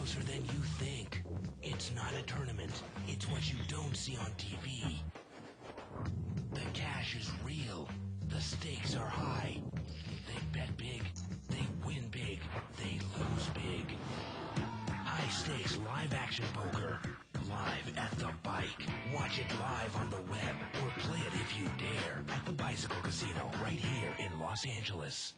closer than you think. It's not a tournament. It's what you don't see on TV. The cash is real. The stakes are high. They bet big. They win big. They lose big. High stakes live action poker. Live at the bike. Watch it live on the web or play it if you dare at the Bicycle Casino right here in Los Angeles.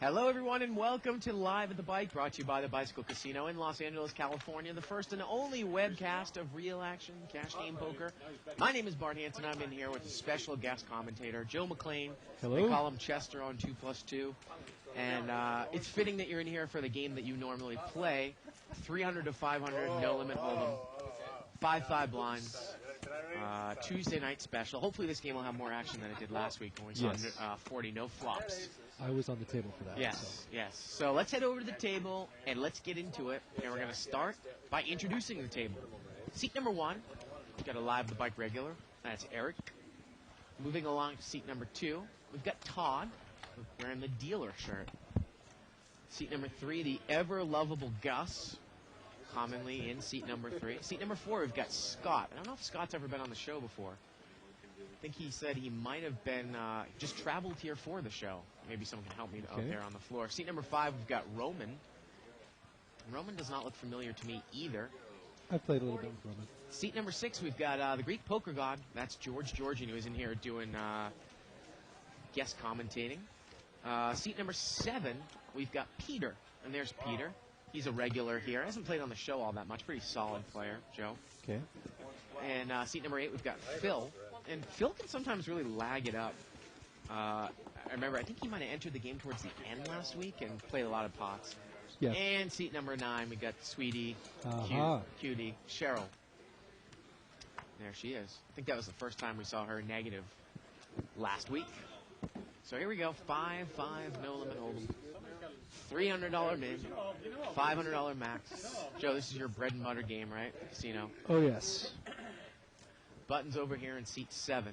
Hello, everyone, and welcome to Live at the Bike, brought to you by the Bicycle Casino in Los Angeles, California, the first and only webcast of real action cash game poker. My name is Bart Hanson. I'm in here with a special guest commentator, Joe McLean. Hello. We call him Chester on 2+2. And it's fitting that you're in here for the game that you normally play, 300 to 500, no limit hold'em, 5-5 blinds. Tuesday night special. Hopefully this game will have more action than it did last week when we saw 40 no flops. I was on the table for that. Yes, yes. So let's head over to the table and let's get into it. And we're going to start by introducing the table. Seat number 1, we've got a Live the Bike regular. That's Eric. Moving along to seat number 2, we've got Todd wearing the dealer shirt. Seat number 3, the ever lovable Gus, commonly in seat number 3. Seat number 4, we've got Scott. I don't know if Scott's ever been on the show before. I think he said he might have been just traveled here for the show. Maybe someone can help me out there on the floor. Seat number 5, we've got Roman. Roman does not look familiar to me either. I've played a little bit with Roman. Seat number 6, we've got the Greek poker god. That's George Georgian, who is in here doing guest commentating. Seat number 7, we've got Peter. And there's Peter. He's a regular here. Hasn't played on the show all that much. Pretty solid player, Joe. Okay. And seat number 8, we've got Phil. And Phil can sometimes really lag it up. I remember, I think he might have entered the game towards the end last week and played a lot of pots. Yeah. And seat number 9, we got Sweetie, Cutie, Cheryl. There she is. I think that was the first time we saw her negative last week. So here we go. 5-5, no limit hold'em. $300 min, $500 max. Joe, this is your bread and butter game, right? Casino. Oh, yes. Buttons over here in seat 7.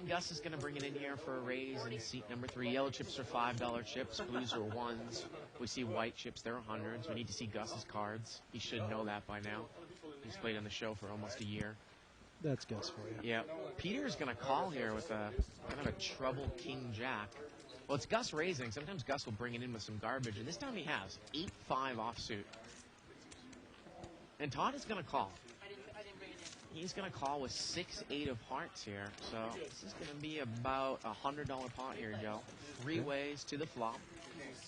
And Gus is going to bring it in here for a raise in seat number 3. Yellow chips are $5 chips. Blues are 1s. We see white chips, they're 100s. We need to see Gus's cards. He should know that by now. He's played on the show for almost a year. That's Gus for you. Yeah. Peter's going to call here with a kind of a trouble king-jack. Well, it's Gus raising. Sometimes Gus will bring it in with some garbage, and this time he has 8-5 offsuit. And Todd is going to call. He's going to call with 6-8 of hearts here. So this is going to be about a $100 pot here, Joe. 3 ways to the flop.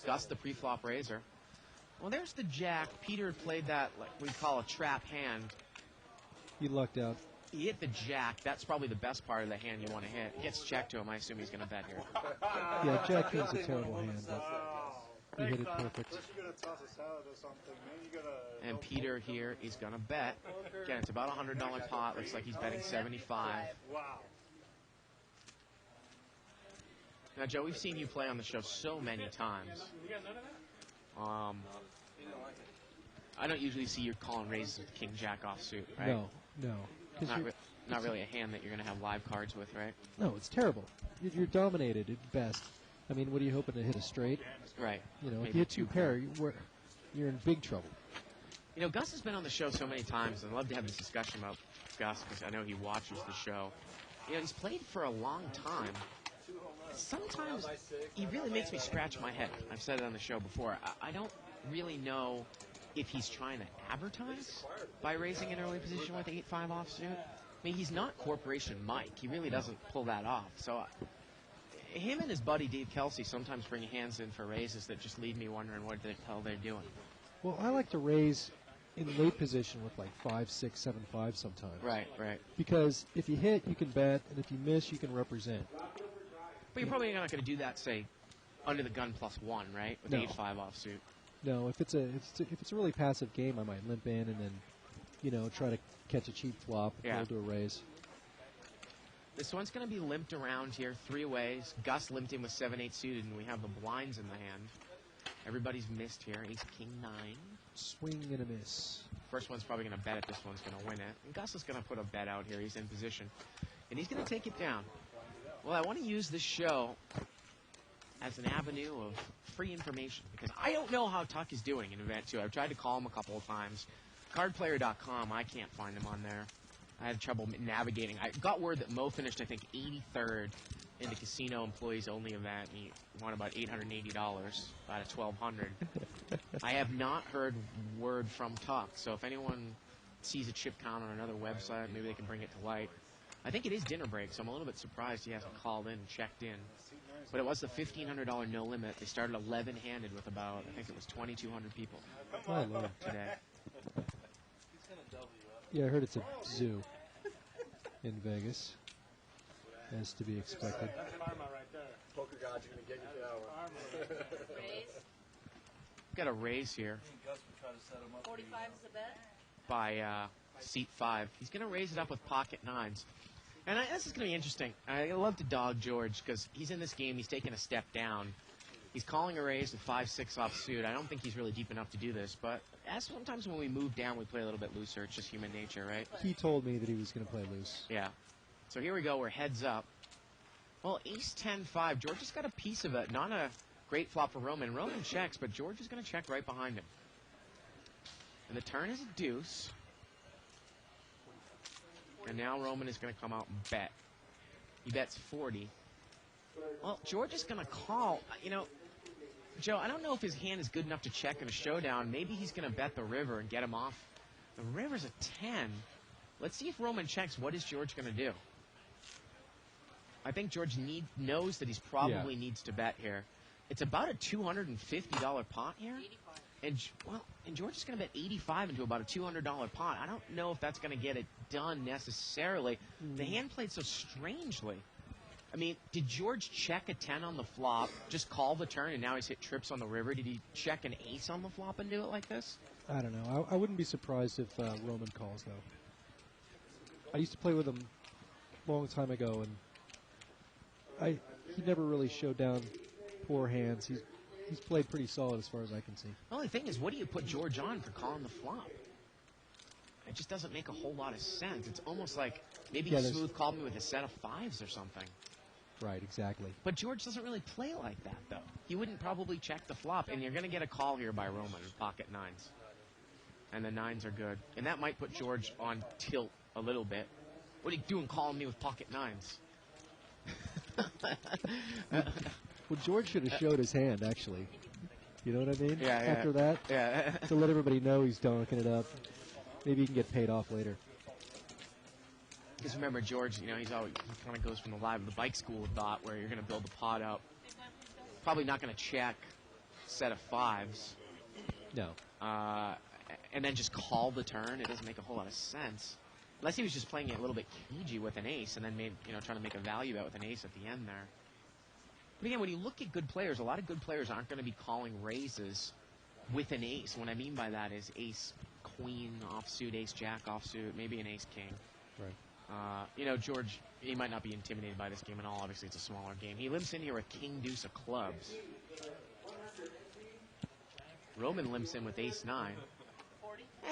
Gus, the pre-flop raiser. Well, there's the jack. Peter played that, like we call a trap hand. You lucked out. He hit the jack. That's probably the best part of the hand you want to hit. Gets checked to him. I assume he's going to bet here. Yeah, Jack King's a terrible hand, but he hit it perfect. And Peter here is going to bet. Again, it's about a $100 pot. Looks like he's betting 75. Now, Joe, we've seen you play on the show so many times. I don't usually see you calling raises with king-jack offsuit, right? No. Not really a hand that you're going to have live cards with, right? No, it's terrible. You're dominated at best. I mean, what are you hoping to hit a straight? Right. You know, maybe if you hit 2 pair, you're in big trouble. You know, Gus has been on the show so many times, and I'd love to have this discussion about Gus because I know he watches the show. You know, he's played for a long time. Sometimes he really makes me scratch my head. I've said it on the show before. I don't really know if he's trying to advertise by raising an early position with 8-5 offsuit. I mean, he's not Corporation Mike. He really doesn't pull that off. So him and his buddy Dave Kelsey sometimes bring hands in for raises that just leave me wondering what the hell they're doing. Well, I like to raise in late position with like 5, 6, 7, 5 sometimes. Right. Because if you hit, you can bet, and if you miss, you can represent. But you're probably not going to do that, say, under the gun +1, right? With 8-5 offsuit. No, if it's a really passive game, I might limp in and then, try to catch a cheap flop, roll to a raise. This one's going to be limped around here 3 ways. Gus limped in with 7-8 suited, and we have the blinds in the hand. Everybody's missed here. Ace, king, 9. Swing and a miss. First one's probably going to bet it. This one's going to win it. And Gus is going to put a bet out here. He's in position. And he's going to take it down. Well, I want to use this show as an avenue of free information because I don't know how Tuck is doing in Event 2. I've tried to call him a couple of times. Cardplayer.com, I can't find him on there. I had trouble navigating. I got word that Mo finished, I think, 83rd in the casino employees only event. He won about $880 out of $1,200. I have not heard word from Tuck, so if anyone sees a chip count on another website, maybe they can bring it to light. I think it is dinner break, so I'm a little bit surprised he hasn't called in and checked in. But it was the $1,500 no limit. They started 11-handed with about, I think it was 2,200 people Oh, Lord. today. Yeah, I heard it's a zoo in Vegas, as to be expected. Poker gods are going to get you for hour. Got a raise here 45 is the bet. by seat 5. He's going to raise it up with pocket 9s. And this is going to be interesting. I love to dog George because he's in this game. He's taking a step down. He's calling a raise with 5-6 offsuit. I don't think he's really deep enough to do this, but as sometimes when we move down, we play a little bit looser. It's just human nature, right? He told me that he was going to play loose. Yeah. So here we go. We're heads up. Well, ace 10-5. George has got a piece of it. Not a great flop for Roman. Roman checks, but George is going to check right behind him. And the turn is a deuce. And now Roman is going to come out and bet. He bets 40. Well, George is going to call. You know, Joe, I don't know if his hand is good enough to check in a showdown. Maybe he's going to bet the river and get him off. The river's a 10. Let's see if Roman checks. What is George going to do? I think George knows that he's probably needs to bet here. It's about a $250 pot here. 85. And George is going to bet 85 into about a $200 pot. I don't know if that's going to get it done necessarily. The hand played so strangely. I mean, did George check a 10 on the flop, just call the turn, and now he's hit trips on the river? Did he check an ace on the flop and do it like this? I don't know. I wouldn't be surprised if Roman calls, though. I used to play with him a long time ago, and he never really showed down poor hands. He's played pretty solid as far as I can see. The only thing is, what do you put George on for calling the flop? It just doesn't make a whole lot of sense. It's almost like maybe he smooth called me with a set of 5s or something. Right, exactly. But George doesn't really play like that, though. He wouldn't probably check the flop, and you're going to get a call here by Roman in pocket 9s. And the 9s are good. And that might put George on tilt a little bit. What are you doing calling me with pocket 9s? Well, George should have showed his hand, actually. You know what I mean? Yeah. After that, Yeah. to let everybody know he's donking it up. Maybe he can get paid off later. Because remember, George, he kind of goes from the live of the bike school of thought where you're going to build the pot up. Probably not going to check set of 5s. No. And then just call the turn. It doesn't make a whole lot of sense. Unless he was just playing it a little bit cagey with an ace and then trying to make a value bet with an ace at the end there. But again, when you look at good players, a lot of good players aren't going to be calling raises with an ace. What I mean by that is ace, queen, offsuit, ace, jack, offsuit, maybe an ace, king. Right. George, he might not be intimidated by this game at all. Obviously, it's a smaller game. He limps in here with king, deuce of clubs. Roman limps in with ace, 9.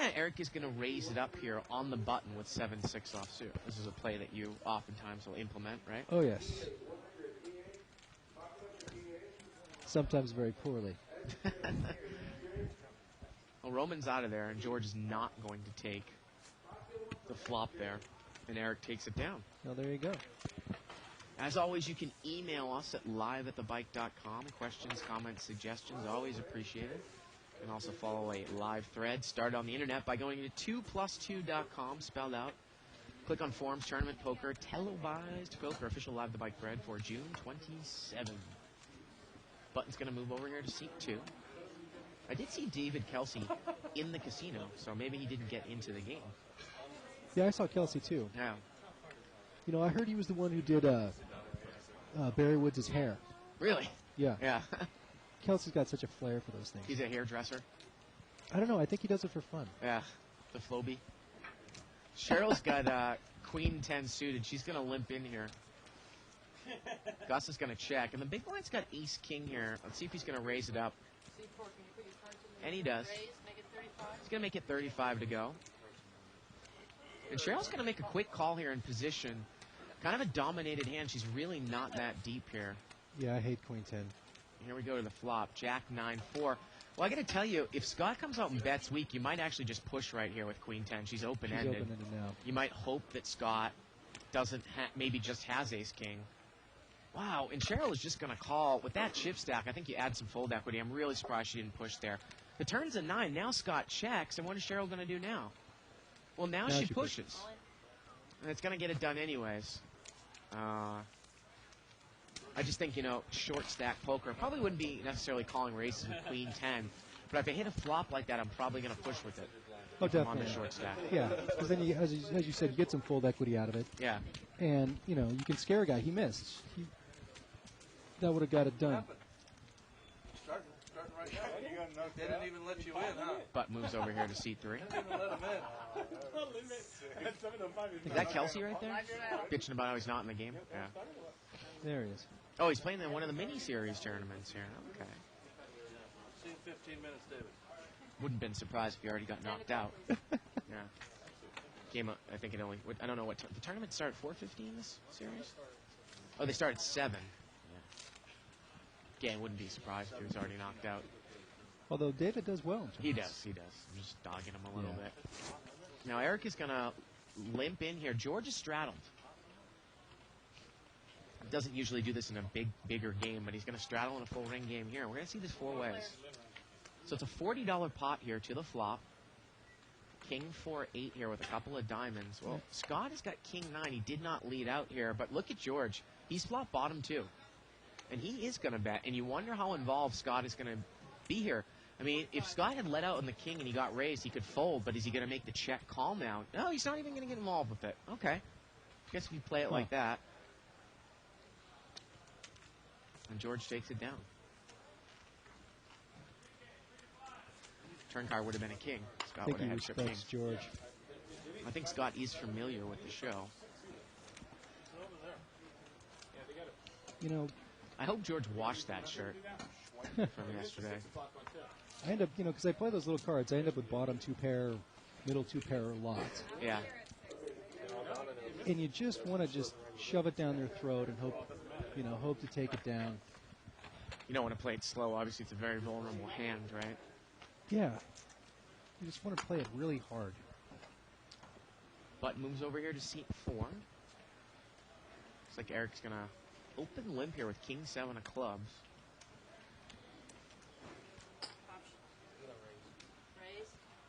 And Eric is going to raise it up here on the button with 7-6 offsuit. This is a play that you oftentimes will implement, right? Oh, yes. Sometimes very poorly. Well, Roman's out of there, and George is not going to take the flop there. And Eric takes it down. Well, there you go. As always, you can email us at live@thebike.com. Questions, comments, suggestions, always appreciated. You can also follow a live thread started on the internet by going to 2plus2.com, spelled out. Click on Forums, Tournament Poker, televised poker, official Live the Bike thread for June 27. Button's going to move over here to seat 2. I did see David Kelsey in the casino, so maybe he didn't get into the game. Yeah, I saw Kelsey, too. Yeah. I heard he was the one who did Barry Woods' hair. Really? Yeah. Yeah. Kelsey's got such a flair for those things. He's a hairdresser. I don't know. I think he does it for fun. Yeah. The Floby. Cheryl's got Queen 10 suited. She's going to limp in here. Gus is going to check. And the big blind's got ace king here. Let's see if he's going to raise it up. And he does. He's going to make it 35 to go. And Cheryl's going to make a quick call here in position. Kind of a dominated hand. She's really not that deep here. Yeah, I hate Queen 10. Here we go to the flop. Jack 9-4. Well, I got to tell you, if Scott comes out and bets weak, you might actually just push right here with Queen 10. She's open-ended. She's open-ended now. You might hope that Scott doesn't maybe just has ace-king. Wow, and Cheryl is just going to call. With that chip stack, I think you add some fold equity. I'm really surprised she didn't push there. The turn's a 9. Now Scott checks, and what is Cheryl going to do now? Well, now she pushes. And it's going to get it done anyways. I just think, short stack poker. Probably wouldn't be necessarily calling races with Queen 10. But if I hit a flop like that, I'm probably going to push with it. Oh, definitely. On the short stack. Yeah, because then, as you said, you get some fold equity out of it. Yeah. And, you can scare a guy. He missed. That would have got it done. Starting right now. They didn't even let you in, huh? Butt moves over here to C3. Didn't even let him in. Is that Kelsey right there? Bitching about how he's not in the game? Yeah. There he is. Oh, he's playing in one of the mini-series tournaments here. Okay. See in 15 minutes, David. Wouldn't have been surprised if he already got knocked out. Yeah. Game, I think it only, I don't know what, the tournament started at 4:50 in this series? Oh, they start at 7. Yeah. Again, wouldn't be surprised if he was already knocked out. Although David does well. He does. I'm just dogging him a little bit. Now, Eric is going to limp in here. George is straddled. Doesn't usually do this in a bigger game, but he's going to straddle in a full ring game here. We're going to see this 4 ways. So it's a $40 pot here to the flop. King 4-8 here with a couple of diamonds. Well, Scott has got King 9. He did not lead out here, but look at George. He's flop bottom 2. And he is going to bet, and you wonder how involved Scott is going to be here. I mean, if Scott had let out on the king and he got raised, he could fold, but is he going to make the check call now? No, he's not even going to get involved with it. Okay. Guess if you play it like that. And George takes it down. Turn card would have been a king. Scott I think would he have had respects king. George. I think Scott is familiar with the show. I hope George washed that shirt from yesterday. I end up, because I play those little cards, I end up with bottom 2 pair, middle 2 pair a lot. Yeah. And you just want to just shove it down their throat and hope to take it down. You don't want to play it slow. Obviously, it's a very vulnerable hand, right? Yeah. You just want to play it really hard. Button moves over here to seat 4. Looks like Eric's going to open limp here with King 7 of clubs.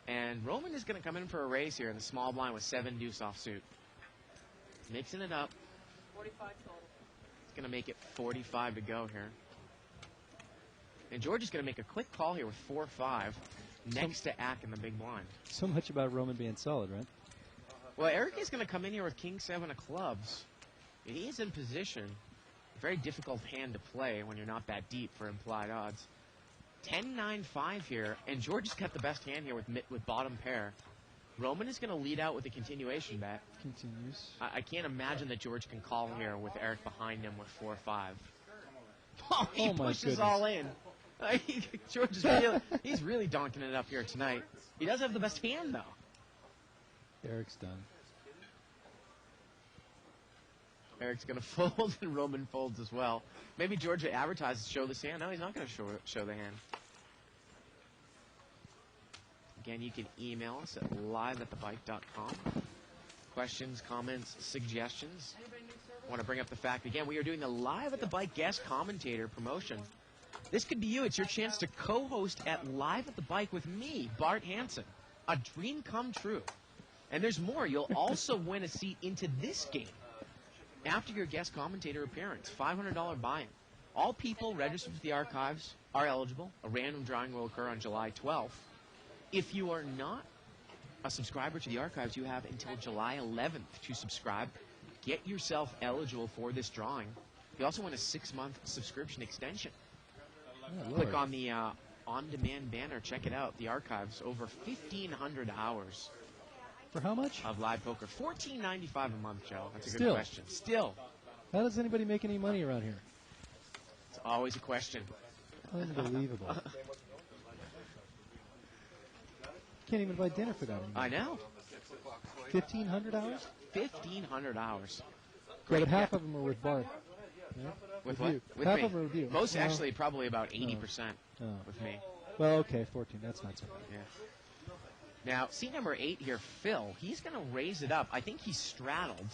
And Roman is going to come in for a raise here in the small blind with 7 deuce offsuit. Mixing it up. 45 total. It's going to make it 45 to go here. And George is going to make a quick call here with 4-5 next to Ack in the big blind. So much about Roman being solid, right? Well, Eric is going to come in here with King 7 of clubs. And he is in position. A very difficult hand to play when you're not that deep for implied odds. 10-9-5 here, and George has got the best hand here with bottom pair. Roman is going to lead out with a continuation bet. Continues. I can't imagine that George can call here with Eric behind him with 4-5. Oh, he pushes goodness. all in. George is he's really donking it up here tonight. He does have the best hand, though. Eric's done. Eric's going to fold, and Roman folds as well. Maybe George advertises show this hand. No, he's not going to show the hand. Again, you can email us at live@thebike.com. Questions, comments, suggestions. I want to bring up the fact, again, we are doing a Live at the Bike guest commentator promotion. This could be you. It's your chance to co-host at Live at the Bike with me, Bart Hansen. A dream come true. And there's more. You'll also win a seat into this game after your guest commentator appearance. $500 buy-in. All people registered with the archives are eligible. A random drawing will occur on July 12th. If you are not a subscriber to the archives, you have until July 11th to subscribe. Get yourself eligible for this drawing. You also want a 6-month subscription extension. Oh, Click on the on-demand banner. Check it out. The archives, over 1,500 hours. For how much? of live poker. $14.95 a month, Joe. That's a good Still. question. Still. How does anybody make any money around here? It's always a question. Unbelievable. Can't even buy dinner for that anymore. I know. $1,500? $1,500. Yeah, but half of them are with Bart. Yeah? With With what? you. With Half me. of them are with you. Most No. actually, probably about 80% Oh. with me. Well, okay, 14. That's not so bad. Yeah. Now, seat number 8 here, Phil. He's going to raise it up. I think he straddled.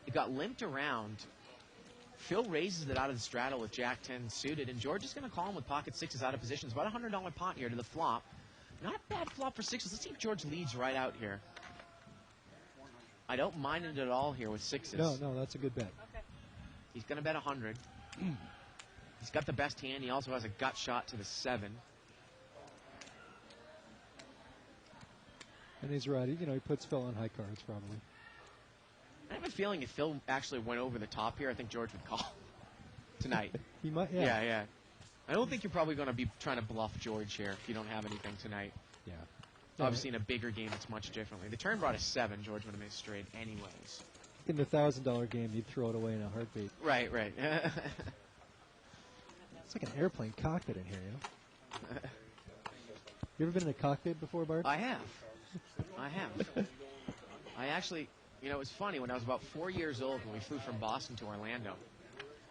It got limped around. Phil raises it out of the straddle with Jack 10 suited, and George is going to call him with pocket sixes out of position. It's about a $100 pot here to the flop. Not a bad flop for sixes. Let's see if George leads right out here. I don't mind it at all here with sixes. No, that's a good bet. He's going to bet 100. He's got the best hand. He also has a gut shot to the 7. And he's right. He puts Phil on high cards probably. I have a feeling if Phil actually went over the top here, I think George would call tonight. He might. Yeah. I don't think you're probably going to be trying to bluff George here if you don't have anything tonight. Yeah. Obviously, in a bigger game, it's much differently. The turn brought a 7. George would have made straight anyways. In the $1,000 game, you'd throw it away in a heartbeat. Right. It's like an airplane cockpit in here, You ever been in a cockpit before, Bart? I have. I actually, it was funny. When I was about 4 years old, when we flew from Boston to Orlando,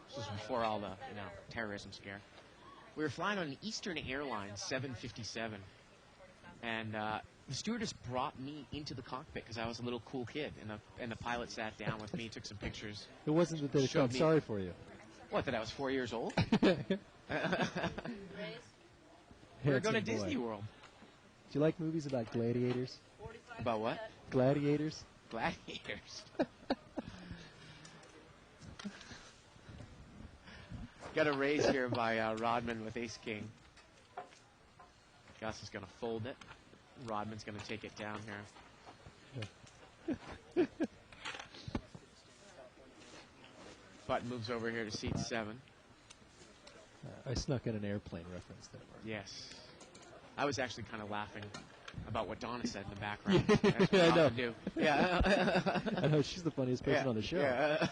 this was before all the, terrorism scare, we were flying on an Eastern Airlines 757. And the stewardess brought me into the cockpit because I was a little cool kid. And the pilot sat down with me, took some pictures. It wasn't that they Showed felt me- sorry for you. What, that I was 4 years old? Raise. We were going to Handsome boy. Disney World. Do you like movies about gladiators? 45 About what? bet. Gladiators? Gladiators. Got a raise here by Rodman with ace king. Gus is going to fold it. Rodman's going to take it down here. Button moves over here to seat 7. I snuck in an airplane reference there, Bart. Yes. I was actually kind of laughing about what Donna said in the background. That's what Yeah, I I know. often do. Yeah. I know, she's the funniest person on the show. Yeah.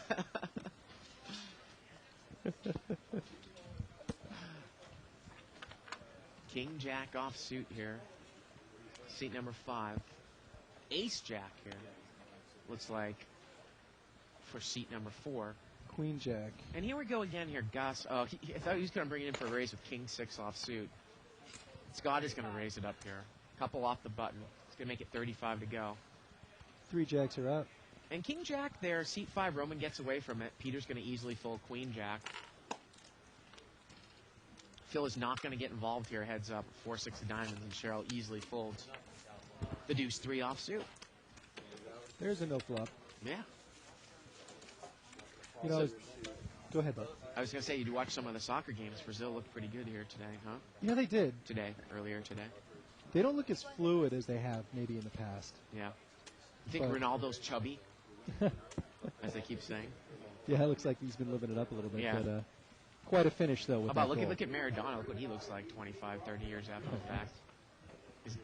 King Jack offsuit here. Seat number 5. Ace Jack here. Looks like for seat number 4. Queen Jack. And here we go again here, Gus. Oh, I thought he was going to bring it in for a raise with King 6 offsuit. Scott is going to raise it up here. Couple off the button. It's going to make it 35 to go. 3 jacks are out. And King Jack there, seat 5, Roman gets away from it. Peter's going to easily fold Queen Jack. Phil is not going to get involved here, heads up. 4-6 of diamonds, and Cheryl easily folds the deuce 3 offsuit. There's a no flop. Yeah. Go ahead, Bart. I was going to say, you watch some of the soccer games. Brazil looked pretty good here today, huh? Yeah, they did. Earlier today. They don't look as fluid as they have maybe in the past. Yeah. You think But- Ronaldo's chubby, as they keep saying? Yeah, it looks like he's been living it up a little bit. Yeah. But quite a finish, though, with How about that goal. look at Maradona. Look what he looks like 25, 30 years after the fact.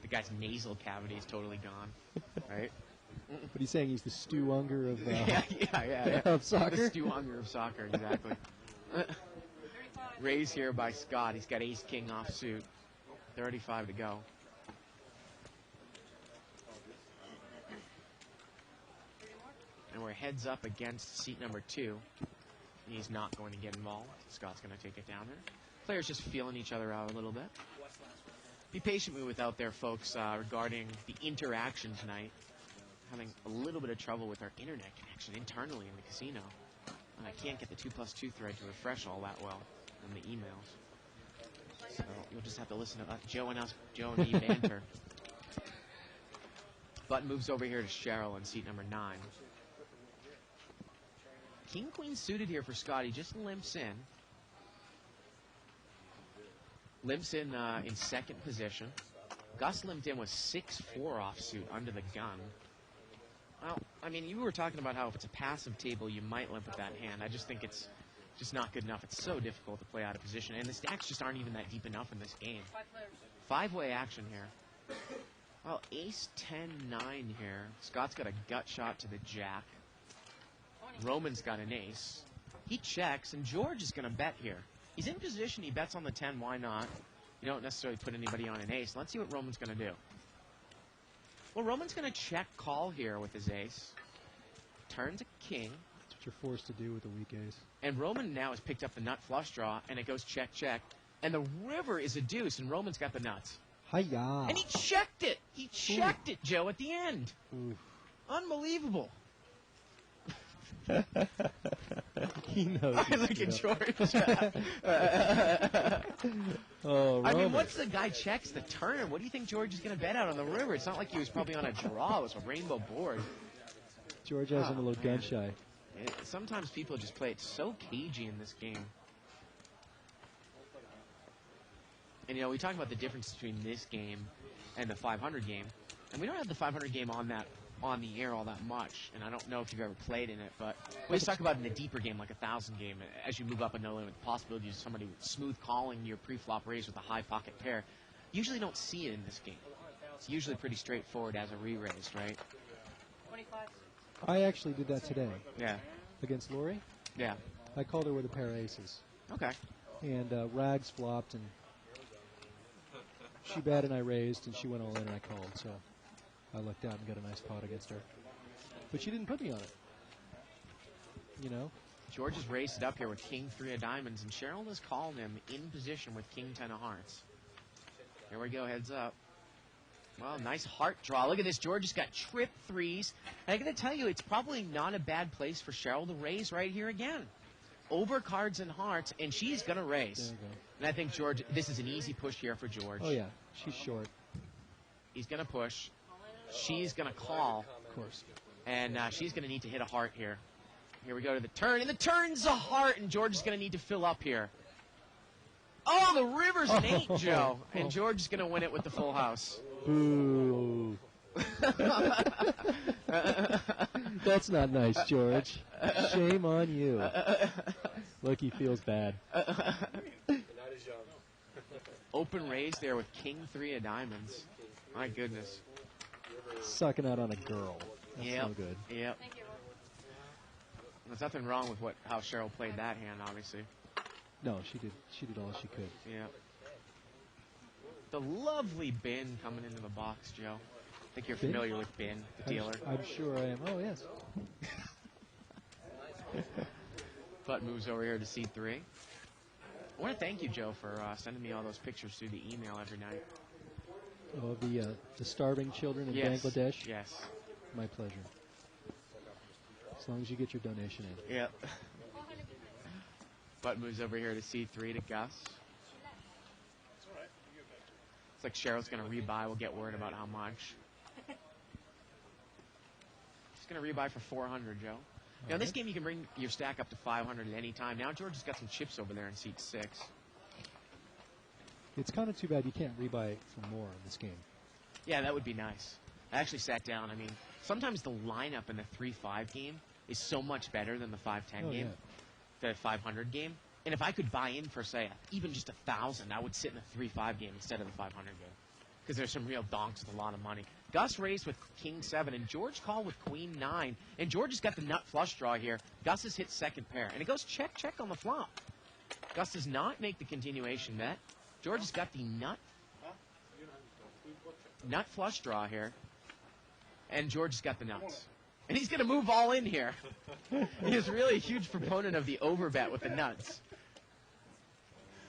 The guy's nasal cavity is totally gone, right? But he's saying he's the Stu Unger of, yeah. of soccer. The Stu Unger of soccer, exactly. Raise here by Scott. He's got ace king offsuit. 35 to go. And we're heads up against seat number 2. He's not going to get involved. Scott's going to take it down there. Players just feeling each other out a little bit. Be patient with out there, folks, regarding the interaction tonight. Having a little bit of trouble with our internet connection internally in the casino. And I can't get the 2+2 thread to refresh all that well in the emails. So you'll just have to listen to Joe and me banter. Button moves over here to Cheryl in seat number 9. King Queen suited here for Scott. He just limps in. Limps in second position. Gus limped in with 6-4 offsuit under the gun. Well, I mean, you were talking about how if it's a passive table, you might limp with that hand. I just think it's just not good enough. It's so difficult to play out of position, and the stacks just aren't even that deep enough in this game. 5 players. 5-way action here. Well, ace 10-9 here. Scott's got a gut shot to the jack. Roman's got an ace. He checks, and George is going to bet here. He's in position. He bets on the 10. Why not? You don't necessarily put anybody on an ace. Let's see what Roman's going to do. Well, Roman's going to check call here with his ace. Turns a king. That's what you're forced to do with a weak ace. And Roman now has picked up the nut flush draw, and it goes check, check. And the river is a deuce, and Roman's got the nuts. Hi-ya. And he checked it. He checked it, Joe, at the end. Oof. Unbelievable. He knows. Look at George. Oh, I mean, Roman. once the guy checks the turn, what do you think George is going to bet out on the river? It's not like he was probably on a draw. It was a rainbow board. George has him a little man. gun shy. Sometimes people just play it so cagey in this game. And, we talk about the difference between this game and the 500 game. And we don't have the 500 game on the air all that much. And I don't know if you've ever played in it, but we always talk about in the deeper game, like a 1,000 game, as you move up a no limit, the possibility of somebody smooth calling your pre-flop raise with a high pocket pair. You usually don't see it in this game. It's usually pretty straightforward as a re-raise, right? 25. I actually did that today Yeah. against Lori. Yeah. I called her with a pair of aces. Okay. And Rags flopped, and she bet and I raised, and she went all in and I called. So I lucked out and got a nice pot against her. But she didn't put me on it. George has raised it up here with King 3 of diamonds, and Cheryl has called him in position with King 10 of hearts. Here we go, heads up. Well, nice heart draw. Look at this. George has got trip threes. And I'm going to tell you, it's probably not a bad place for Cheryl to raise right here again. Over cards and hearts, and she's going to raise. There you go. And I think George, this is an easy push here for George. Oh, yeah. She's short, He's going to push. She's going to call. of course. And she's going to need to hit a heart here. Here we go to the turn. And the turn's a heart, and George is going to need to fill up here. Oh, the river's an 8, Joe. And George is going to win it with the full house. Boo. That's not nice, George. Shame on you. Look, he feels bad. Open raise there with King 3 of diamonds. My goodness. Sucking out on a girl. That's Yep. no good. Yep. Thank you. There's nothing wrong with how Cheryl played that hand, obviously. No, she did all she could. Yep. The lovely Bin coming into the box, Joe. I think you're Bin? familiar with Bin, the dealer. I'm sure I am. Oh, yes. Butt moves over here to C3. I want to thank you, Joe, for sending me all those pictures through the email every night. Oh, the starving children in Yes. Bangladesh? Yes. My pleasure. As long as you get your donation in. Yep. Butt moves over here to C3 to Gus. It's like Cheryl's going to rebuy. We'll get word about how much. She's going to rebuy for 400, Joe. Now, in this game, you can bring your stack up to 500 at any time. Now, George has got some chips over there in seat 6. It's kind of too bad you can't rebuy for more in this game. Yeah, that would be nice. I actually sat down. I mean, sometimes the lineup in the 3-5 game is so much better than the 5-10 Oh, game, the 500 game. And if I could buy in for, say, even just 1,000, I would sit in the 3-5 game instead of the 500 game. Because there's some real donks with a lot of money. Gus raised with King 7, and George called with Queen 9. And George has got the nut flush draw here. Gus has hit second pair. And it goes check, check on the flop. Gus does not make the continuation bet. George has got the nut flush draw here. And George has got the nuts. And he's going to move all in here. He is really a huge proponent of the overbet with the nuts.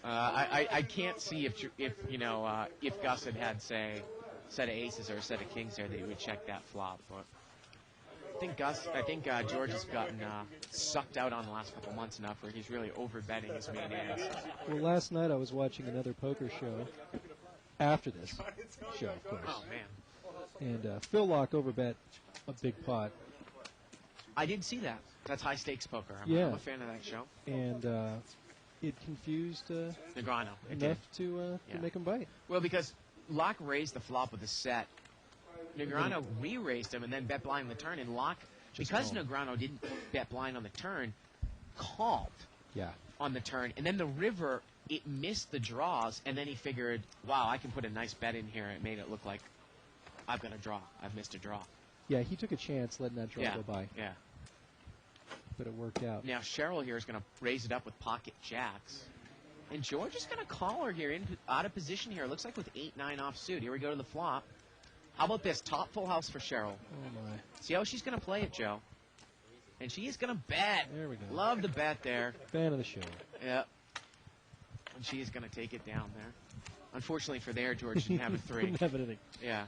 I can't see if Gus had say, a set of aces or a set of kings there that he would check that flop. But I think George has gotten sucked out on the last couple months enough where he's really overbetting his main hands. Well, last night I was watching another poker show after this show, of course. Oh, man. And Phil Locke overbet a big pot. I did see that. That's high stakes poker. I'm Yeah. a fan of that show. And it confused Negrano. It did. enough to Yeah. make him bite. Well, because Locke raised the flop with a set. Negrano re-raised him and then bet blind on the turn. And Locke, Just because called. Negrano didn't bet blind on the turn, called Yeah. on the turn. And then the river, it missed the draws. And then he figured, wow, I can put a nice bet in here. And it made it look like I've got a draw. I've missed a draw. Yeah, he took a chance letting that draw Yeah, go by, yeah. but it worked out. Now Cheryl here is going to raise it up with pocket jacks. And George is going to call her here, out of position here. Looks like with 8-9 offsuit. Here we go to the flop. How about this? Top full house for Cheryl. Oh, my. See how she's going to play it, Joe. And she is going to bet. There we go. Love the bet there. Fan of the show. Yep. And she is going to take it down there. Unfortunately for there, George didn't have a 3. Didn't have anything. Yeah.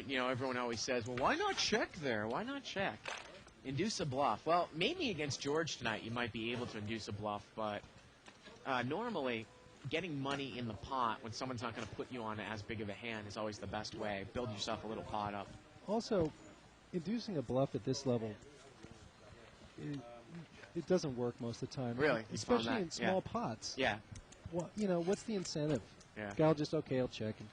You know, everyone always says, well, why not check there? Why not check? Induce a bluff. Well, maybe against George tonight you might be able to induce a bluff, but normally getting money in the pot when someone's not going to put you on as big of a hand is always the best way. Build yourself a little pot up. Also, inducing a bluff at this level, it doesn't work most of the time. Really? You found Especially that? in small pots. Yeah. Well, you know, what's the incentive? Yeah. Guy'll just, okay, I'll check. And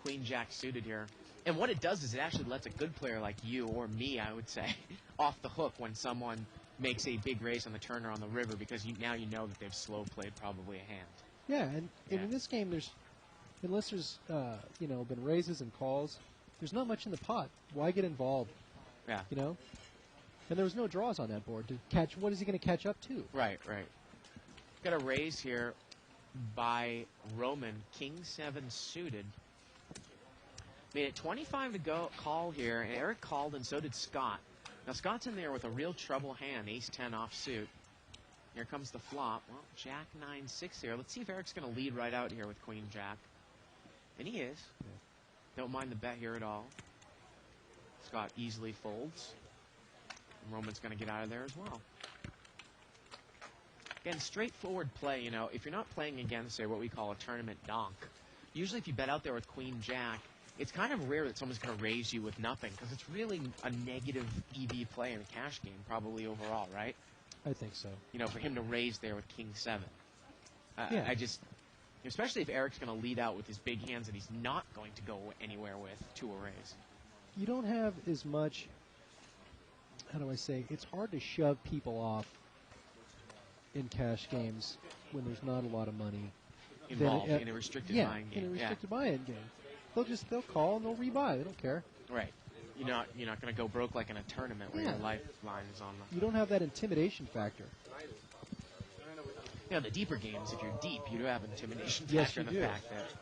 Queen Jack suited here. And what it does is it actually lets a good player like you or me, I would say, off the hook when someone makes a big raise on the turn or on the river because now you know that they've slow played probably a hand. yeah, and Yeah. in this game, unless there's, you know, been raises and calls, there's not much in the pot. Why get involved? Yeah. You know? And there was no draws on that board to catch. What is he going to catch up to? Right, right. Got a raise here by Roman, King 7 suited. Made it 25 to go call here, and Eric called, and so did Scott. Now Scott's in there with a real trouble hand, Ace-10 offsuit. Here comes the flop. Well, Jack 9-6 here. Let's see if Eric's going to lead right out here with Queen Jack. And he is. Don't mind the bet here at all. Scott easily folds. And Roman's going to get out of there as well. Again, straightforward play, you know, if you're not playing against, say, what we call a tournament donk, usually if you bet out there with Queen Jack, it's kind of rare that someone's going to raise you with nothing because it's really a negative EV play in a cash game, probably overall, right? I think so. You know, for him to raise there with King 7. Yeah. I just, especially if Eric's going to lead out with his big hands that he's not going to go anywhere with to a raise. You don't have as much, how do I say, it's hard to shove people off in cash games when there's not a lot of money Involved in a restricted buying game. in a restricted buy-in game. They'll call and they'll rebuy. They don't care. Right. You're not going to go broke like in a tournament where your lifeline is on the. You don't have that intimidation factor. You know, the deeper games, if you're deep, you do have intimidation Yes, factor you in the do. fact that.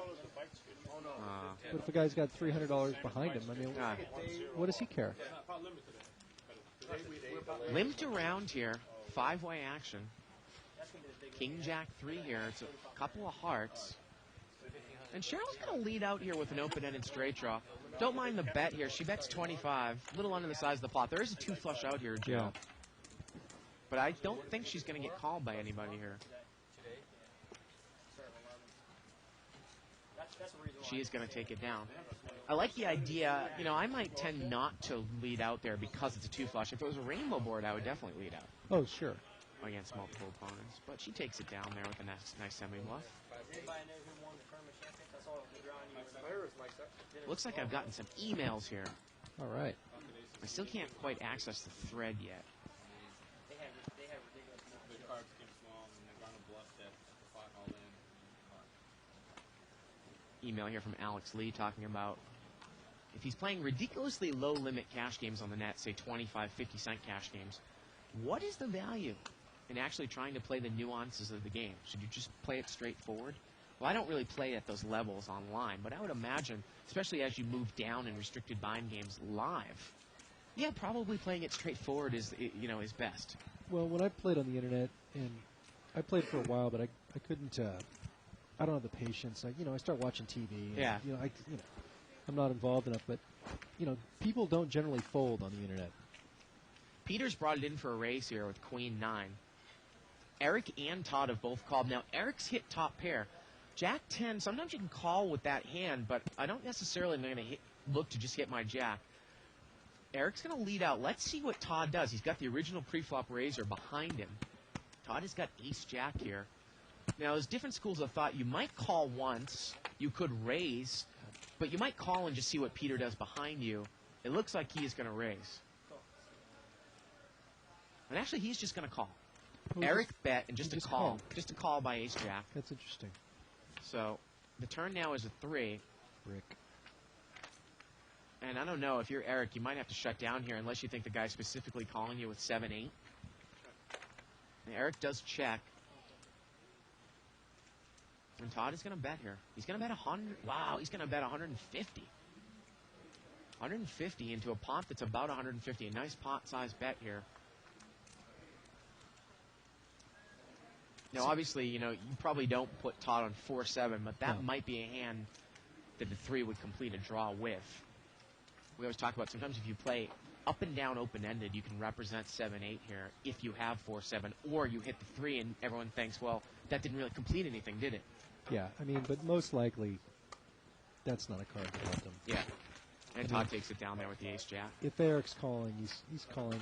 But if a guy's got $300 behind him, I mean, what does he care? Limped around here, 5-way action. King Jack 3 here. It's a couple of hearts. And Cheryl's going to lead out here with an open-ended straight draw. Don't mind the bet here. She bets 25, a little under the size of the pot. There is a 2 flush out here, Joe. Yeah. But I don't think she's going to get called by anybody here. She is going to take it down. I like the idea. You know, I might tend not to lead out there because it's a 2 flush. If it was a rainbow board, I would definitely lead out Oh, sure. against multiple opponents. But she takes it down there with a nice semi-bluff. Looks like I've gotten some emails here. All right. I still can't quite access the thread yet. Email here from Alex Lee talking about if he's playing ridiculously low limit cash games on the net, say 25, 50 cent cash games, what is the value in actually trying to play the nuances of the game? Should you just play it straightforward? Well, I don't really play at those levels online, but I would imagine, especially as you move down in restricted bind games live, yeah, probably playing it straightforward is best. Well, when I played on the internet, and I played for a while, but I couldn't. I don't have the patience. I start watching TV. And, Yeah. I'm not involved enough, but people don't generally fold on the internet. Peters brought it in for a raise here with Queen 9. Eric and Todd have both called. Now, Eric's hit top pair. Jack 10, sometimes you can call with that hand, but I don't necessarily going to look to just hit my Jack. Eric's going to lead out. Let's see what Todd does. He's got the original preflop raiser behind him. Todd has got Ace-Jack here. Now, there's different schools of thought. You might call once. You could raise. But you might call and just see what Peter does behind you. It looks like he is going to raise. And actually, he's just going to call. Eric bet and just a call. Just a call by Ace-Jack. That's interesting. So the turn now is a 3. Rick. And I don't know, if you're Eric, you might have to shut down here unless you think the guy's specifically calling you with 7-8. And Eric does check. And Todd is going to bet here. He's going to bet 100. Wow, he's going to bet 150. 150 into a pot that's about 150. A nice pot size bet here. Now, obviously, you probably don't put Todd on 4-7, but that might be a hand that the 3 would complete a draw with. We always talk about sometimes if you play up and down open-ended, you can represent 7-8 here if you have 4-7, or you hit the 3 and everyone thinks, well, that didn't really complete anything, did it? Yeah, I mean, but most likely, that's not a card to help them. Yeah. And Todd takes it down there with the ace-jack. If Eric's calling, he's calling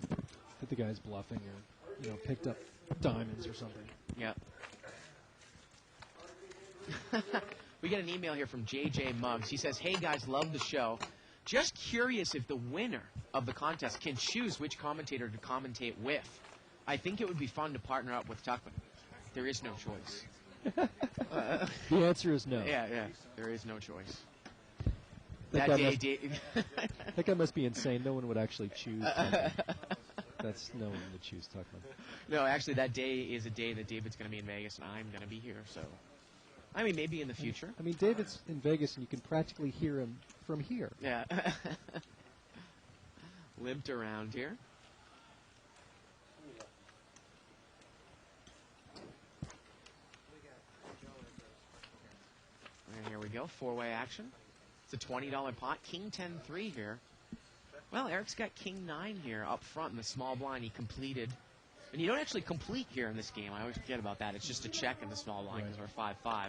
that the guy's bluffing or, picked up diamonds or something. Yeah. We get an email here from JJ Muggs. He says, hey, guys, love the show. Just curious if the winner of the contest can choose which commentator to commentate with. I think it would be fun to partner up with Tuckman. There is no choice. The answer is no. Yeah. There is no choice. That guy must be insane. No one would actually choose Tuckman. No one would choose Tuckman. No, actually, that day is a day that David's going to be in Vegas, and I'm going to be here. So, I mean, maybe in the future. I mean, David's in Vegas, and you can practically hear him from here. Yeah. Limped around here. And here we go, 4-way action. It's a $20 pot. King 10-3 here. Well, Eric's got King 9 here up front in the small blind. He completed. And you don't actually complete here in this game. I always forget about that. It's just a check in the small blind because we're 5-5.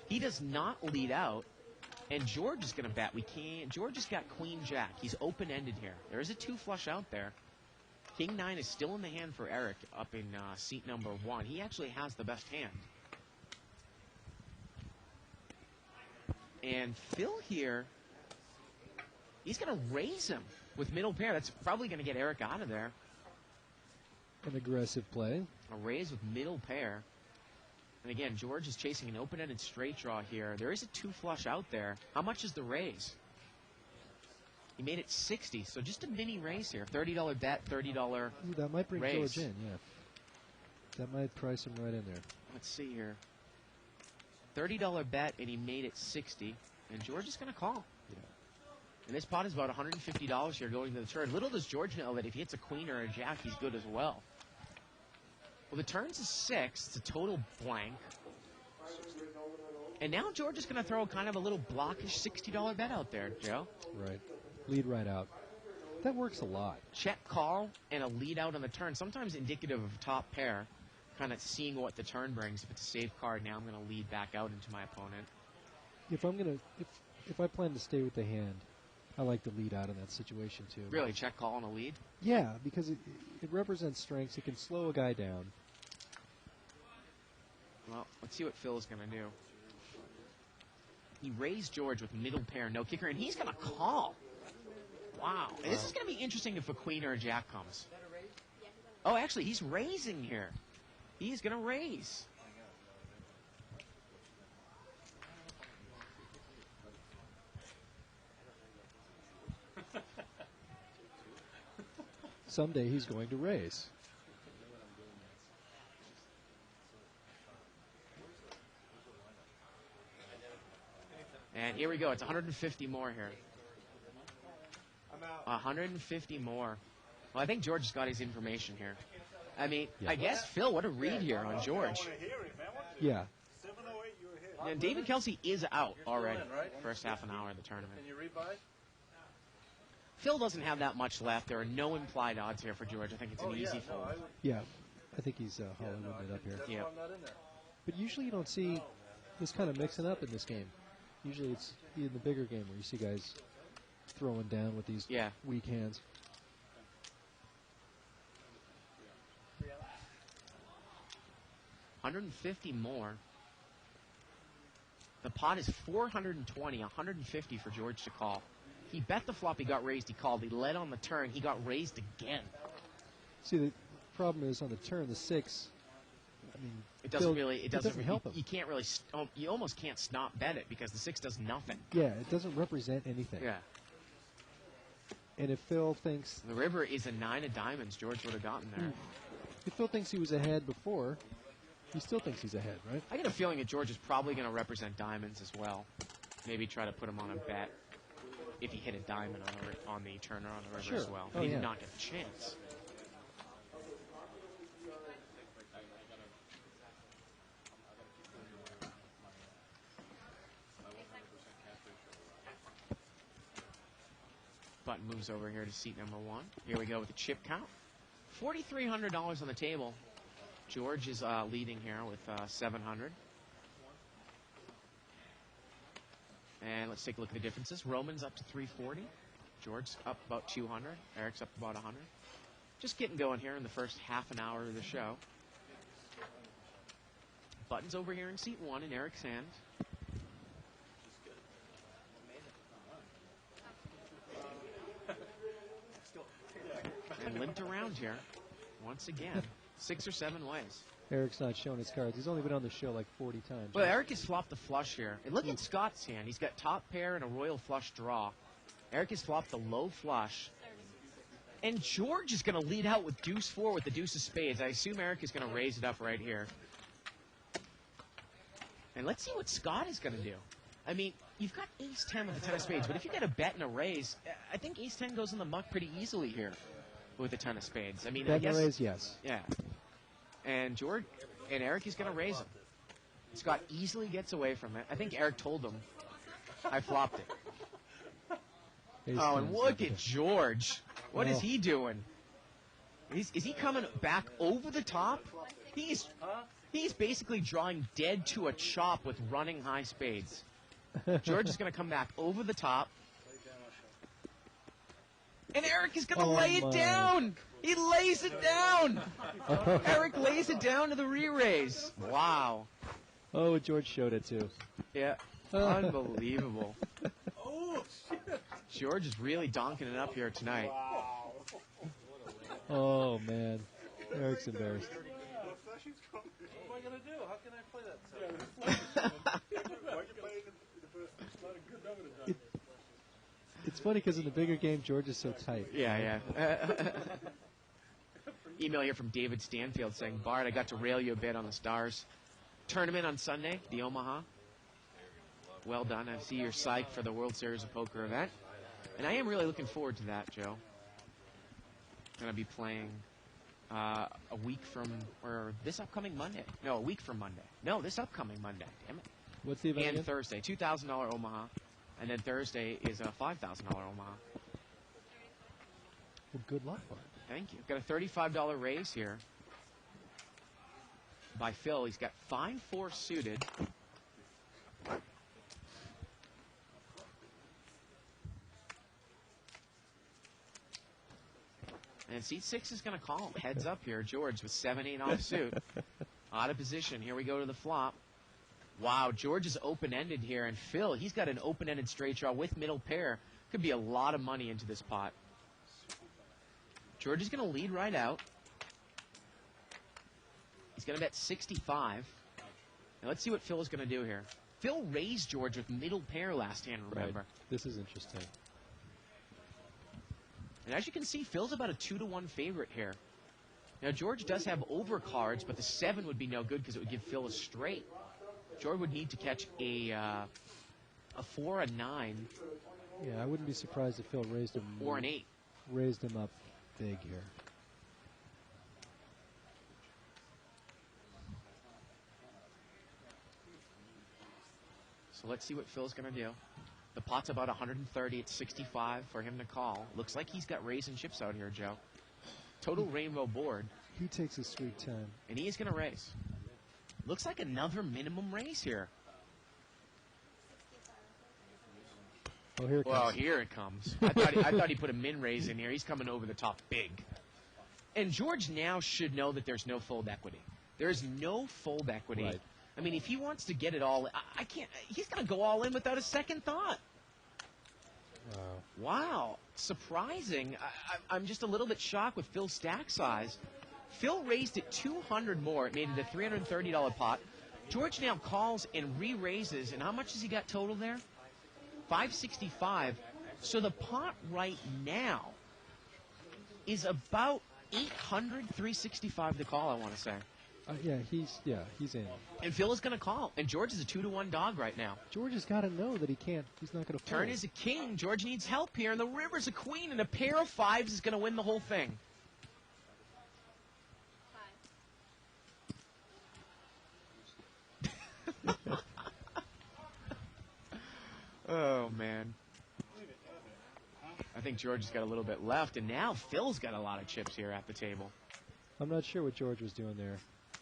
He does not lead out. And George is going to bet. George has got Queen Jack. He's open-ended here. There is a 2 flush out there. King 9 is still in the hand for Eric up in seat number 1. He actually has the best hand. And Phil here, he's going to raise him with middle pair. That's probably going to get Eric out of there. An aggressive play. A raise with middle pair. And again, George is chasing an open-ended straight draw here. There is a 2 flush out there. How much is the raise? He made it 60, so just a mini raise here. $30 bet, $30 Ooh, that might bring raise. George in, yeah. That might price him right in there. Let's see here. $30 bet, and he made it 60. And George is going to call. Yeah. And this pot is about $150 here going to the turn. Little does George know that if he hits a queen or a jack, he's good as well. Well, the turn's a 6. It's a total blank. And now George is going to throw kind of a little blockish $60 bet out there, Joe. Right. Lead right out. That works a lot. Check call and a lead out on the turn. Sometimes indicative of a top pair. Kind of seeing what the turn brings. If it's a safe card, now I'm going to lead back out into my opponent. If I plan to stay with the hand, I like to lead out in that situation too. Really, check call and a lead? Yeah, because it represents strengths. It can slow a guy down. Well, let's see what Phil is going to do. He raised George with middle pair, no kicker, and he's going to call. Wow. And this is going to be interesting if a queen or a jack comes. Oh, actually, he's raising here. He's going to raise. Someday he's going to raise. And here we go. It's 150 more here. 150 more. Well, I think George has got his information here. I mean, I guess, Phil, what a read here on George. Yeah. And David Kelsey is out already. First half an hour of the tournament. Can you rebuy? Phil doesn't have that much left. There are no implied odds here for George. I think it's an easy fold. Yeah. I think he's Hollywooding it up here. That's why I'm not in there. But usually you don't see this kind of mixing up in this game. Usually it's in the bigger game where you see guys throwing down with these weak hands. $150 more. The pot is 420, 150 for George to call. He bet the flop, he got raised, he called. He led on the turn, he got raised again. See, the problem is on the turn, the 6. I mean, it doesn't help him. You can't really. You almost can't stop bet it because the 6 does nothing. Yeah, it doesn't represent anything. Yeah. And if Phil thinks The river is a 9 of diamonds. George would have gotten there. if Phil thinks he was ahead before, he still thinks he's ahead, right? I get a feeling that George is probably going to represent diamonds as well. Maybe try to put him on a bet if he hit a diamond on the turn or on the river Sure. as well. Oh, He yeah. did not get a chance. Button moves over here to seat number 1. Here we go with the chip count. $4,300 on the table. George is leading here with 700. And let's take a look at the differences. Roman's up to 340. George's up about 200. Eric's up about 100. Just getting going here in the first half an hour of the show. Button's over here in seat 1 in Eric's hand. And limped around here once again 6 or 7 ways. Eric's not showing his cards. He's only been on the show like 40 times. Well, Eric has flopped the flush here. And look at Scott's hand. He's got top pair and a royal flush draw. Eric has flopped the low flush. And George is going to lead out with deuce 4 with the deuce of spades. I assume Eric is going to raise it up right here. And let's see what Scott is going to do. I mean, you've got ace 10 with the 10 of spades, but if you get a bet and a raise, I think ace 10 goes in the muck pretty easily here with the 10 of spades. I mean, I Bet guess. and raise, yes. Yeah. And George and Eric is going to raise him. Scott easily gets away from it. I think Eric told him, I flopped it. Ace Oh, and 10's look not at George. What is Oh. he doing? Is he coming back over the top? He's basically drawing dead to a chop with running high spades. George is going to come back over the top. And Eric is going to Oh, lay it my. down. He lays it down. Eric lays it down to the re-raise. Wow. Oh, George showed it too. Yeah. Unbelievable. George is really donking it up here tonight. Oh, man. Eric's embarrassed. What am I gonna do? How can I play that? It's funny because in the bigger game, George is so tight. Yeah. Email here from David Stanfield saying, Bart, I got to rail you a bit on the Stars tournament on Sunday, the Omaha. Well done. I see you're psyched for the World Series of Poker event. And I am really looking forward to that, Joe. Going to be playing a week from, or this upcoming Monday. No, a week from Monday. No, this upcoming Monday. Damn it. What's the event And again? Thursday, $2,000 Omaha. And then Thursday is a $5,000 Omaha. Well, good luck, Bart. Thank you. Got a $35 raise here by Phil. He's got 5-4 suited. And seat 6 is going to call. Heads up here. George with 7-8 offsuit. Out of position. Here we go to the flop. Wow, George is open-ended here. And Phil, he's got an open-ended straight draw with middle pair. Could be a lot of money into this pot. George is going to lead right out. He's going to bet 65. Now let's see what Phil is going to do here. Phil raised George with middle pair last hand, remember? Right. This is interesting. And as you can see, Phil's about a 2-1 favorite here. Now George does have overcards, but the 7 would be no good because it would give Phil a straight. George would need to catch a 4, a 9, Yeah, I wouldn't be surprised if Phil raised him or an 8. Raised him up big here. So let's see what Phil's going to do. The pot's about 130 at 65 for him to call. Looks like he's got raise and chips out here, Joe. Total rainbow board, He takes a sweet time. and he is going to raise. Looks like another minimum raise here. Oh, here it comes. Well, here it comes. I thought he put a min raise in here. He's coming over the top big. And George now should know that there's no fold equity. There's no fold equity. Right. I mean, if he wants to get it all, I can't. He's going to go all in without a second thought. Wow. Wow, surprising. I'm just a little bit shocked with Phil's stack size. Phil raised it 200 more. It made it a $330 pot. George now calls and re-raises. And how much has he got total there? 565. So the pot right now is about 800, 365 to call, I want to say. He's in. And Phil is going to call. And George is a 2-1 dog right now. George has got to know that he's not going to fold. Turn is a king. George needs help here. And the river's a queen. And a pair of fives is going to win the whole thing. Oh, man. I think George has got a little bit left. And now Phil's got a lot of chips here at the table. I'm not sure what George was doing there.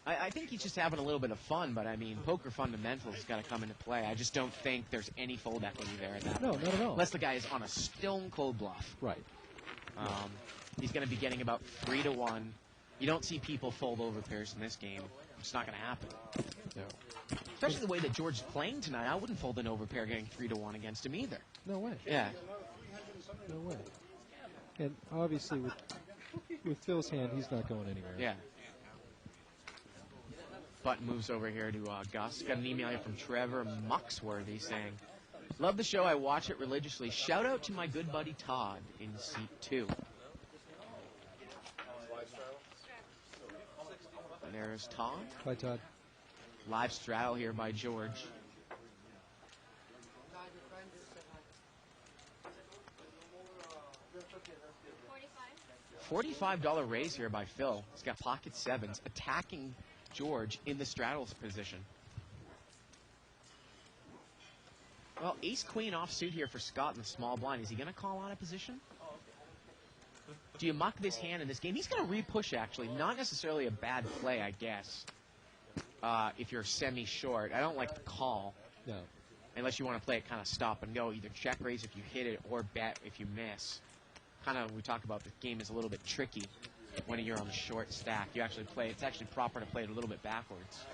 I think he's just having a little bit of fun, but I mean, poker fundamentals has got to come into play. I just don't think there's any fold equity there at that point. No, not at all. Unless the guy is on a stone cold bluff. Right. He's going to be getting about 3-1. You don't see people fold over pairs in this game. It's not going to happen. No. Especially the way that George is playing tonight. I wouldn't fold an overpair getting 3-1 against him either. No way. Yeah. No way. And obviously with Phil's hand, he's not going anywhere. Yeah. Button moves over here to Gus. Got an email here from Trevor Muxworthy saying, "Love the show. I watch it religiously. Shout out to my good buddy Todd in seat 2. And there's Todd. Bye, Todd. Live straddle here by George. $45 raise here by Phil. He's got pocket sevens, attacking George in the straddles position. Well, ace-queen offsuit here for Scott in the small blind. Is he going to call out of position? Do you muck this hand in this game? He's going to re-push, actually. Not necessarily a bad play, I guess, if you're semi-short. I don't like the call. No. Unless you want to play it kind of stop and go. Either check raise if you hit it or bet if you miss. Kind of, we talk about the game is a little bit tricky when you're on the short stack. You actually play, it's actually proper to play it a little bit backwards.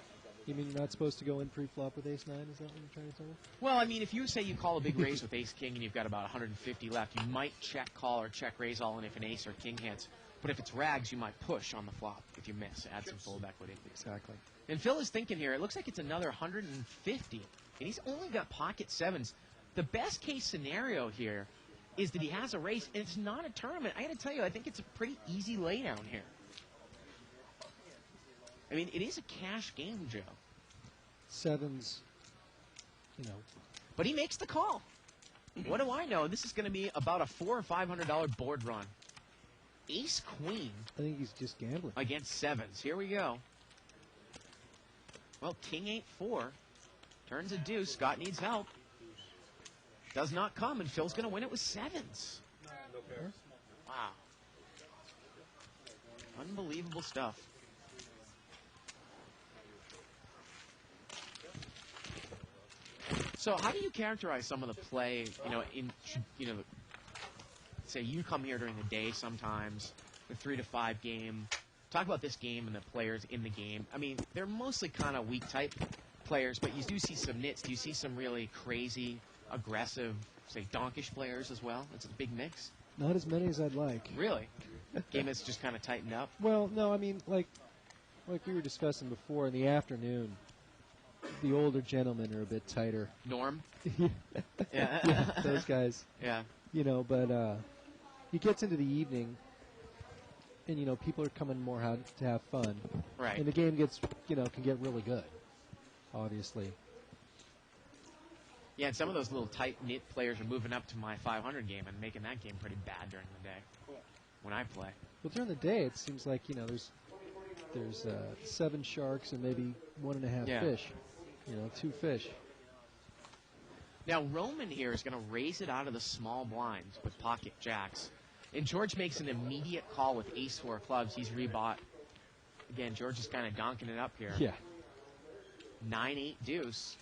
You mean you're not supposed to go in pre-flop with ace-9? Is that what you're trying to tell me? Well, I mean, if you say you call a big raise with ace-king and you've got about 150 left, you might check call or check raise all in if an ace or king hits. But if it's rags, you might push on the flop if you miss. Add some fold equity. Exactly. And Phil is thinking here, it looks like it's another 150. And he's only got pocket sevens. The best case scenario here is that he has a race, and it's not a tournament. I got to tell you, I think it's a pretty easy laydown here. I mean, it is a cash game, Joe. Sevens, But he makes the call. What do I know? This is going to be about a $400 or $500 board run. Ace-queen. I think he's just gambling. Against sevens. Here we go. Well, king 8-4. Turns a deuce. Scott needs help. Does not come, and Phil's going to win it with sevens. Wow. Unbelievable stuff. So how do you characterize some of the play, say you come here during the day sometimes, the 3 to 5 game. Talk about this game and the players in the game. I mean, they're mostly kind of weak type players, but you do see some nits. Do you see some really crazy, aggressive, say, donkish players as well? It's a big mix. Not as many as I'd like. Really? Game has just kind of tightened up? Well, no, I mean, like we were discussing before, in the afternoon, the older gentlemen are a bit tighter. Norm? Yeah. Yeah. Those guys. Yeah. But he gets into the evening, and, people are coming more out to have fun. Right. And the game gets, can get really good, obviously. Yeah, and some of those little tight-knit players are moving up to my 500 game and making that game pretty bad during the day when I play. Well, during the day, it seems like, there's 7 sharks and maybe 1.5 fish. 2 fish. Now, Roman here is going to raise it out of the small blinds with pocket jacks. And George makes an immediate call with ace-4 clubs. He's rebought. Again, George is kind of donking it up here. Yeah. 9-8 deuce.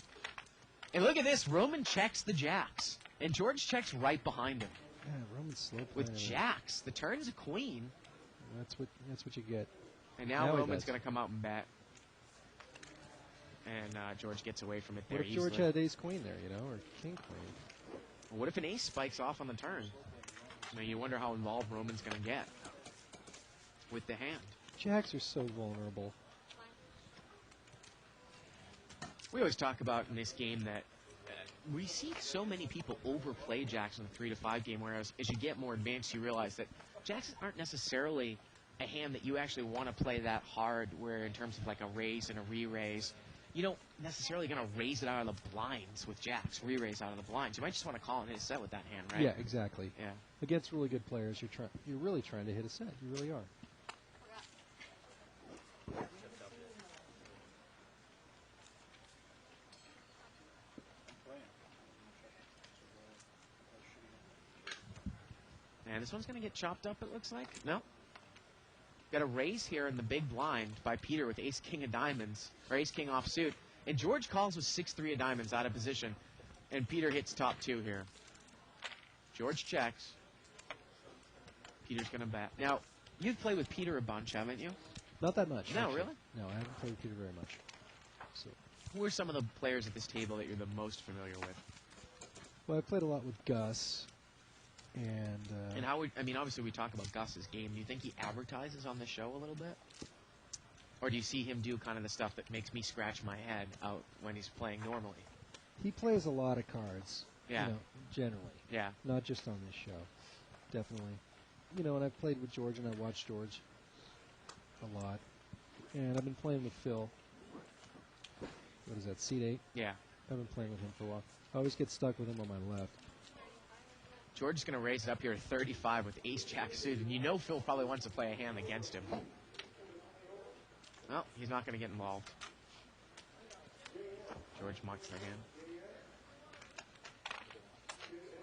And look at this. Roman checks the jacks. And George checks right behind him. Yeah, Roman's slow playing. With jacks. The turn's a queen. That's what you get. And now Roman's going to come out and bet. And George gets away from it there What if easily. George had ace-queen there, or king-queen? What if an ace spikes off on the turn? You wonder how involved Roman's going to get with the hand. Jacks are so vulnerable. We always talk about in this game that we see so many people overplay jacks in the 3 to 5 game, whereas as you get more advanced, you realize that jacks aren't necessarily a hand that you actually want to play that hard, where in terms of like a raise and a re-raise, you don't necessarily going to raise it out of the blinds with jacks, re-raise out of the blinds. You might just want to call and hit a set with that hand, right? Yeah, exactly. Yeah. Against really good players, you're really trying to hit a set. You really are. And this one's going to get chopped up, it looks like. No. Got a raise here in the big blind by Peter with ace-king of diamonds, or ace-king offsuit. And George calls with 6-3 of diamonds out of position. And Peter hits top 2 here. George checks. Peter's going to bet. Now, you've played with Peter a bunch, haven't you? Not that much. No, actually. really? No, I haven't played with Peter very much. So, Who are some of the players at this table that you're the most familiar with? well, I played a lot with Gus, and And how would, I mean, obviously we talk about Gus's game. Do you think he advertises on the show a little bit? Or do you see him do kind of the stuff that makes me scratch my head out when he's playing normally? he plays a lot of cards. Yeah. You know, generally, Yeah. not just on this show. Definitely. You know, and I've played with George, and I watched George a lot. And I've been playing with Phil. What is that, seat 8? Yeah. I've been playing with him for a while. I always get stuck with him on my left. George is going to raise it up here to 35 with ace-jack suited. And you know Phil probably wants to play a hand against him. Well, he's not going to get involved. George mucks the hand.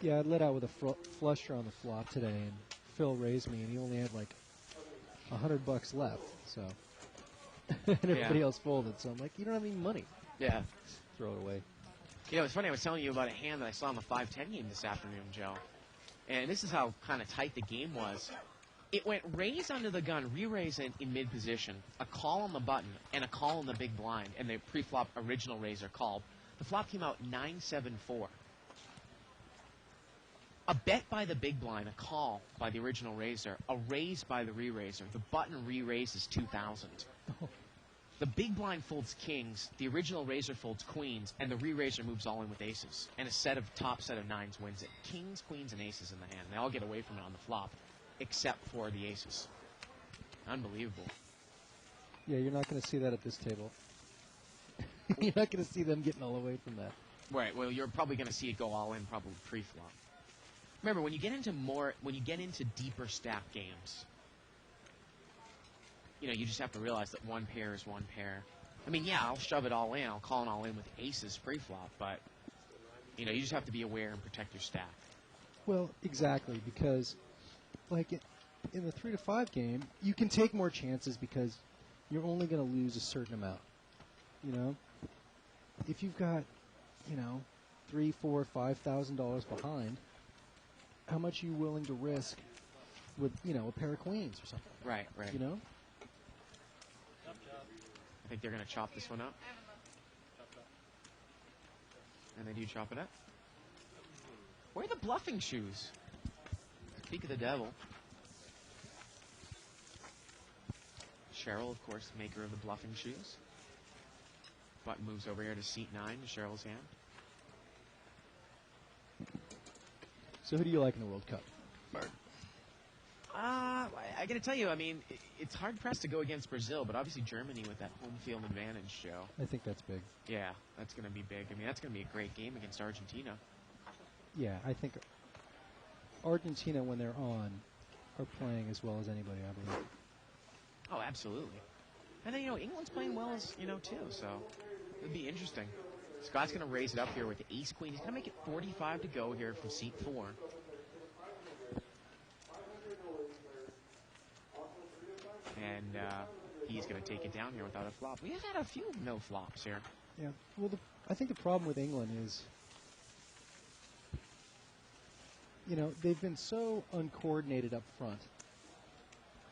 Yeah, I lit out with a flusher on the flop today, and Phil raised me, and he only had like $100 left, so. And everybody else folded, so I'm like, you don't have any money. Yeah. Throw it away. You know, it's funny, I was telling you about a hand that I saw in the 5-10 game this afternoon, Joe. And this is how kind of tight the game was. It went raise under the gun, re-raise in mid-position, a call on the button, and a call on the big blind, and the pre-flop original raiser called. The flop came out 9-7-4. A bet by the big blind, a call by the original raiser, a raise by the re-raiser. The button re-raises 2,000. The big blind folds kings, the original raiser folds queens, and the re-raiser moves all in with aces. And a top set of 9s wins it. Kings, queens, and aces in the hand. They all get away from it on the flop, except for the aces. Unbelievable. Yeah, you're not going to see that at this table. You're not going to see them getting all away from that. Right, well, you're probably going to see it go all in probably pre-flop. Remember, when you get into deeper stack games, you know, you just have to realize that one pair is one pair. I mean, yeah, I'll shove it all in. I'll call it all in with aces pre-flop, but, you know, you just have to be aware and protect your stack. Well, exactly, because, like, in the 3 to 5 game, you can take more chances because you're only going to lose a certain amount, you know? If you've got, you know, $3,000, $4,000, $5,000 behind, how much are you willing to risk with, you know, a pair of queens or something? Right, right. You know? I think they're going to chop this one up. And they do chop it up. Where are the bluffing shoes? Speak of the devil. Cheryl, of course, maker of the bluffing shoes. Button moves over here to seat 9 to Cheryl's hand. So who do you like in the World Cup? I got to tell you, I mean, it's hard-pressed to go against Brazil, but obviously Germany with that home field advantage, Joe. I think that's big. Yeah, that's going to be big. I mean, that's going to be a great game against Argentina. Yeah, I think Argentina, when they're on, are playing as well as anybody, I believe. Oh, absolutely. And then, you know, England's playing well, as you know, too, so it'll be interesting. Scott's going to raise it up here with the ace-queen. He's going to make it 45 to go here from seat 4. And he's going to take it down here without a flop. We have had a few no flops here. Yeah. Well, I think the problem with England is, you know, they've been so uncoordinated up front.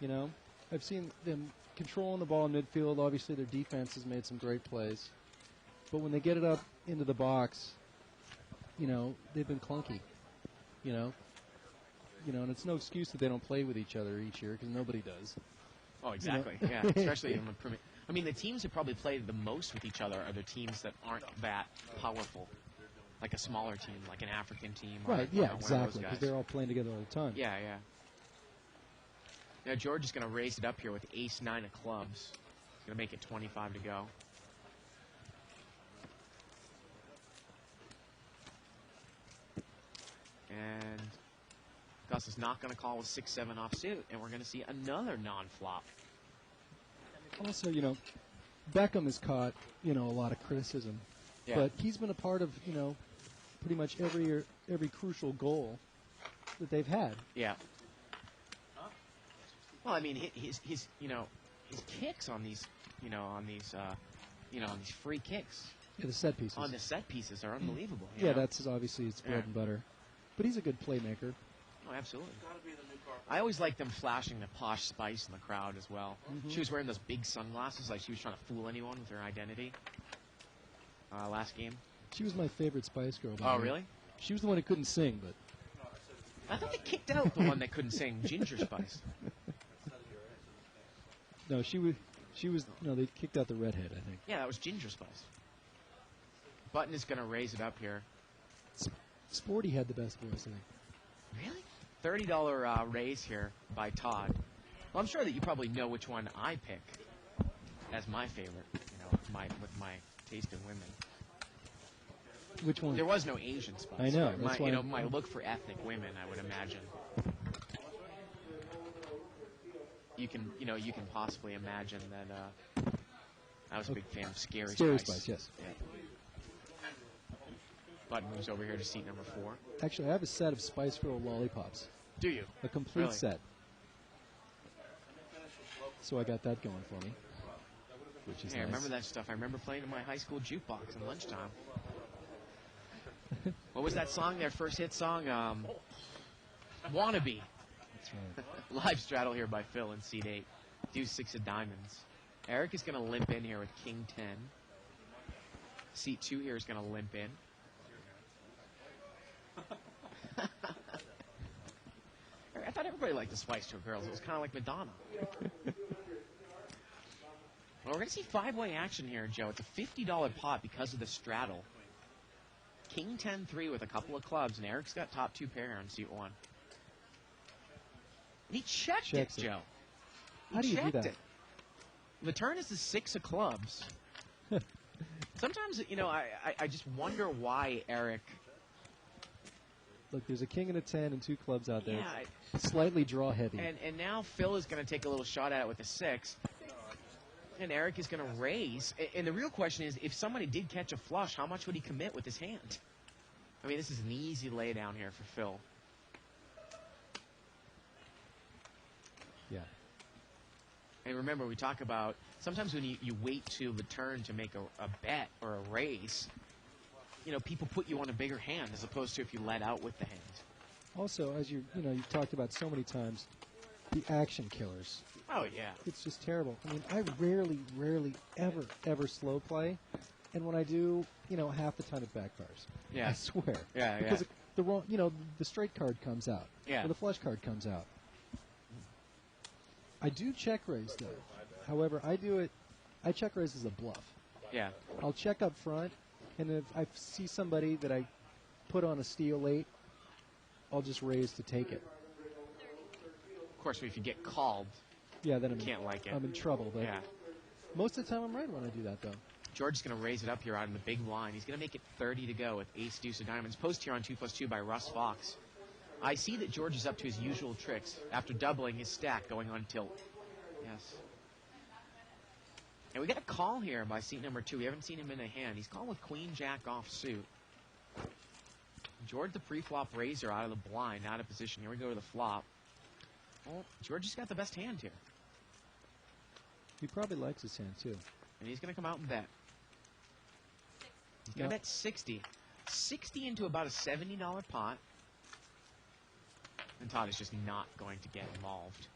You know, I've seen them controlling the ball in midfield. Obviously, their defense has made some great plays. But when they get it up into the box, you know, they've been clunky. You know, and it's no excuse that they don't play with each other each year because nobody does. Oh, exactly. You know? Yeah, especially in the Premier. I mean, the teams that probably play the most with each other are the teams that aren't that powerful. like a smaller team, like an African team. Or, Right, you yeah, know, one of those exactly, because guys. they're all playing together all the time. Yeah, yeah. Now George is going to raise it up here with ace-9 of clubs. He's going to make it 25 to go. And Gus is not going to call with 6-7 offsuit, and we're going to see another non-flop. Also, you know, Beckham has caught, you know, a lot of criticism. Yeah. But he's been a part of, you know, pretty much every crucial goal that they've had. Yeah. Well, I mean, his you know, his kicks on these, you know, on these free kicks Yeah, the set pieces. on the set pieces are unbelievable. you Yeah, know? that's obviously his bread Yeah. and butter. But he's a good playmaker. Oh, absolutely. I always like them flashing the Posh Spice in the crowd as well. She was wearing those big sunglasses, like she was trying to fool anyone with her identity. Last game. She was my favorite Spice Girl. by Oh, the way. really? She was the one who couldn't sing, but I thought they kicked out the one that couldn't sing, Ginger Spice. no, she was. No, they kicked out the redhead, I think. Yeah, that was Ginger Spice. Button is going to raise it up here. Sporty had the best voice, I think. Really? $30 raise here by Todd. Well, I'm sure that you probably know which one I pick as my favorite. You know, with my taste in women. Which one? There was no Asian Spice. I know, but that's My, why you know, I'm- my look for ethnic women, I would imagine. You can possibly imagine that. I was a big fan of Scary Scary Spice. Spice, yes. Yeah. Button moves over here to seat number 4. Actually, I have a set of Spice Girl lollipops. Do you? A complete Really? set. So I got that going for me, which is Hey, I nice. remember that stuff. I remember playing in my high school jukebox in lunchtime. What was that song? Their first hit song? Wannabe. That's right. Live straddle here by Phil in seat 8. Deuce 6 of diamonds. Eric is going to limp in here with King 10. Seat 2 here is going to limp in. I thought everybody liked the Spice Girls. It was kind of like Madonna. Well, we're going to see 5-way action here, Joe. It's a $50 pot because of the straddle. King 10-3 with a couple of clubs, and Eric's got top 2 pair on seat 1. And he checked Checks it, it. Joe. How do you do checked that? it. The turn is the 6 of clubs. Sometimes, you know, I just wonder why Eric... Look, there's a king and a 10 and 2 clubs out there. Yeah, It's slightly draw heavy. and now Phil is going to take a little shot at it with the 6. And Eric is going to raise. And the real question is, if somebody did catch a flush, how much would he commit with his hand? I mean, this is an easy laydown here for Phil. Yeah. And remember, we talk about sometimes when you wait till the turn to make a bet or a raise, you know, people put you on a bigger hand as opposed to if you let out with the hand. Also, as you've talked about so many times, the action killers. Oh, yeah. It's just terrible. I mean, I rarely, ever slow play. And when I do, you know, half the time it backfires. Yeah. I swear. Yeah, Because yeah. the wrong, you know, the straight card comes out. Yeah. Or the flush card comes out. I do check raise, though. However, I check raise as a bluff. Yeah. I'll check up front, and if I see somebody that I put on a steal late, I'll just raise to take it. Of course, if you get called, Yeah, then you can't like it. I'm in trouble. But Yeah. most of the time I'm right when I do that, though. George is going to raise it up here out in the big blind. He's going to make it 30 to go with ace deuce of diamonds. Post here on 2+2 by Russ Fox. I see that George is up to his usual tricks after doubling his stack going on tilt. Yes. And we got a call here by seat number 2. We haven't seen him in a hand. He's calling with queen jack off suit. George the pre-flop raiser out of the blind, out of position. Here we go to the flop. Well, George has got the best hand here. He probably likes his hand, too. And he's going to come out and bet. He's going to Yep. bet 60. 60 into about a $70 pot. And Todd is just not going to get involved.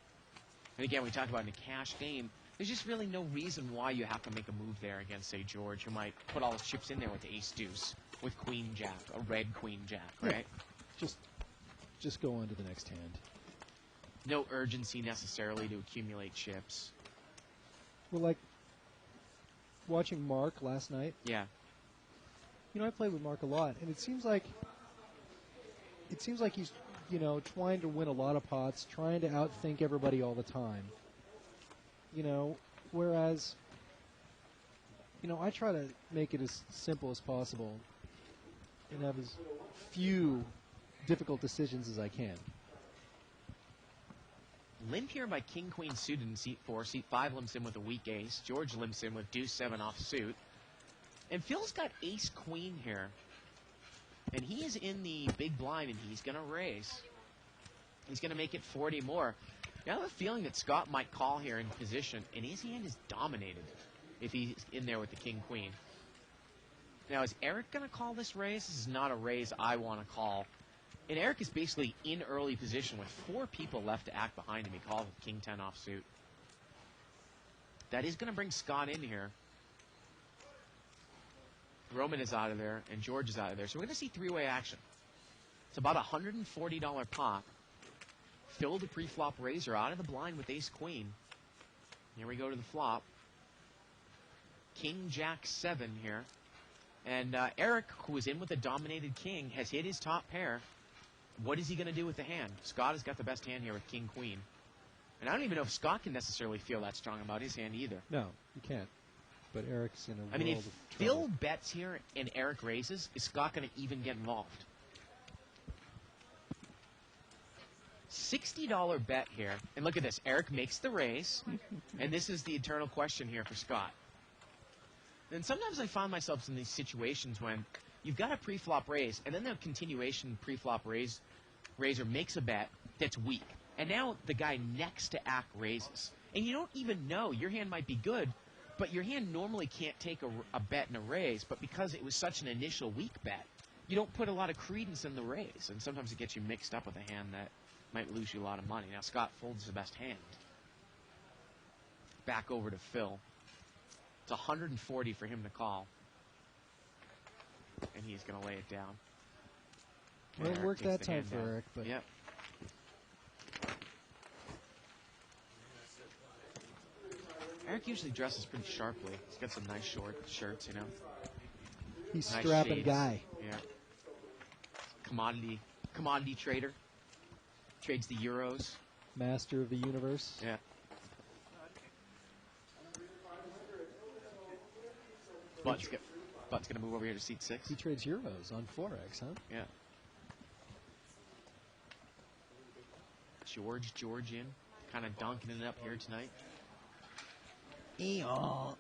And again, we talked about in a cash game, there's just really no reason why you have to make a move there against, say, George, who might put all his chips in there with the ace deuce, with queen jack, a red queen jack, right? Just go on to the next hand. No urgency necessarily to accumulate chips. Well, like watching Mark last night, Yeah. I play with Mark a lot, and it seems like he's, trying to win a lot of pots, trying to outthink everybody all the time. Whereas, I try to make it as simple as possible and have as few difficult decisions as I can. Limp here by King Queen suited in seat 4. Seat 5 limps in with a weak ace. George limps in with deuce 7 off suit. And Phil's got ace queen here. And he is in the big blind, and he's going to raise. He's going to make it 40 more. Now I have a feeling that Scott might call here in position, and his hand is dominated if he's in there with the king queen. Now, is Eric going to call this raise? This is not a raise I want to call. And Eric is basically in early position with 4 people left to act behind him. He calls with king 10 off suit. That is going to bring Scott in here. Roman is out of there, and George is out of there. So we're going to see three-way action. It's about a $140 pot. Phil, the pre-flop raiser, out of the blind with ace-queen. Here we go to the flop. King, Jack, 7 here. And Eric, who is in with a dominated king, has hit his top pair. What is he going to do with the hand? Scott has got the best hand here with king, queen. And I don't even know if Scott can necessarily feel that strong about his hand either. No, you can't. But Eric's in a world I mean, if of Phil trouble. bets here and Eric raises, is Scott going to even get involved? $60 bet here. And look at this. Eric makes the raise. And this is the eternal question here for Scott. And sometimes I find myself in these situations when you've got a pre-flop raise, and then the continuation pre-flop raiser makes a bet that's weak. And now the guy next to act raises. And you don't even know. Your hand might be good, but your hand normally can't take a bet and a raise. But because it was such an initial weak bet, you don't put a lot of credence in the raise. And sometimes it gets you mixed up with a hand that might lose you a lot of money. Now Scott folds the best hand. Back over to Phil. It's 140 for him to call. And he's going to lay it down. Well, it Eric worked takes that the time hand for down. Eric, but Yep. Eric usually dresses pretty sharply. He's got some nice short shirts, you know. he's a Nice strapping shades. guy. Yeah. Commodity trader. Trades the euros. Master of the universe. Yeah. Butt's going to move over here to seat 6. He trades euros on Forex, huh? Yeah. George in. Kind of donking it up here tonight. Eeyaw.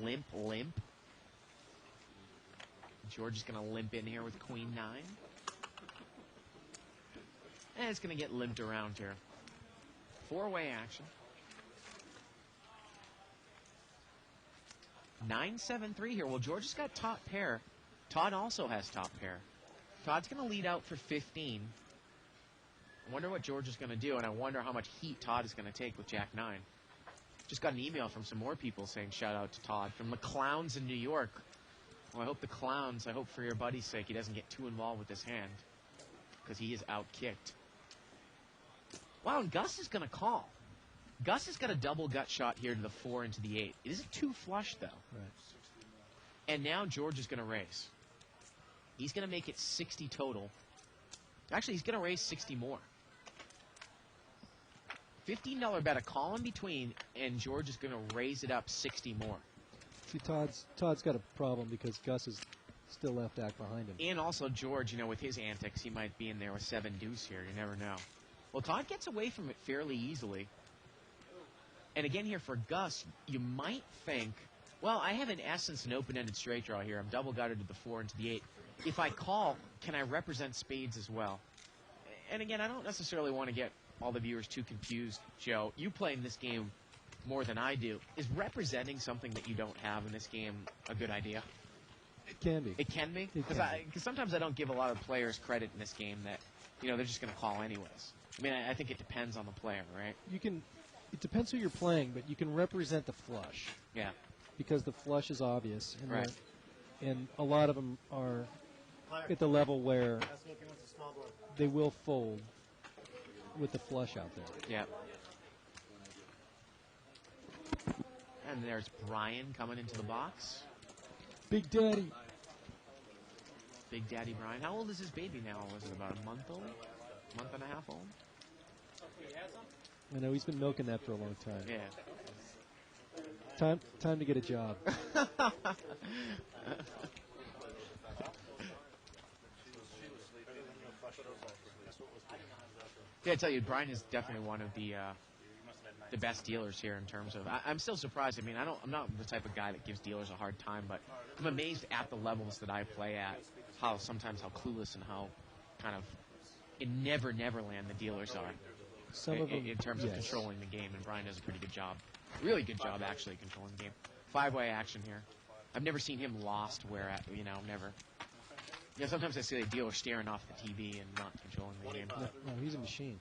Limp. George is going to limp in here with queen 9. And it's going to get limped around here. 4-way action. 9-7-3 here. Well, George has got top pair. Todd also has top pair. Todd's going to lead out for 15. I wonder what George is going to do, and I wonder how much heat Todd is going to take with Jack 9. Just got an email from some more people saying shout out to Todd from the Clowns in New York. Well, I hope the Clowns, I hope for your buddy's sake he doesn't get too involved with this hand because he is out-kicked. Wow, and Gus is going to call. Gus has got a double gut shot here to the 4 and to the 8. It is a 2 flush, though. Right. And now George is going to raise. He's going to make it 60 total. Actually, he's going to raise 60 more. $15 bet, a call in between, and George is going to raise it up 60 more. See, Todd's got a problem because Gus is still left act behind him. And also George, with his antics, he might be in there with 7 deuce here. You never know. Well, Todd gets away from it fairly easily. And again here for Gus, you might think, well, I have in essence an open-ended straight draw here. I'm double gutted to the 4 and to the 8. If I call, can I represent spades as well? And again, I don't necessarily want to get all the viewers too confused, Joe. You playing this game more than I do. Is representing something that you don't have in this game a good idea? It can be. It can be? It Because can be. sometimes I don't give a lot of players credit in this game that, they're just going to call anyways. I mean, I think it depends on the player, right? It depends who you're playing, but you can represent the flush Yeah. because the flush is obvious. And Right. And a lot of them are at the level where they will fold with the flush out there. Yep. And there's Brian coming into the box. Big Daddy. Big Daddy Brian. How old is his baby now? Was it about a month old? Month and a half old? I know he's been milking that for a long time. Yeah. Time to get a job. Yeah, I tell you, Brian is definitely one of the best dealers here in terms of. I'm still surprised. I mean, I'm not the type of guy that gives dealers a hard time, but I'm amazed at the levels that I play at. How clueless and how kind of in Neverland the dealers are. Some of them, in terms of controlling the game, and Brian does a pretty good job. Really good job, actually, controlling the game. 5-way action here. I've never seen him lost where, never. Yeah, sometimes I see a dealer staring off the TV and not controlling the game. No, he's a machine.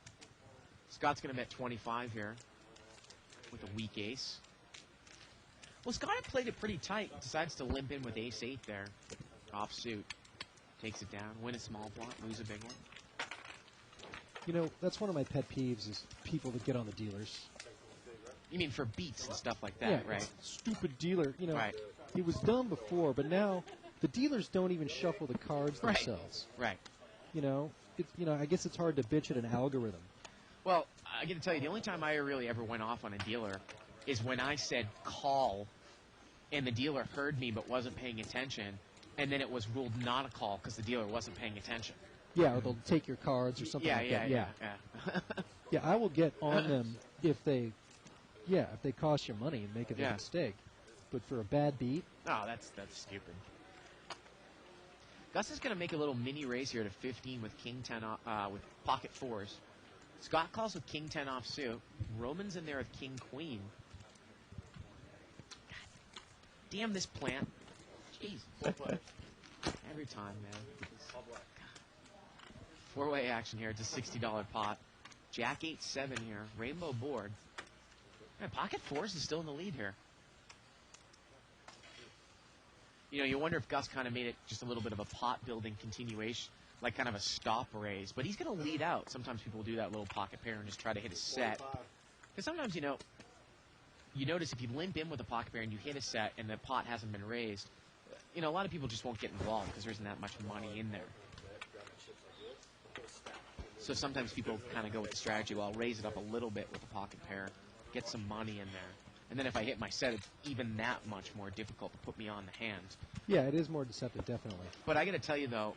Scott's going to bet 25 here with a weak ace. Well, Scott had played it pretty tight. Decides to limp in with ace-8 there. Off suit. Takes it down. Win a small block. Lose a big one. You know, that's one of my pet peeves is people that get on the dealers. You mean for beats and stuff like that, Yeah, right? Stupid dealer. You know, Right. He was dumb before, but now the dealers don't even shuffle the cards Right. themselves. Right. You know, I guess it's hard to bitch at an algorithm. Well, I got to tell you, the only time I really ever went off on a dealer is when I said call, and the dealer heard me but wasn't paying attention, and then it was ruled not a call because the dealer wasn't paying attention. Yeah, or they'll take your cards or something like that. Yeah. Yeah, I will get on them if they cost you money and make a big Yeah. mistake. But for a bad beat, Oh, that's stupid. Gus is going to make a little mini raise here to 15 with King 10 with pocket fours. Scott calls with King 10 offsuit. Roman's in there with King Queen. God damn this plant. Jeez. Every time, man. 4-way action here. It's a $60 pot. Jack 8-7 here. Rainbow board. Man, pocket fours is still in the lead here. You know, you wonder if Gus kind of made it just a little bit of a pot-building continuation, like kind of a stop raise. But he's going to lead out. Sometimes people do that little pocket pair and just try to hit a set. Because sometimes, you notice if you limp in with a pocket pair and you hit a set and the pot hasn't been raised, a lot of people just won't get involved because there isn't that much money in there. So sometimes people kind of go with the strategy, well, I'll raise it up a little bit with a pocket pair, get some money in there. And then if I hit my set, it's even that much more difficult to put me on the hand. yeah, it is more deceptive, definitely. But I got to tell you, though,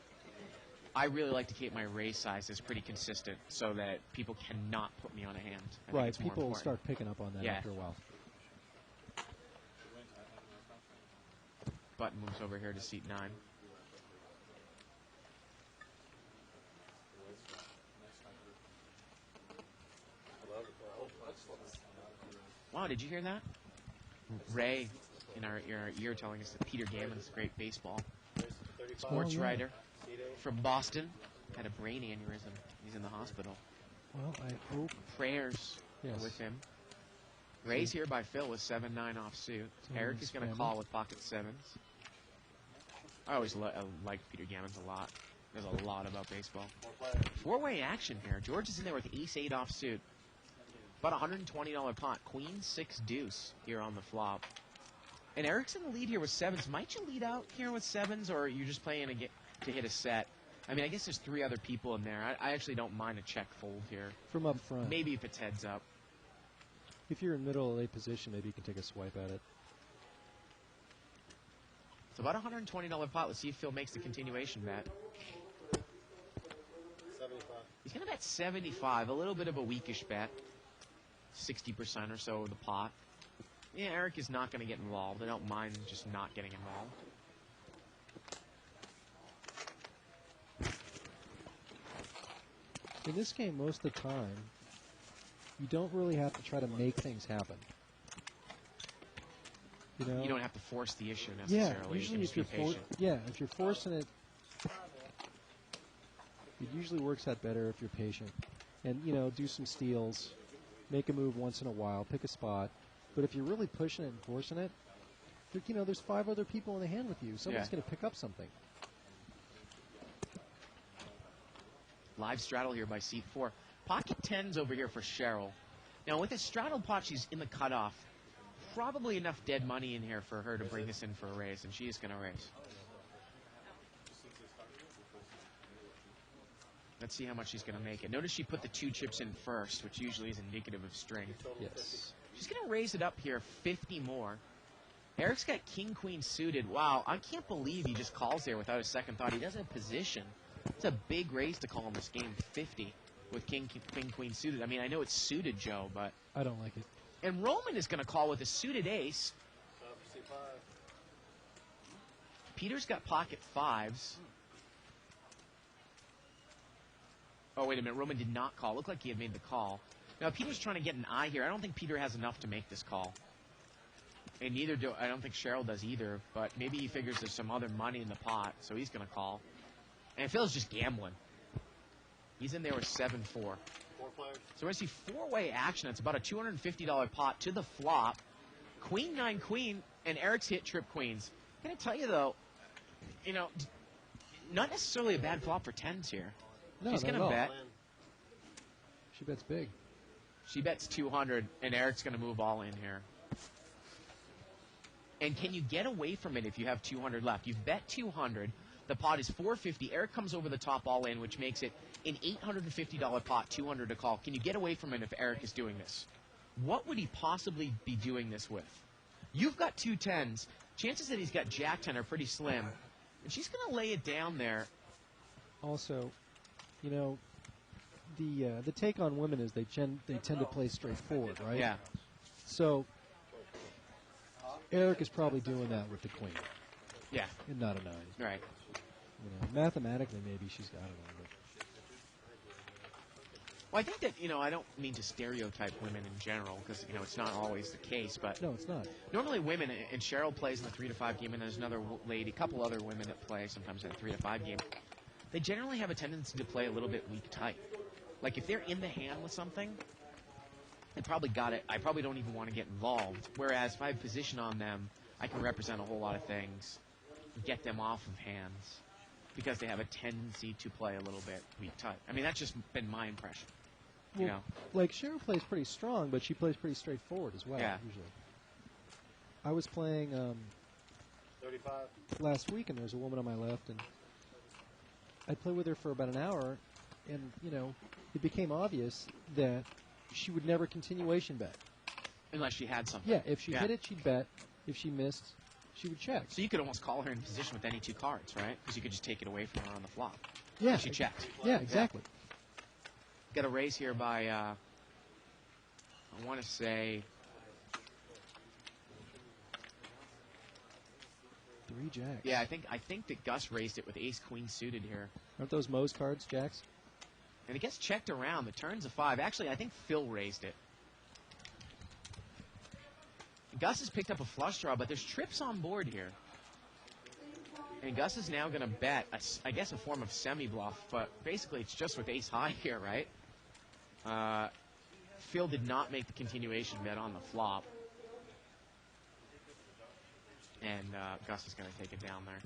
I really like to keep my raise sizes pretty consistent so that people cannot put me on a hand. I think Right, it's more people will important. start picking up on that Yeah. after a while. Button moves over here to seat 9. Wow, did you hear that? Ray in our ear telling us that Peter Gammon's a great baseball sports Oh, yeah. writer from Boston. Had a brain aneurysm. He's in the hospital. Well, I hope. Prayers Yes. with him. Ray's here by Phil with 7-9 off suit. So Eric is going to spamming. call with pocket sevens. I always like Peter Gammon's a lot. There's a lot about baseball. 4-way action here. George is in there with ace-8 off suit. About $120 pot. Queen 6 deuce here on the flop. And Eric's in the lead here with sevens. Might you lead out here with sevens, or are you just playing to hit a set? I mean, I guess there's 3 other people in there. I actually don't mind a check fold here. From up front. Maybe if it's heads up. If you're in middle of a position, maybe you can take a swipe at it. It's about $120 pot. Let's see if Phil makes the continuation bet. 75. He's going to bet 75. A little bit of a weakish bet. 60% or so of the pot. Yeah, Eric is not going to get involved. I don't mind just not getting involved. In this game, most of the time, you don't really have to try to make things happen. You know? You don't have to force the issue Yeah, necessarily. usually you if can you're just be patient. if you're forcing it, it usually works out better if you're patient. And do some steals, make a move once in a while, pick a spot. But if you're really pushing it and forcing it, there's 5 other people in the hand with you. Someone's Yeah. going to pick up something. Live straddle here by seat 4. Pocket 10s over here for Cheryl. Now, with a straddle pot, she's in the cutoff. Probably enough dead money in here for her to bring this in for a raise, and she is going to raise. Let's see how much she's going to make it. Notice she put the 2 chips in first, which usually is indicative of strength. Yes. She's going to raise it up here 50 more. Eric's got king, queen suited. Wow, I can't believe he just calls there without a second thought. He doesn't have position. It's a big raise to call in this game, 50, with king, queen suited. I mean, I know it's suited, Joe, but... I don't like it. And Roman is going to call with a suited ace. Peter's got pocket 5s. Oh, wait a minute. Roman did not call. Looked like he had made the call. Now, Peter's trying to get an eye here. I don't think Peter has enough to make this call. And I don't think Cheryl does either. But maybe he figures there's some other money in the pot, so he's going to call. And Phil's just gambling. He's in there with 7-4. So we're going to see 4-way action. It's about a $250 pot to the flop. Queen, 9, queen, and Eric's hit trip queens. I'm going to tell you, though, you know, not necessarily a bad flop for 10s here. No, She's not going at to all. bet. She bets big. She bets 200, and Eric's going to move all in here. And can you get away from it if you have 200 left? You've bet 200. The pot is 450. Eric comes over the top all in, which makes it an $850 pot, 200 to call. Can you get away from it if Eric is doing this? What would he possibly be doing this with? You've got 2 10s. Chances that he's got Jack 10 are pretty slim. And she's going to lay it down there. Also, you know, the take on women is they tend to play straightforward, right? Yeah. So Eric is probably doing that with the queen. Yeah. And not a 9. Right. You know, mathematically, maybe she's got it. Well, I think that, you know, I don't mean to stereotype women in general because, you know, it's not always the case. But No, it's not. normally women, and Cheryl plays in the 3 to 5 game, and there's another lady, a couple other women that play sometimes in a 3 to 5 game. They generally have a tendency to play a little bit weak tight. Like if they're in the hand with something, they probably got it. I probably don't even want to get involved. Whereas if I have position on them, I can represent a whole lot of things, get them off of hands, because they have a tendency to play a little bit weak tight. I mean, that's just been my impression. Well, You know, like Cheryl plays pretty strong, but she plays pretty straightforward as well. Yeah. Usually. I was playing 35. last week, and there was a woman on my left, and I played with her for about an hour, and you know, it became obvious that she would never continuation bet. unless she had something. Yeah, if she Yeah. hit it, she'd bet. If she missed, she would check. So you could almost call her in position with any 2 cards, right? Because you could just take it away from her on the flop. Yeah, She checked. Yeah, exactly. Got a raise here by, I want to say, 3 jacks. yeah, I think that Gus raised it with ace queen suited here. Aren't those Moe's cards, jacks? And it gets checked around. The turn's a 5. Actually, I think Phil raised it. Gus has picked up a flush draw, but there's trips on board here. And Gus is now going to bet, I guess, a form of semi-bluff, but basically it's just with ace high here, right? Phil did not make the continuation bet on the flop. And Gus is going to take it down there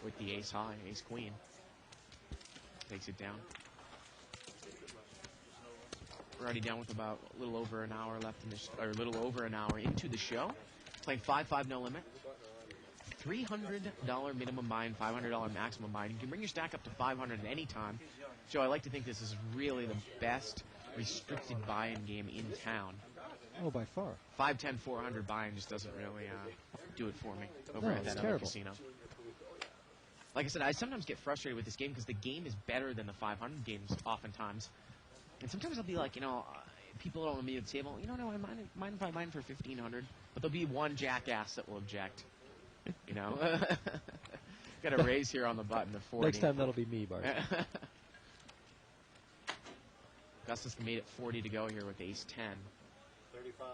with the ace high, ace queen. Takes it down. We're already down with about a little over an hour left in this, or a little over an hour into the show. Playing 5-5 no limit. $300 minimum buy-in, $500 maximum buy-in. You can bring your stack up to 500 at any time. Joe, I like to think this is really the best restricted buy-in game in town. Oh, by far. 510, 400 buy-in just doesn't really do it for me over No, at it's that other terrible. casino. Like I said, I sometimes get frustrated with this game because the game is better than the 500 games oftentimes. And sometimes I'll be like, you know, people don't want me at the table, you know, no, I mind if I mine for 1,500. But there'll be one jackass that will object. You know? Got a raise here on the button, the 40. Next time that'll be me, Bart. Gus's made it 40 to go here with ace 10. 35.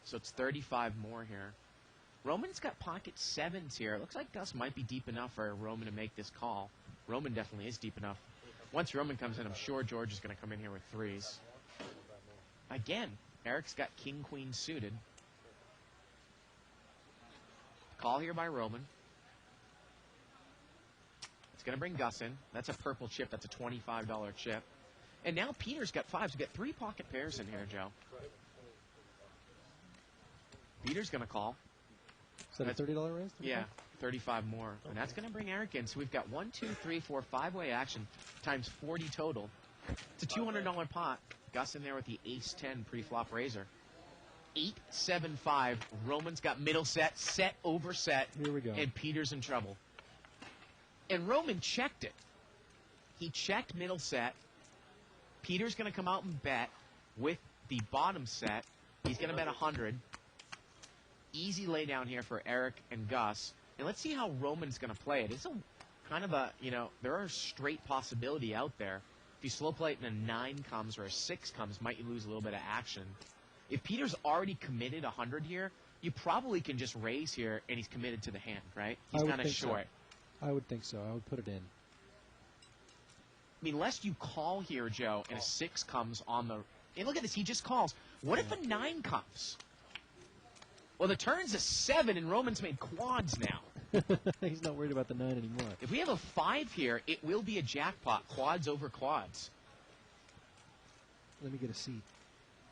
So it's 35 more here. Roman's got pocket 7s here. It looks like Gus might be deep enough for Roman to make this call. Roman definitely is deep enough. Once Roman comes in, I'm sure George is going to come in here with 3s. Again, Eric's got king, queen suited. Call here by Roman. It's going to bring Gus in. That's a purple chip. That's a $25 chip. And now Peter's got 5s. We've got 3 pocket pairs in here, Joe. Peter's going to call. Is that a $30 raise? Yeah, 35 more. And that's going to bring Eric in. So we've got 1, 2, 3, 4, 5-way action times 40 total. It's a $200 pot. Gus in there with the ace-10 pre-flop razor. 8-7-5. Roman's got middle set over set. Here we go. And Peter's in trouble. And Roman checked it. He checked middle set. Peter's going to come out and bet with the bottom set. He's going to bet 100. Easy lay down here for Eric and Gus. And let's see how Roman's going to play it. It's a kind of a, there are straight possibility out there. If you slow play it and a 9 comes or a 6 comes, might you lose a little bit of action. If Peter's already committed 100 here, you probably can just raise here and he's committed to the hand, right? He's kind of short. I would think so. I would put it in. I mean, lest you call here, Joe, and a 6 comes on the... And look at this, he just calls. What if a 9 comes? Well, the turn's a 7, and Roman's made quads now. He's not worried about the 9 anymore. If we have a 5 here, it will be a jackpot. Quads over quads. Let me get a seat.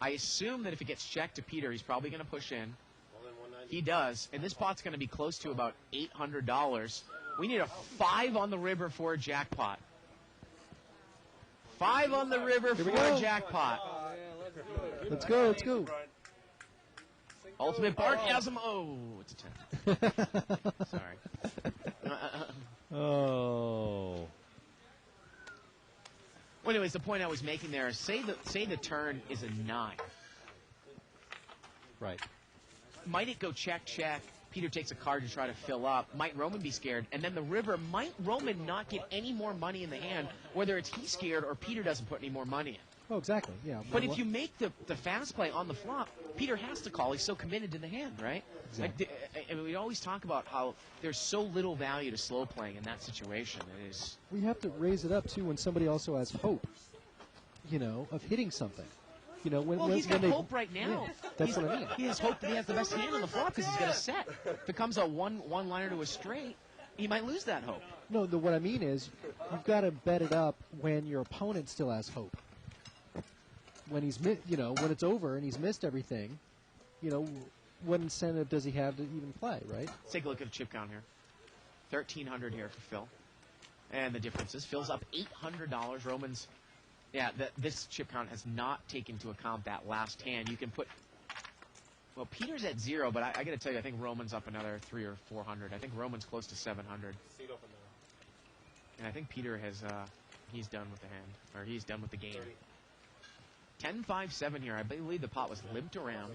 I assume that if it gets checked to Peter, he's probably going to push in. He does, and this pot's going to be close to about $800. We need a 5 on the river for a jackpot. 5 on the river for a jackpot. Let's go, let's go. Ultimate Barkasm. Oh, it's a 10. Sorry. Oh. Well, anyways, the point I was making there is say the turn is a 9. Right. Might it go check, check? Peter takes a card to try to fill up. Might Roman be scared? And then the river, might Roman not get any more money in the hand, whether it's he's scared or Peter doesn't put any more money in? Oh, exactly, yeah. But if you make the fast play on the flop, Peter has to call. He's so committed to the hand, right? Exactly. And we always talk about how there's so little value to slow playing in that situation. It is. We have to raise it up, too, when somebody also has hope, of hitting something. When He's got hope right now. Yeah, that's what I mean. He has hope that he has the best hand on the flop because he's got a set. If it comes a one-liner to a straight, he might lose that hope. No, what I mean is you've got to bet it up when your opponent still has hope. When he's when it's over and he's missed everything, what incentive does he have to even play, right? Let's take a look at the chip count here. 1,300 here for Phil. And the differences. Phil's up $800. Roman's, this chip count has not taken into account that last hand. You can put, well, Peter's at 0, but I got to tell you, I think Roman's up another 300 or 400. I think Roman's close to 700. And I think Peter has, he's done with the hand, or he's done with the game. 10-5-7 here. I believe the pot was limped around.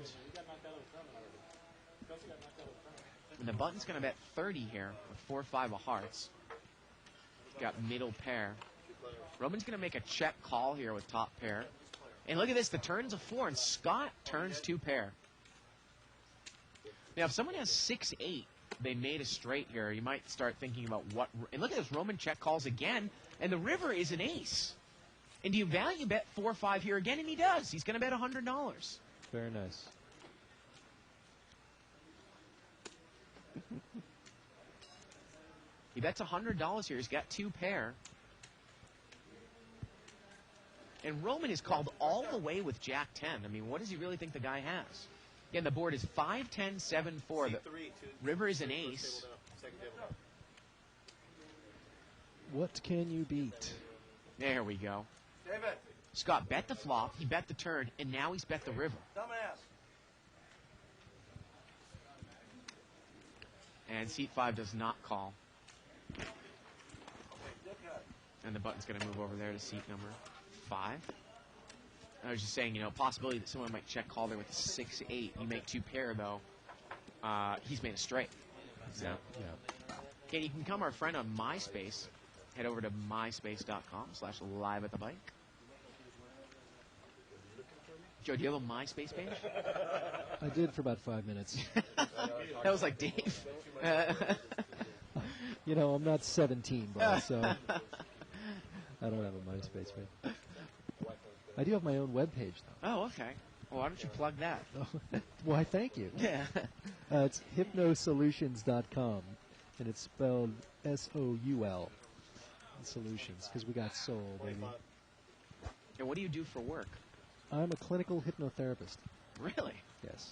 And the button's going to bet 30 here with 4-5 of hearts. Got middle pair. Roman's going to make a check call here with top pair. And look at this. The turn's a 4, and Scott turns 2 pair. Now, if someone has 6-8, they made a straight here. You might start thinking about what... And look at this. Roman check calls again, and the river is an ace. And do you value bet 4-5 here again? And he does. He's going to bet $100. Very nice. He bets $100 here. He's got 2 pair. And Roman is called all the way with Jack 10. I mean, what does he really think the guy has? Again, the board is 5-10-7-4. The river is an ace. What can you beat? There we go. David, Scott bet the flop, he bet the turn, and now he's bet the river. dumbass. And seat 5 does not call. And the button's going to move over there to seat number 5. I was just saying, possibility that someone might check call there with a 6-8. You make 2 pair, though. He's made a straight. So, Yeah. Okay, you can become our friend on MySpace. Head over to myspace.com/liveatthebike. Joe, do you have a MySpace page? I did for about 5 minutes. That was like Dave. I'm not 17, boss, so I don't have a MySpace page. I do have my own webpage, though. Oh, okay. Well, why don't you plug that? Why, thank you. Yeah. It's hypnosolutions.com, and it's spelled S-O-U-L, solutions, because we got soul, baby. And what do you do for work? I'm a clinical hypnotherapist. Really? Yes.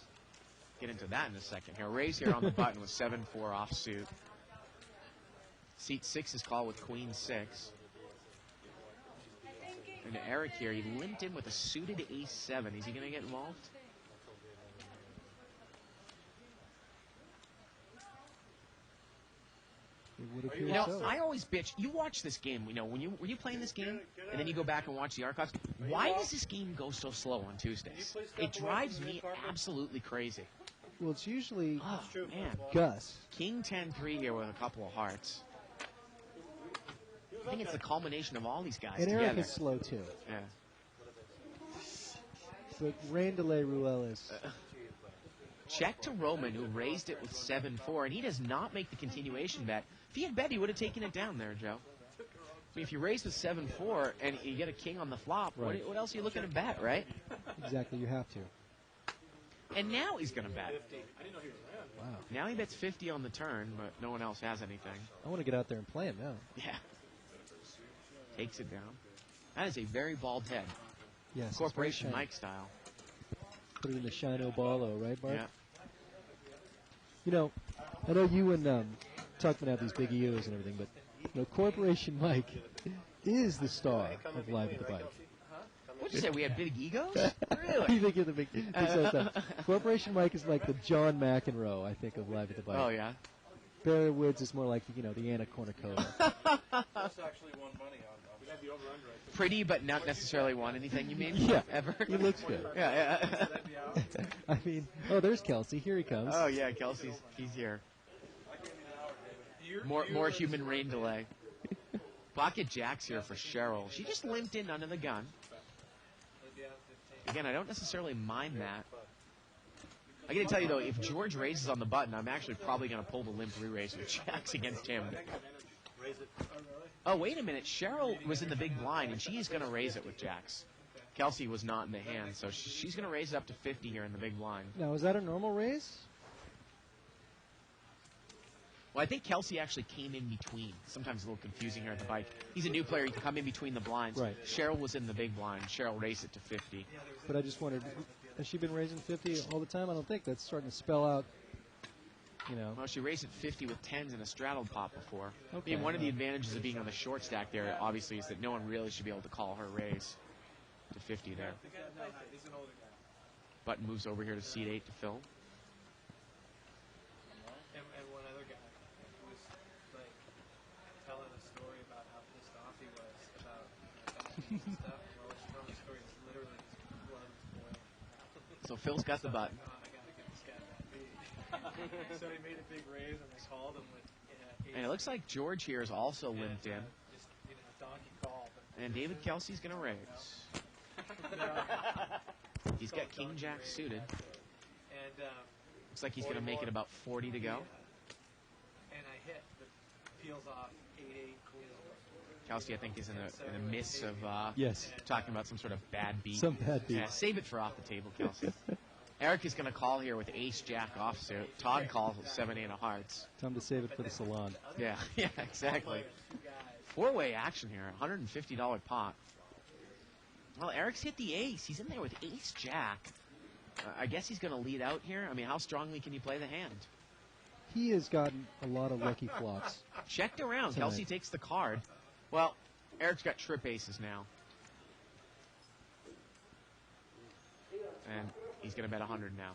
Get into that in a second here. Ray's here on the button with 7-4 offsuit. Seat 6 is called with queen 6. And Eric here, he limped in with a suited ace-7. Is he going to get involved? It would appear You know, so. I always bitch. You watch this game. You know, when you playing this game, and then you go back and watch the archives. Why does this game go so slow on Tuesdays? It drives me absolutely crazy. Well, it's usually Oh man, Gus. King 10-3 here with a couple of hearts. I think it's the culmination of all these guys And together. Eric is slow, too. Yeah. But Randelay Ruelas. Check to Roman, who raised it with 7-4, and he does not make the continuation bet. If he had bet, he would have taken it down there, Joe. I mean, if you raise with 7-4 and you get a king on the flop, Right. what else are you looking to bet, right? Exactly, you have to. And now he's going to bet. Wow. Now he bets 50 on the turn, but no one else has anything. I want to get out there and play him now. Yeah. Takes it down. That is a very bald head. Yes. it's Corporation very shiny. Mike style. Put it in the Shino Ballo, right, Bart? Yeah. You know, I know you and Tuckman have these big egos and everything, but you know, Corporation Mike is the star of Live at the Bike. What'd you say? We have big egos? You Really? think you're the big? Corporation Mike is like the John McEnroe, I think, of Live at the Bike. Oh, yeah. Barry Woods is more like the Anna Kournikova. That's actually won money on them. We had the over-under, I think. Pretty, but not necessarily won anything, you mean? Yeah. Ever? He looks good. Yeah. I mean, oh, there's Kelsey. Here he comes. Oh, yeah, Kelsey's he's here. More human rain delay. Pocket Jack's here for Cheryl. She just limped in under the gun. Again, I don't necessarily mind that. I got to tell you, though, if George raises on the button, I'm actually probably going to pull the limp re-raise with Jacks against him. Oh, wait a minute. Cheryl was in the big blind, and she's going to raise it with Jacks. Kelsey was not in the hand, so she's going to raise it up to 50 here in the big blind. Now, is that a normal raise? Well, I think Kelsey actually came in between. Sometimes a little confusing here at the bike. He's a new player. He can come in between the blinds. Right. Cheryl was in the big blind. Cheryl raised it to 50. But I just wondered, has she been raising 50 all the time? I don't think. That's starting to spell out, Well, she raised it 50 with 10s in a straddled pot before. Okay. I mean, one of the advantages of being on the short stack there, obviously, is that no one really should be able to call her raise to 50 there. Button moves over here to seat 8 to Phil. And one other guy who was like telling a story about how pissed off he was about donkeys and stuff. Well, the story is literally his blood boiling. So Phil's got the button. I gotta get this guy that beat. So he made a big raise and they called him with. And it looks like George here is also limped in. Just donkey call. But And David Kelsey's going to raise. He's got King Jack suited. and Looks like he's going to make it about 40 to go. and I hit the peels off 8-8 queen. Kelsey, I think, is in a miss of Yes. talking about some sort of bad beat. Some bad beat. Yeah, save it for off the table, Kelsey. Eric is going to call here with Ace Jack offsuit. Todd calls with 7-8 of hearts. Time to save it for the salon. Yeah, exactly. Four-way action here, $150 pot. Well, Eric's hit the ace. He's in there with Ace Jack. I guess he's going to lead out here. I mean, how strongly can you play the hand? He has gotten a lot of lucky flops. Checked around. Tonight. Kelsey takes the card. Well, Eric's got trip aces now. And he's going to bet 100 now.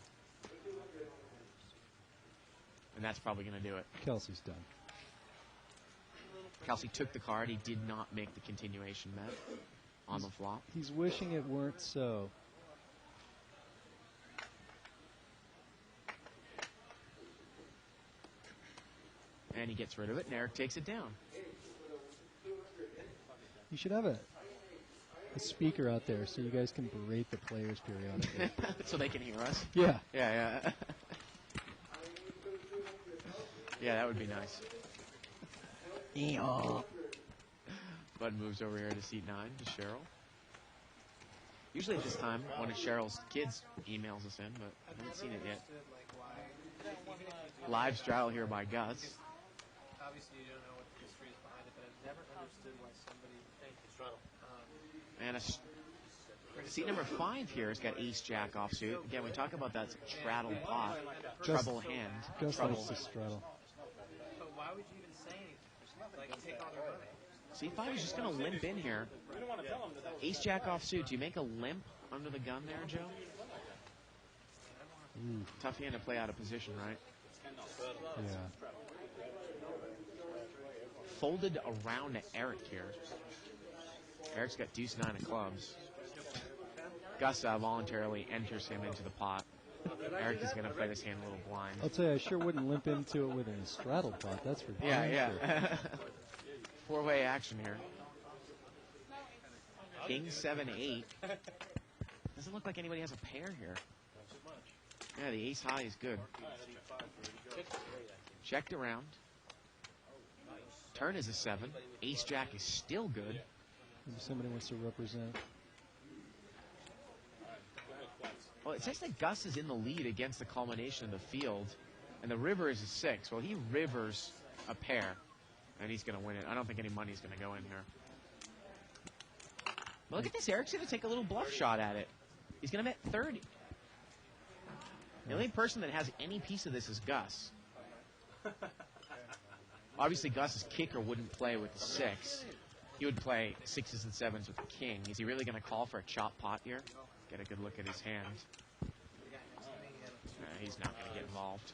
And that's probably going to do it. Kelsey's done. Kelsey took the card. He did not make the continuation bet on the flop. He's wishing it weren't so. And he gets rid of it, and Eric takes it down. You should have a speaker out there so you guys can berate the players periodically. So they can hear us. Yeah. Yeah. Yeah, that would be nice. Bud moves over here to seat 9 to Cheryl. Usually at this time, one of Cheryl's kids emails us in, but I haven't seen it yet. Live straddle here by Gus. Obviously, you don't know what the history is behind it, but I've never understood why somebody. And Seat number 5 here has got ace jack offsuit. Again, we talk about that straddle pot, treble hand, Gus treble. likes to straddle. But why would you even say anything? Like, take all their money. C5 is just going to limp in here. Ace jack offsuit. Do you make a limp under the gun there, Joe? Tough hand to play out of position, right? Yeah. Folded around to Eric here. Eric's got deuce 9 of clubs. Gus voluntarily enters him into the pot. Eric is going to play this hand a little blind. I'll tell you, I sure wouldn't limp into it with a straddle pot. That's for Yeah, damn yeah. sure. Four-way action here. King 7-8. Doesn't look like anybody has a pair here. Yeah, the ace high is good. Checked around. Turn is a 7. Ace jack is still good. Maybe somebody wants to represent. Well, it says that Gus is in the lead against the culmination of the field, and the river is a 6. Well, he rivers a pair, and he's going to win it. I don't think any money's going to go in here. But look at this. Eric's going to take a little bluff shot at it. He's going to bet 30. The only person that has any piece of this is Gus. Obviously, Gus's kicker wouldn't play with the 6. He would play 6s and 7s with the king. Is he really going to call for a chop pot here? Get a good look at his hand. He's not going to get involved.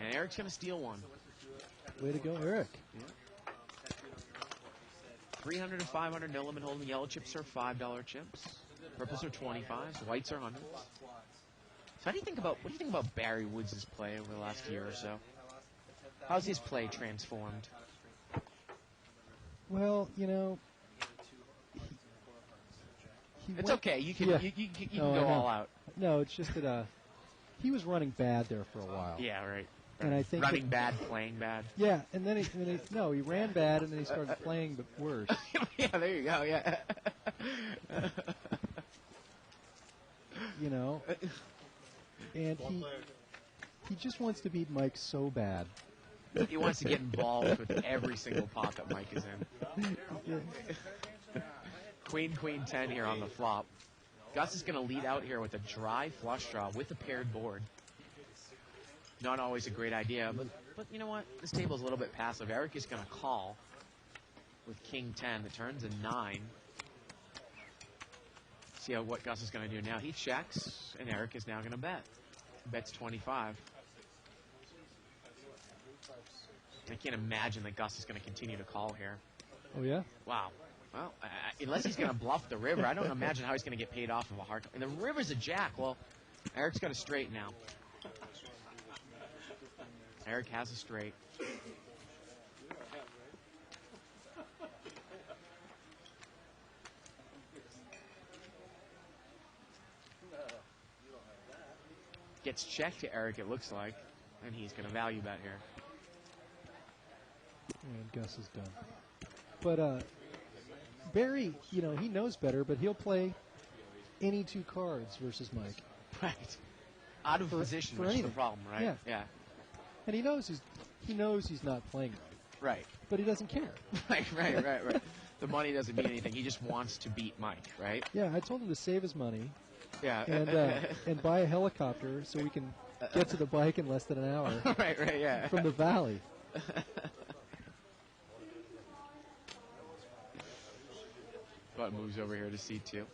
And Eric's going to steal one. Way to go, Eric. Yeah. 300 to 500, no limit hold'em. Yellow chips are $5 chips. Purples are 25s. Whites are 100s. So what do you think about Barry Woods' play over the last year or so? How's his play transformed? Well, you know, It's okay. You can Yeah. you can No, go I know. all out. No, it's just that he was running bad there for a while. Yeah, right. And I think running that- bad, playing bad. Yeah, and then he ran bad, and then he started playing but worse. Yeah, there you go. Yeah. You know, and he just wants to beat Mike so bad. He wants to get involved with every single pot that Mike is in. Yeah. Queen, queen, 10 here on the flop. Gus is going to lead out here with a dry flush draw with a paired board. Not always a great idea, but you know what? This table's a little bit passive. Eric is going to call with king 10. The turn's a 9. See what Gus is going to do now. He checks, and Eric is now going to bet. Bets 25. I can't imagine that Gus is going to continue to call here. Oh yeah. Wow. Well, unless he's going to bluff the river, I don't imagine how he's going to get paid off of a hard. And the river's a jack. Well, Eric's got a straight now. Eric has a straight. Gets checked to Eric, it looks like, and he's going to value bet here. And Gus is done. But Barry, you know, he knows better, but he'll play any two cards versus Mike. Right. Out of position, for which is the anything. problem, right? Yeah. Yeah. And he knows he's not playing right, Right. but he doesn't care. Right. The money doesn't mean anything. He just wants to beat Mike, right? Yeah, I told him to save his money Yeah. and buy a helicopter so we can get to the bike in less than an hour right, yeah. from the valley. But moves over here to C2.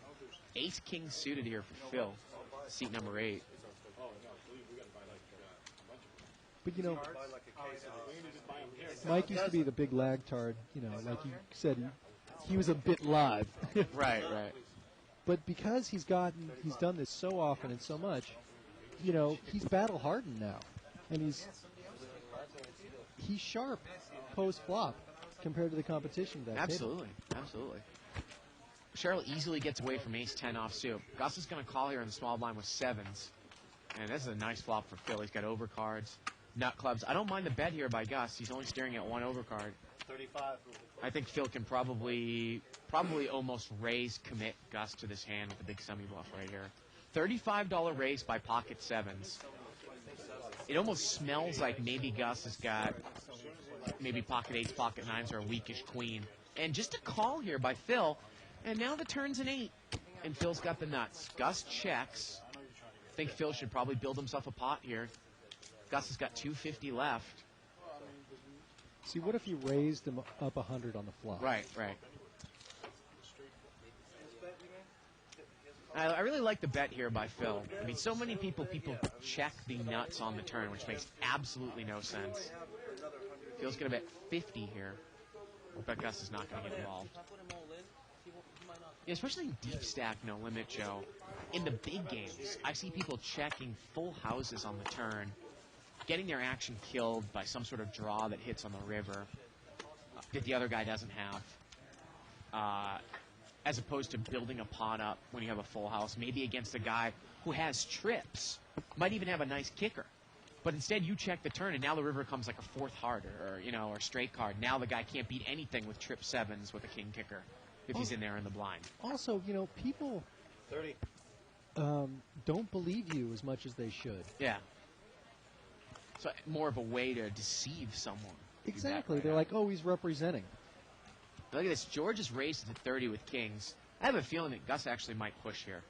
Ace king suited here for Phil. Seat number 8. But you know, Mike used to be the big lagtard. You know, like you said, he was a bit live. Right. But because he's done this so often and so much, you know, he's battle hardened now, and he's sharp post flop compared to the competition. Of that Absolutely. Cheryl easily gets away from ace 10 offsuit. Gus is going to call here in the small blind with 7s. And this is a nice flop for Phil. He's got overcards, nut clubs. I don't mind the bet here by Gus. He's only staring at one overcard. 35. I think Phil can probably almost raise commit Gus to this hand with a big semi bluff right here. $35 raise by pocket 7s. It almost smells like maybe Gus has got maybe pocket 8s, pocket 9s, or a weakish queen. And just a call here by Phil. And now the turn's an 8. And Phil's got the nuts. Gus checks. I think Phil should probably build himself a pot here. Gus has got 250 left. See, what if you raised him up 100 on the flop? Right. I really like the bet here by Phil. I mean, so many people check the nuts on the turn, which makes absolutely no sense. Phil's going to bet 50 here. I bet Gus is not going to get involved. Yeah, especially in deep stack no limit, Joe. In the big games, I see people checking full houses on the turn, getting their action killed by some sort of draw that hits on the river that the other guy doesn't have. As opposed to building a pot up when you have a full house, maybe against a guy who has trips, might even have a nice kicker. But instead you check the turn, and now the river comes like a fourth heart or straight card. Now the guy can't beat anything with trip sevens with a king kicker if he's in there in the blind. Also, people 30. Don't believe you as much as they should. Yeah. So more of a way to deceive someone. Exactly. They're like, oh, he's representing. Look at this. George is raised to 30 with kings. I have a feeling that Gus actually might push here.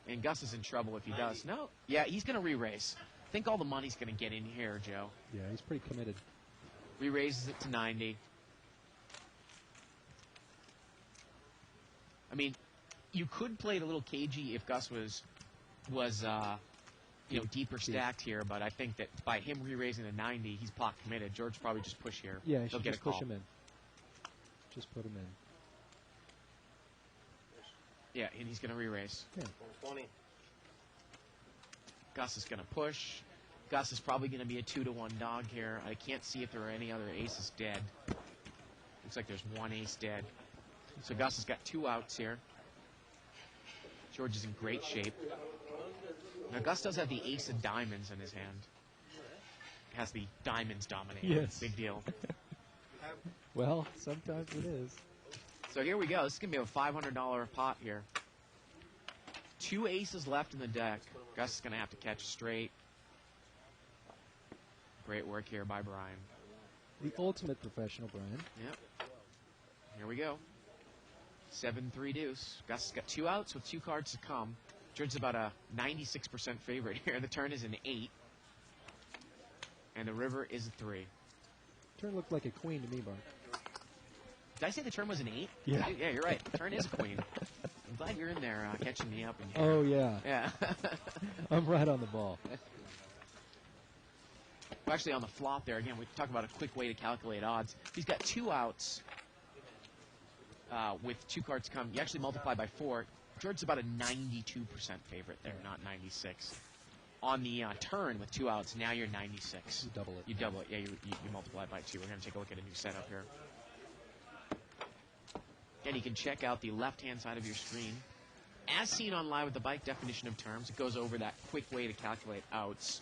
And Gus is in trouble if he does. No. Yeah, he's going to re-raise. I think all the money's going to get in here, Joe. Yeah, he's pretty committed. Re-raises it to 90. I mean, you could play it a little cagey if Gus was deeper stacked here, but I think that by him re-raising to 90, he's pot committed. George probably just push here. Yeah, he He'll should get just a call. push him in. Just put him in. Yeah, and he's going to re-raise. Yeah. 20. Gus is going to push. Gus is probably going to be a 2-to-1 dog here. I can't see if there are any other aces dead. Looks like there's one ace dead. So Gus has got 2 outs here. George is in great shape. Now Gus does have the ace of diamonds in his hand. Has the diamonds dominating. Yes. Big deal. Well, sometimes it is. So here we go. This is going to be a $500 pot here. 2 aces left in the deck. Gus is going to have to catch straight. Great work here by Brian. The ultimate professional, Brian. Yep. Here we go. 7-3 deuce. Gus has got 2 outs with 2 cards to come. George's about a 96% favorite here. The turn is an 8. And the river is a 3. Turn looked like a queen to me, Bart. Did I say the turn was an 8? Yeah. Yeah, you're right. The turn is a queen. I'm glad you're in there catching me up. In Oh, yeah. Yeah. I'm right on the ball. Well, actually, on the flop there, again, we talk about a quick way to calculate odds. He's got 2 outs with 2 cards come. You actually multiply by 4. George's about a 92% favorite there, not 96. On the turn with 2 outs, now you're 96. You double it. You double it. Yeah, you multiply by 2. We're going to take a look at a new setup here. And you can check out the left-hand side of your screen. As seen on Live with the Bike definition of terms, it goes over that quick way to calculate outs.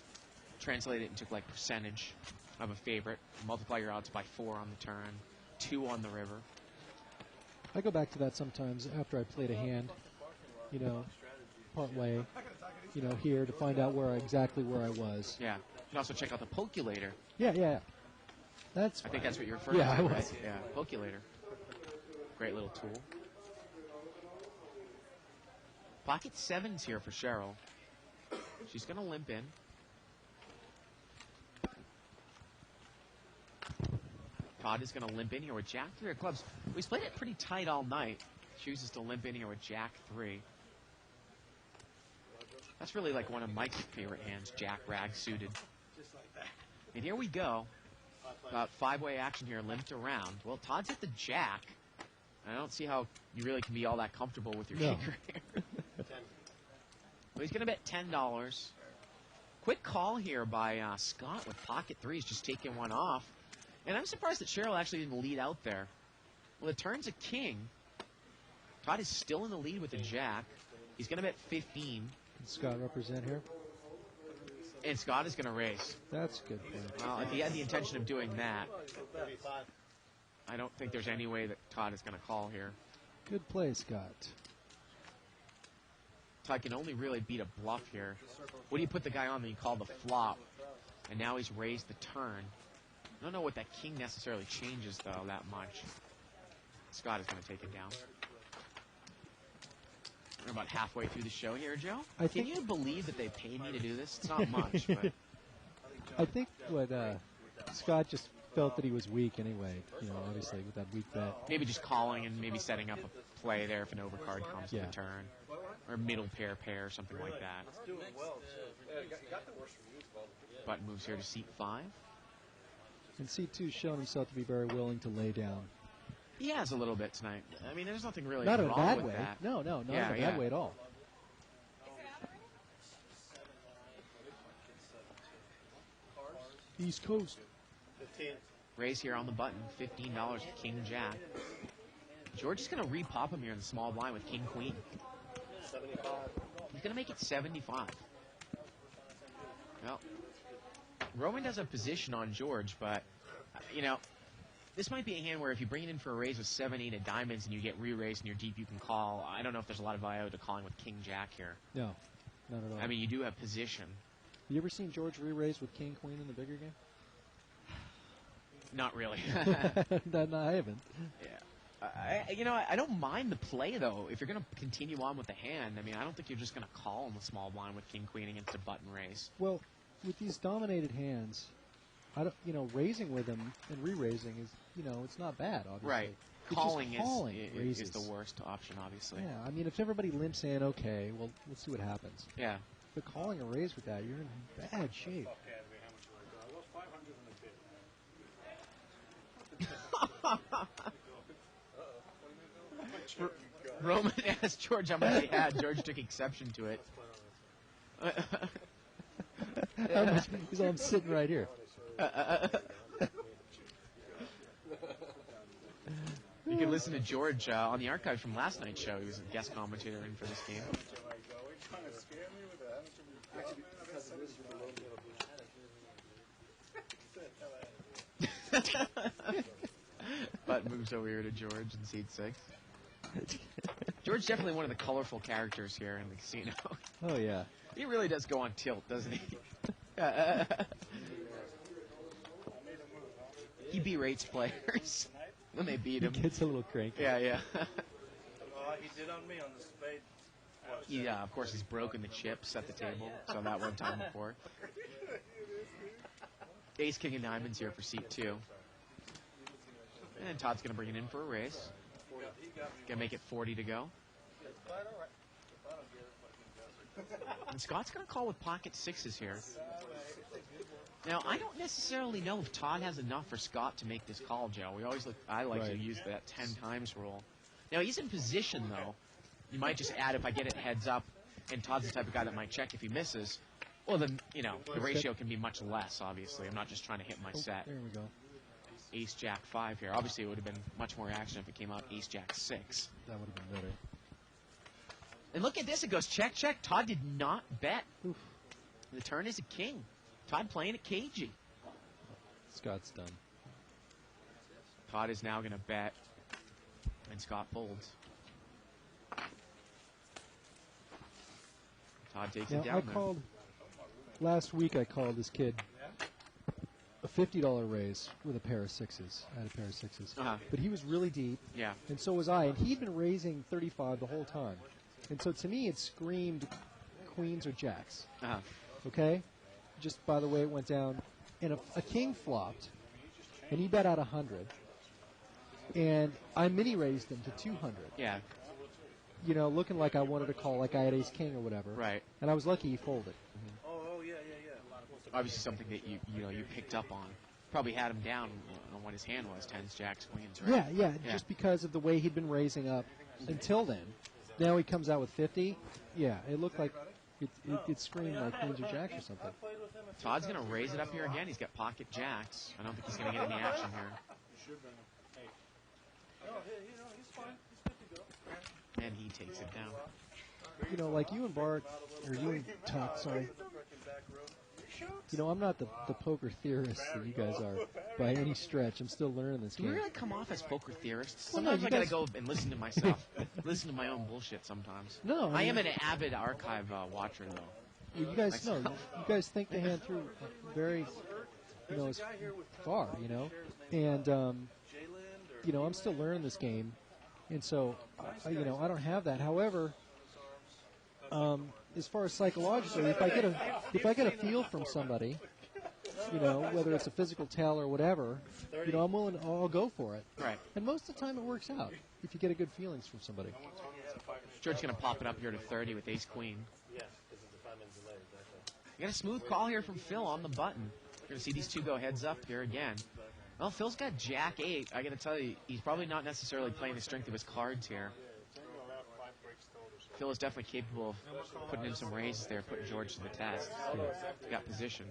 Translate it into like percentage of a favorite. Multiply your odds by 4 on the turn, 2 on the river. I go back to that sometimes after I played a hand, part way, here to find out exactly where I was. Yeah. You can also check out the Pokulator. Yeah. That's I think that's what you're referring Yeah, to, I right? was. Yeah, Pokulator. Great little tool. Pocket 7's here for Cheryl. She's going to limp in. Todd is going to limp in here with Jack 3 of clubs. He's played it pretty tight all night. Chooses to limp in here with Jack 3. That's really like one of Mike's favorite hands, Jack Rag suited. And here we go. About 5-way action here, limped around. Well, Todd's at the Jack. I don't see how you really can be all that comfortable with your kicker here. Well, he's going to bet $10. Quick call here by Scott with pocket 3s, just taking one off. And I'm surprised that Cheryl actually didn't lead out there. Well, the turn's a king. Todd is still in the lead with the Jack. He's going to bet 15. Can Scott represent here? And Scott is going to raise. That's good for him. Well, if he had the intention of doing that, I don't think there's any way that Todd is going to call here. Good play, Scott. Todd can only really beat a bluff here. What do you put the guy on that you call the flop? And now he's raised the turn. I don't know what that king necessarily changes, though, that much. Scott is going to take it down. We're about halfway through the show here, Joe. I Can think- you believe that they paid me to do this? It's not much, but I think what Scott just felt that he was weak anyway. Obviously with that weak bet. maybe just calling and maybe setting up a play there if an overcard comes Yeah. to the turn. Or middle pair, or something like that. Button moves here to seat 5. And C2's shown himself to be very willing to lay down. He has a little bit tonight. I mean, there's nothing really Not in a wrong bad with way. that. No, not Yeah, in a yeah. bad way at all. East Coast. Raise here on the button, $15 with King Jack. George is going to repop him here in the small blind with King Queen. He's going to make it 75. Well, Roman does have position on George, but, this might be a hand where if you bring it in for a raise with 7-8 of diamonds and you get re-raised and you're deep, you can call. I don't know if there's a lot of value to calling with King Jack here. No, not at all. I mean, you do have position. you ever seen George re-raise with King Queen in the bigger game? Not really. No, I haven't. Yeah. I don't mind the play, though. If you're going to continue on with the hand, I mean, I don't think you're just going to call in the small blind with King Queen against a button raise. Well, with these dominated hands, raising with them and re-raising is, it's not bad, obviously. Right. It's Calling, just calling is raises. the worst option, obviously. Yeah, I mean, if everybody limps in, okay, well, let's see what happens. Yeah. But calling a raise with that, you're in bad shape. Roman asked George how much he had. George took exception to it. How much? He's all, I'm sitting right here. You can listen to George on the archive from last night's show. He was a guest commentator in for this game. But moves over here to George in seat 6. George definitely one of the colorful characters here in the casino. Oh, yeah. He really does go on tilt, doesn't he? He berates players when they beat He him. gets a little cranky. Yeah. He did on me on the spade. Yeah, of course, he's broken the chips at the table, so that one time before. Ace, King, and Diamonds here for seat 2. And Todd's going to bring it in for a raise. Going to make it 40 to go. And Scott's going to call with pocket 6s here. Now, I don't necessarily know if Todd has enough for Scott to make this call, Joe. I like to Right. use that 10 times rule. Now, he's in position, though. You might just add if I get it heads up, and Todd's the type of guy that might check if he misses. Well, then, the ratio can be much less, obviously. I'm not just trying to hit my Oh, set. there we go. Ace, Jack, 5 here. Obviously, it would have been much more action if it came out Ace, Jack, 6. That would have been better. And look at this. It goes check, check. Todd did not bet. Oof. The turn is a king. Todd playing it cagey. Scott's done. Todd is now going to bet, and Scott folds. Todd takes Now, it down. I there. called last week. I called this kid a $50 raise with a pair of 6s. I had a pair of 6s, Uh-huh. but he was really deep, Yeah. and so was I. And he'd been raising 35 the whole time, and so to me it screamed queens or jacks. Uh-huh. Okay, just by the way it went down, and a king flopped, and he bet out 100, and I mini raised him to 200. Yeah. Looking like I wanted to call, like I had ace king or whatever. Right. And I was lucky he folded. Oh, yeah. Obviously something that you picked up on. Probably had him down on what his hand was, 10s, jacks, queens, right? Yeah, Yeah. just because of the way he'd been raising up until then. Now he comes out with 50. Yeah, it looked like it screamed like queens or jacks or something. Todd's going to raise it up here again. He's got pocket jacks. I don't think he's going to get any action here. He's fine. He's good to go. And he takes it down. Like you and Bart, or you and Tuck, sorry. I'm not the poker theorist that you guys are by any stretch. I'm still learning this Do we game. really come off as poker theorists? Well, no, Sometimes you I gotta guys- go and listen to myself, listen to my own bullshit sometimes. No, I I am mean- an avid archive watcher, though. Well, you guys know. You guys think the hand through very, as far, and I'm still learning this game, and so I don't have that. However, As far as psychologically, if I get a feel from somebody, whether it's a physical tell or whatever, I'll go for it. Right. And most of the time it works out if you get a good feelings from somebody. George's going to pop it up here to 30 with ace-queen. Yes, because it's a 5 minutes delay, exactly. You got a smooth call here from Phil on the button. You're going to see these two go heads up here again. Well, Phil's got Jack-8. I got to tell you, he's probably not necessarily playing the strength of his cards here. Phil is definitely capable of putting in some raises there, putting George to the test. He's got position.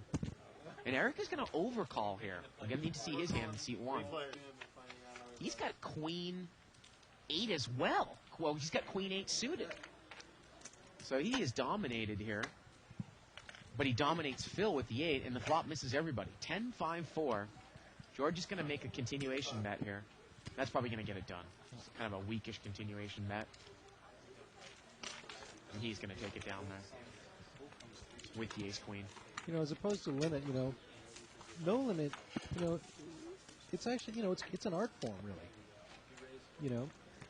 And Eric is going to overcall here. We're going to need to see his hand in seat 1. He's got Queen 8 as well. Well, he's got Queen 8 suited. So he is dominated here. But he dominates Phil with the 8, and the flop misses everybody. 10-5-4. George is going to make a continuation bet here. That's probably going to get it done. It's kind of a weakish continuation bet. And he's going to take it down there with the ace-queen. As opposed to limit, no limit, it's actually, it's an art form, really.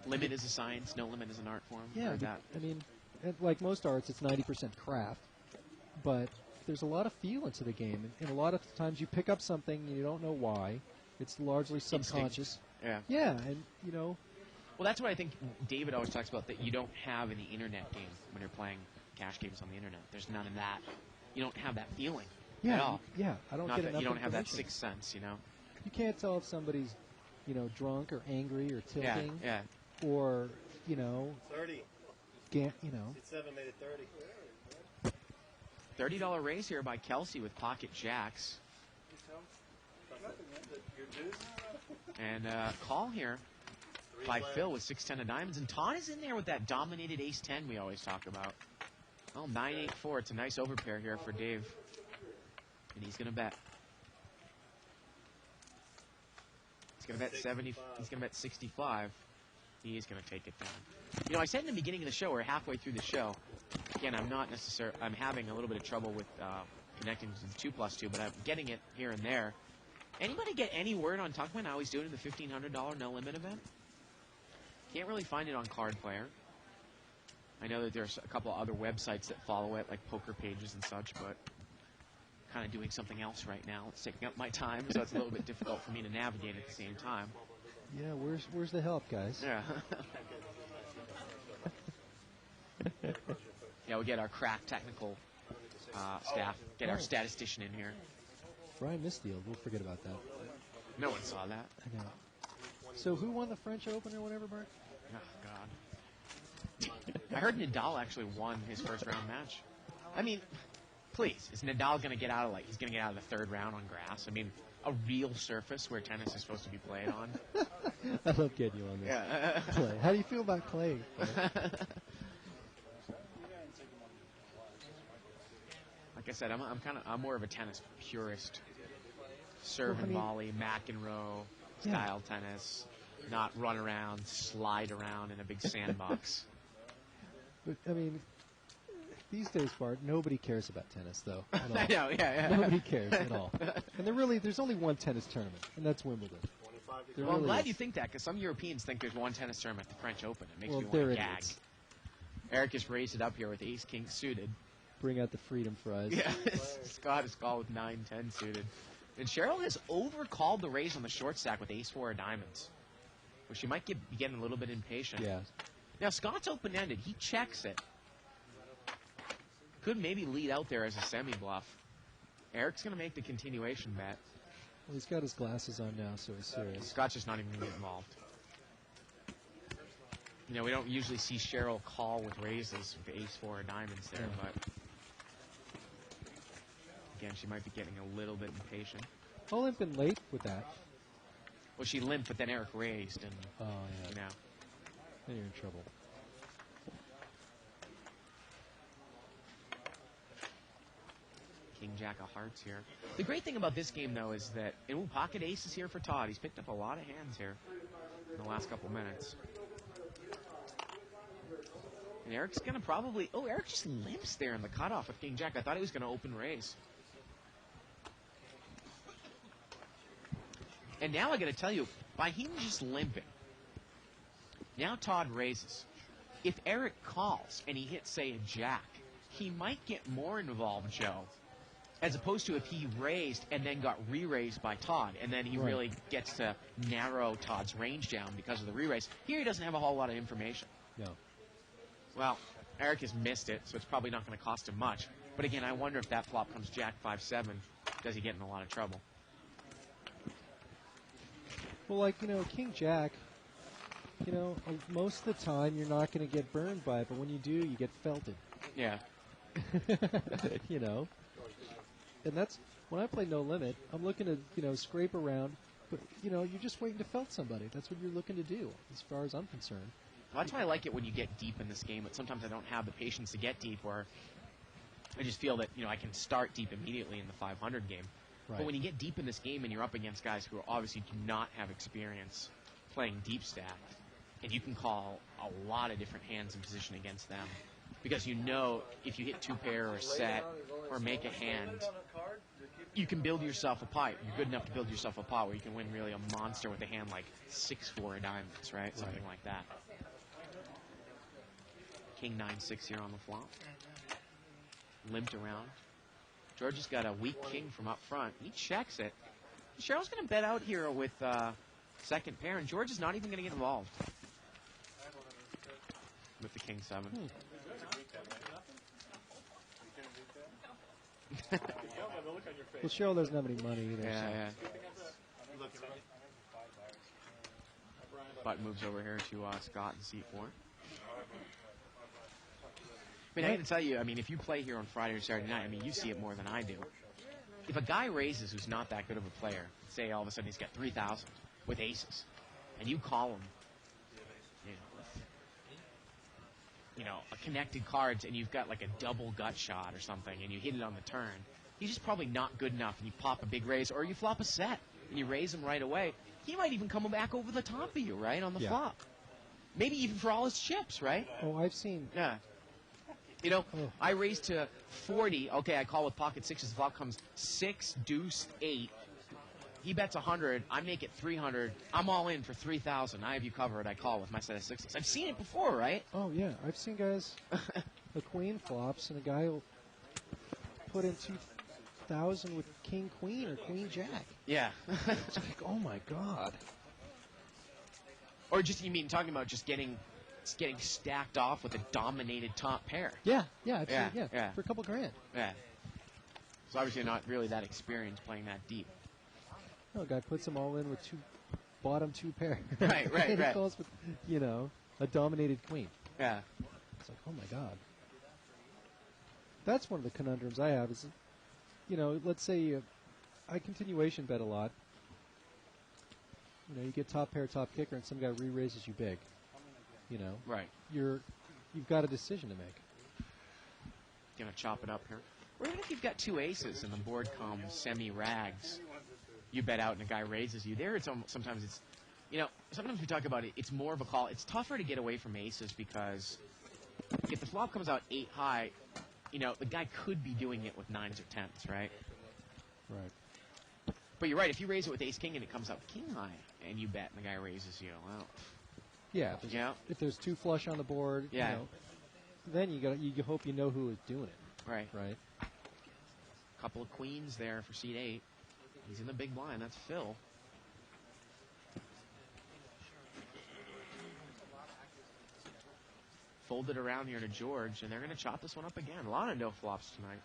Limit is a science, no limit is an art form. Yeah, Heard that. I mean, like most arts, it's 90% craft, but there's a lot of feel into the game, and a lot of times you pick up something and you don't know why. It's largely subconscious. Yeah. Yeah, and Well, that's what I think David always talks about, that you don't have in the internet game when you're playing cash games on the internet. There's none of that. You don't have that feeling at all. Yeah, I don't Not get that enough you don't have that information. sixth sense, You can't tell if somebody's, drunk or angry or Yeah, tilting, yeah. or 30. Seat 7 made it 30. $30 raise here by Kelsey with pocket jacks. And call here by Phil with 6-10 of diamonds. And Todd is in there with that dominated ace-10 we always talk about. Well, 9-8-4. It's a nice overpair here for Dave. And he's going to bet. He's going to bet 70. He's going to bet 65. He is going to take it down. I said in the beginning of the show, or halfway through the show, again, I'm having a little bit of trouble with connecting to the 2+2, but I'm getting it here and there. Anybody get any word on Tuckman, how he's doing in the $1,500 no limit event? Can't really find it on Card Player. I know that there's a couple of other websites that follow it, like Poker Pages and such, but kind of doing something else right now. It's taking up my time, so it's a little bit difficult for me to navigate at the same time. Yeah, where's the help, guys? Yeah. Yeah, we'll get our crack technical staff, get our statistician in here. Brian Misfield, we'll forget about that. No one saw that. I know. So who won the French Open or whatever, Bart? Oh, God. I heard Nadal actually won his first round match. I mean, please, is Nadal going to get out of, he's going to get out of the third round on grass? I mean, a real surface where tennis is supposed to be played on? I love getting you on this. Yeah. Clay. How do you feel about Clay? Like I said, I'm more of a tennis purist. Serve and volley, McEnroe, style tennis, not run around, slide around in a big sandbox. But, I mean, these days, Bart, nobody cares about tennis, though. At all. I know, yeah. Nobody cares at all. And there's only one tennis tournament, and that's Wimbledon. Well, I'm glad you think that, because some Europeans think there's one tennis tournament, the French Open. It makes me want they're to gag. idiots. Eric has raised it up here with ace-king suited. Bring out the freedom fries. Yeah, Scott is called with 9-10 suited. And Cheryl has overcalled the raise on the short stack with ace-4 of diamonds. Well, she might be getting a little bit impatient. Yeah. Now, Scott's open-ended. He checks it. Could maybe lead out there as a semi-bluff. Eric's going to make the continuation bet. Well, he's got his glasses on now, so he's serious. Scott's just not even going to get involved. We don't usually see Cheryl call with raises with the ace-4 of diamonds there, but again, she might be getting a little bit impatient. I'll limp in late with that. Well, she limped, but then Eric raised, and Then you're in trouble. King Jack of Hearts here. The great thing about this game, though, is that pocket ace is here for Todd. He's picked up a lot of hands here in the last couple minutes. And Eric's going to probably... Oh, Eric just limps there in the cutoff with King Jack. I thought he was going to open raise. And now I got to tell you, by him just limping, now Todd raises. if Eric calls and he hits, say, a jack, he might get more involved, Joe, as opposed to if he raised and then got re-raised by Todd, and then he Right. really gets to narrow Todd's range down because of the re-raise. Here he doesn't have a whole lot of information. No. Well, Eric has missed it, so it's probably not going to cost him much. But again, I wonder if that flop comes jack 5-7, does he get in a lot of trouble? Well, like, King Jack, most of the time you're not going to get burned by it, but when you do, you get felted. Yeah. And that's, when I play No Limit, I'm looking to, scrape around, but, you're just waiting to felt somebody. That's what you're looking to do, as far as I'm concerned. Well, that's why I like it when you get deep in this game, but sometimes I don't have the patience to get deep, where I just feel that, I can start deep immediately in the 500 game. Right. But when you get deep in this game and you're up against guys who obviously do not have experience playing deep stack, and you can call a lot of different hands in position against them, because if you hit two pair or set or make a hand, you can build yourself a pot. You're good enough to build yourself a pot where you can win really a monster with a hand like 6-4 of diamonds, right? Something like that. King 9-6 here on the flop. Limped around. George has got a weak king from up front. He checks it. Cheryl's going to bet out here with second pair, and George is not even going to get involved with the king 7. Well, Cheryl doesn't have any money either. Yeah, so. yeah. Button moves over here to Scott in seat 4. I got to tell you, if you play here on Friday or Saturday night, you see it more than I do. If a guy raises who's not that good of a player, say all of a sudden he's got 3,000 with aces, and you call him, a connected cards, and you've got like a double gut shot or something, and you hit it on the turn, he's just probably not good enough, and you pop a big raise, or you flop a set, and you raise him right away. He might even come back over the top of you, right, on the flop. Maybe even for all his chips, right? Oh, I've seen. Yeah. I raise to 40. Okay, I call with pocket sixes. The flop comes 6, deuce, 8. He bets 100. I make it 300. I'm all in for 3,000. I have you covered. I call with my set of sixes. I've seen it before, right? Oh, yeah. I've seen guys, the queen flops, and a guy will put in 2,000 with king, queen, or queen, jack. Yeah. It's like, oh, my God. Or just, talking about just getting stacked off with a dominated top pair. Yeah, I've Yeah, seen, yeah. for a couple grand. Yeah. So obviously not really that experienced playing that deep. No, a guy puts them all in with bottom two pair. Right, and he right. calls with, a dominated queen. Yeah. It's like, oh my God. That's one of the conundrums I have is, let's say I continuation bet a lot. You get top pair, top kicker, and some guy re-raises you big. Right. You've got a decision to make. Gonna chop it up here. Or even if you've got two aces and the board comes semi-rags, you bet out and a guy raises you. There, sometimes it's, sometimes we talk about it. It's more of a call. It's tougher to get away from aces because if the flop comes out 8 high, the guy could be doing it with 9s or 10s, right? Right. But you're right. If you raise it with ace king and it comes out king high and you bet and the guy raises you, well, Yeah. If there's two flush on the board, then you hope you know who is doing it. Right. Right. Couple of queens there for seat 8. He's in the big blind. That's Phil. Folded around here to George, and they're going to chop this one up again. A lot of no flops tonight.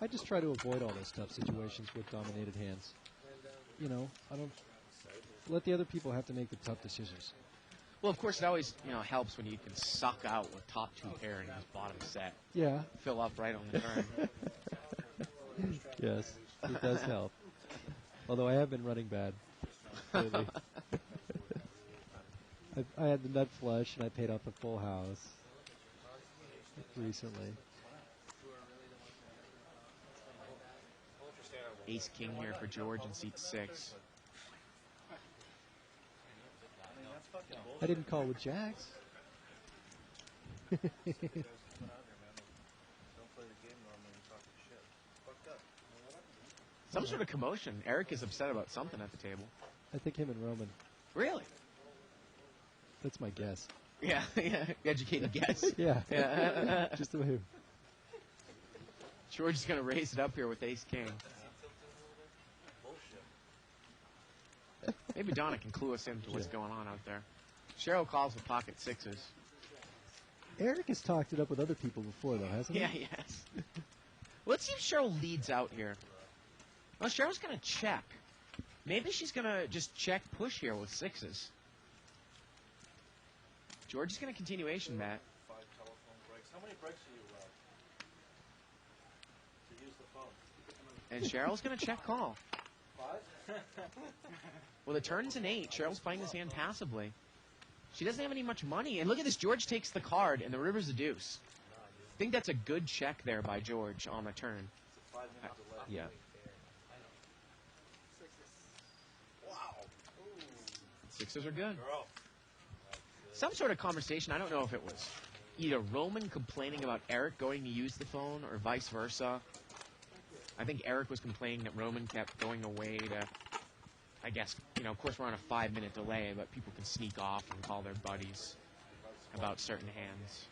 I just try to avoid all those tough situations with dominated hands. I don't let the other people have to make the tough decisions. Well, of course, it always helps when you can suck out with top 2 pair in his bottom set. Yeah. Fill up right on the turn. Yes, it does help. Although I have been running bad lately. I had the nut flush and I paid off a full house recently. Ace king here for George in seat 6. I didn't call with jacks. Some sort of commotion. Eric is upset about something at the table. I think him and Roman. Really? That's my guess. Yeah, yeah. Educated guess. Yeah. Yeah. Just the way. George is going to raise it up here with Ace King. Maybe Donna can clue us into what's going on out there. Cheryl calls with pocket sixes. Eric has talked it up with other people before, though, hasn't he? Yeah, yes. Let's see if Cheryl leads out here. Well, Cheryl's going to check. Maybe she's going to just check push here with sixes. George is going to continuation bet. 5 telephone breaks. How many breaks are you allowed to use the phone? And Cheryl's going to check call. 5? Well, the turn's an 8. Cheryl's playing this hand passively. She doesn't have any much money. And look at this. George takes the card, and the river's a deuce. I think that's a good check there by George on the turn. It's a 5-minute delay. Yeah. Wow. Sixes are good. Girl. Some sort of conversation. I don't know if it was either Roman complaining about Eric going to use the phone or vice versa. I think Eric was complaining that Roman kept going away to, I guess, of course we're on a 5-minute delay, but people can sneak off and call their buddies about certain hands.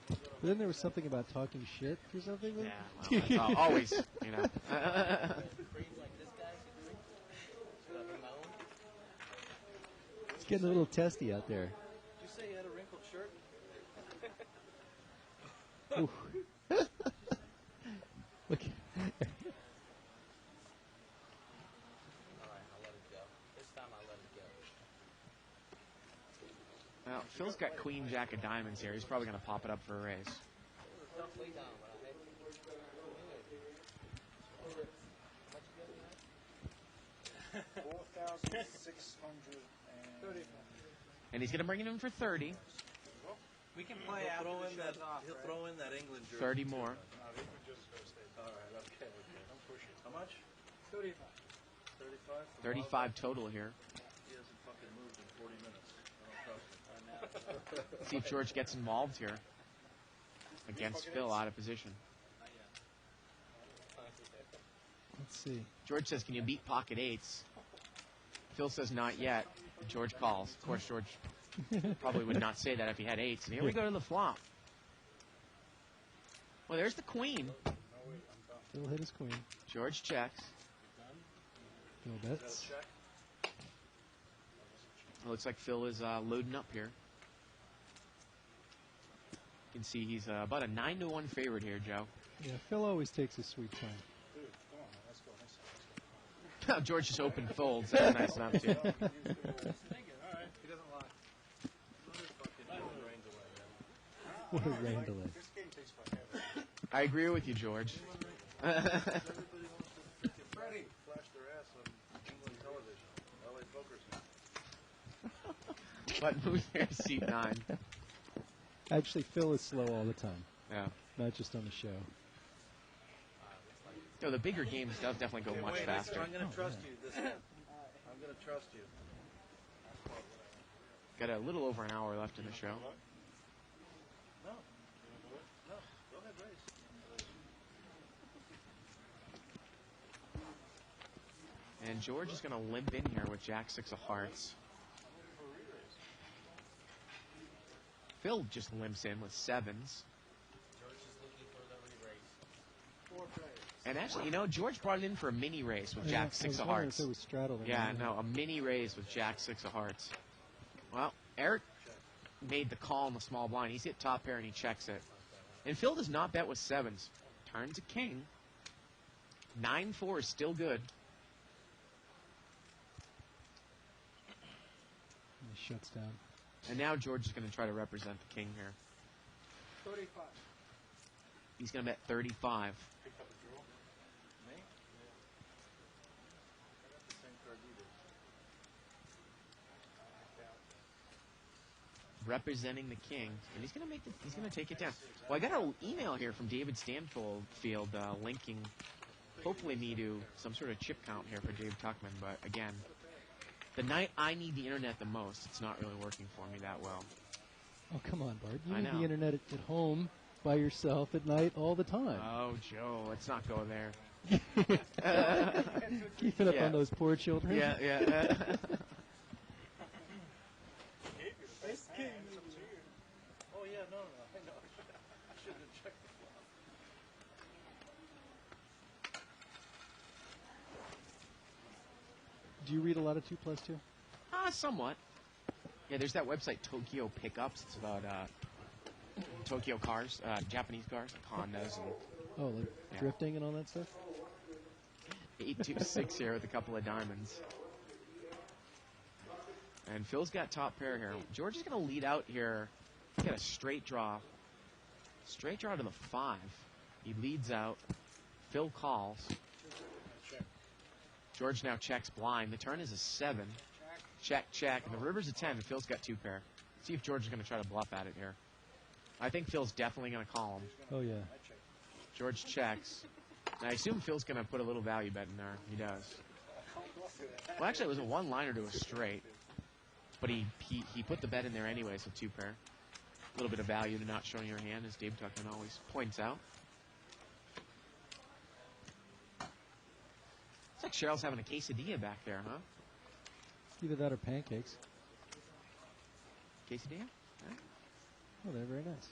But then there was something about talking shit or something. Yeah, well, that's always, It's getting a little testy out there. Did you say you had a wrinkled shirt? Ooh. Look. Well, Phil's got Queen Jack of Diamonds here. He's probably going to pop it up for a raise. And he's going to bring it in for 30. We can play He'll after throw the in show's that. off, He'll right? throw in that England jersey. 30 more. All right, okay. I'm pushing. How much? 35. 35? 35 total here. He hasn't fucking moved in 40 minutes. I don't trust him. See if George gets involved here. Against Phil, out of position. Let's see. George says, can you beat pocket eights? Phil says, not yet. George calls. Of course, George probably would not say that if he had eights. And here we go to the flop. Well, there's the queen. Phil hit his queen. George checks. Phil bets. It looks like Phil is loading up here. You can see he's about a 9-1 favorite here, Joe. Yeah, Phil always takes his sweet time. George just open folds. That's nice enough, too. He doesn't lie. What a rain delay. This game takes forever. I agree with you, George. Everybody wants to Freddie flash their ass on England television. LA Poker's. What move there? Seat 9. Actually, Phil is slow all the time, Yeah. not just on the show. No, the bigger games does definitely go much faster. I'm going to trust you this time. I'm going to trust you. Got a little over an hour left in the show. No. No. Go ahead, raise. And George is going to limp in here with Jack 6 of hearts. Phil just limps in with sevens. And actually, George brought it in for a mini raise with Jack 6 of hearts. If it was straddled. Yeah, no, a mini raise with Jack 6 of hearts. Well, Eric made the call in the small blind. He's hit top pair and he checks it. And Phil does not bet with sevens. Turns a king. 9-4 is still good. And he shuts down. And now George is going to try to represent the king here. 35. He's going to bet 35. Me? I got the same card you did. Representing the king, and he's gonna take it down. Well, I got an email here from David Stanfield linking, hopefully me to some sort of chip count here for Dave Tuckman. But again, the night I need the internet the most, it's not really working for me that well. Oh, come on, Bart. You I need know. the internet at home by yourself at night all the time. Oh, Joe, let's not go there. Keep it up Yeah. on those poor children. Yeah. Do you read a lot of 2+2? Somewhat. Yeah, there's that website Tokyo Pickups. It's about Tokyo cars, Japanese cars, like Hondas and Oh, like Yeah. drifting and all that stuff? 826 here with a couple of diamonds. And Phil's got top pair here. George is going to lead out here. He's got a straight draw. Straight draw to the 5. He leads out. Phil calls. George now checks blind. The turn is a 7. Check, check. And the river's a 10. And Phil's got 2 pair. See if George is going to try to bluff at it here. I think Phil's definitely going to call him. Oh, yeah. George checks. And I assume Phil's going to put a little value bet in there. He does. Well, actually, it was a one-liner to a straight. But he put the bet in there anyway, so 2 pair. A little bit of value to not showing your hand, as Dave Tuckman always points out. Looks like Cheryl's having a quesadilla back there, huh? Either that or pancakes. Quesadilla? Yeah. Oh, they're very nice.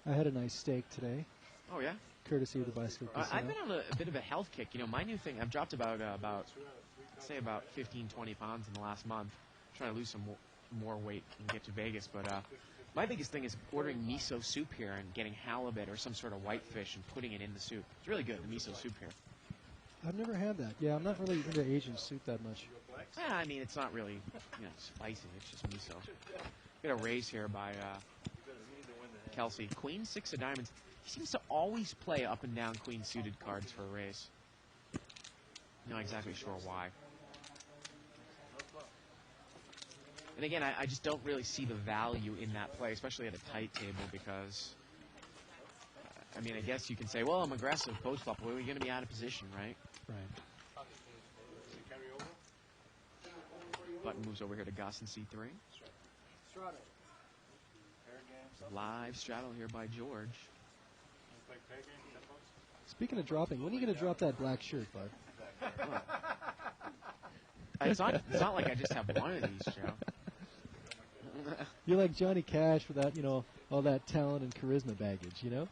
I had a nice steak today, Oh, yeah? courtesy of the Bicycle Casino. I've been on a bit of a health kick. You know, my new thing, I've dropped about 15, 20 pounds in the last month. Trying to lose some more weight and get to Vegas. But my biggest thing is ordering miso soup here and getting halibut or some sort of whitefish and putting it in the soup. It's really good, the miso soup here. I've never had that. Yeah, I'm not really into Asian soup that much. Yeah, I mean, it's not really, spicy. It's just miso. Got a raise here by Kelsey. Queen 6 of diamonds. He seems to always play up and down queen suited cards for a raise. Not exactly sure why. And again, I just don't really see the value in that play, especially at a tight table, because, I mean, I guess you can say, well, I'm aggressive post-flop. Well, we're going to be out of position, right? Right. Button moves over here to Gus and C3. Live straddle here by George. Speaking of dropping, when are you going to drop that black shirt, bud? It's not like I just have one of these, Joe. You're like Johnny Cash without, all that talent and charisma baggage, you know?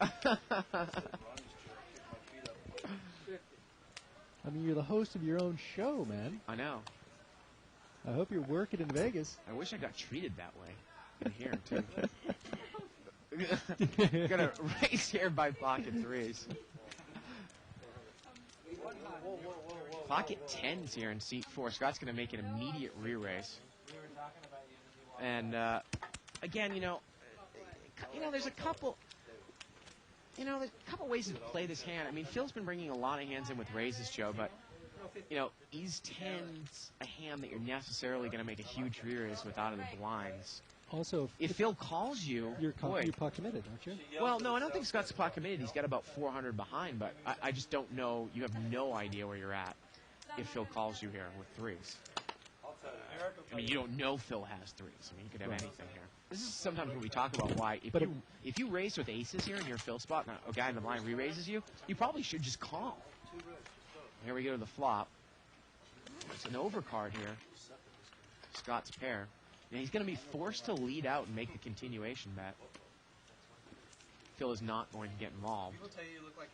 I mean, you're the host of your own show, man. I know. I hope you're working in Vegas. I wish I got treated that way in here, too. Got a race here by pocket 3s. Pocket 10s here in seat 4. Scott's going to make an immediate re-raise. And, again, there's a couple... there's a couple ways to play this hand. I mean, Phil's been bringing a lot of hands in with raises, Joe, but, is 10s a hand that you're necessarily going to make a huge re-raise with out of the blinds? Also, If Phil calls you, you're boy. pot committed, aren't you? Well, no, I don't think Scott's pot committed. He's got about 400 behind, but I just don't know. You have no idea where you're at if Phil calls you here with 3s. I mean, you don't know Phil has 3s. I mean, you could have anything here. This is sometimes when we talk about why if you raise with aces here in your Phil spot, and a guy in the blind re-raises you, you probably should just call. Here we go to the flop. It's an overcard here. Scott's pair. And he's going to be forced to lead out and make the continuation bet. Phil is not going to get involved.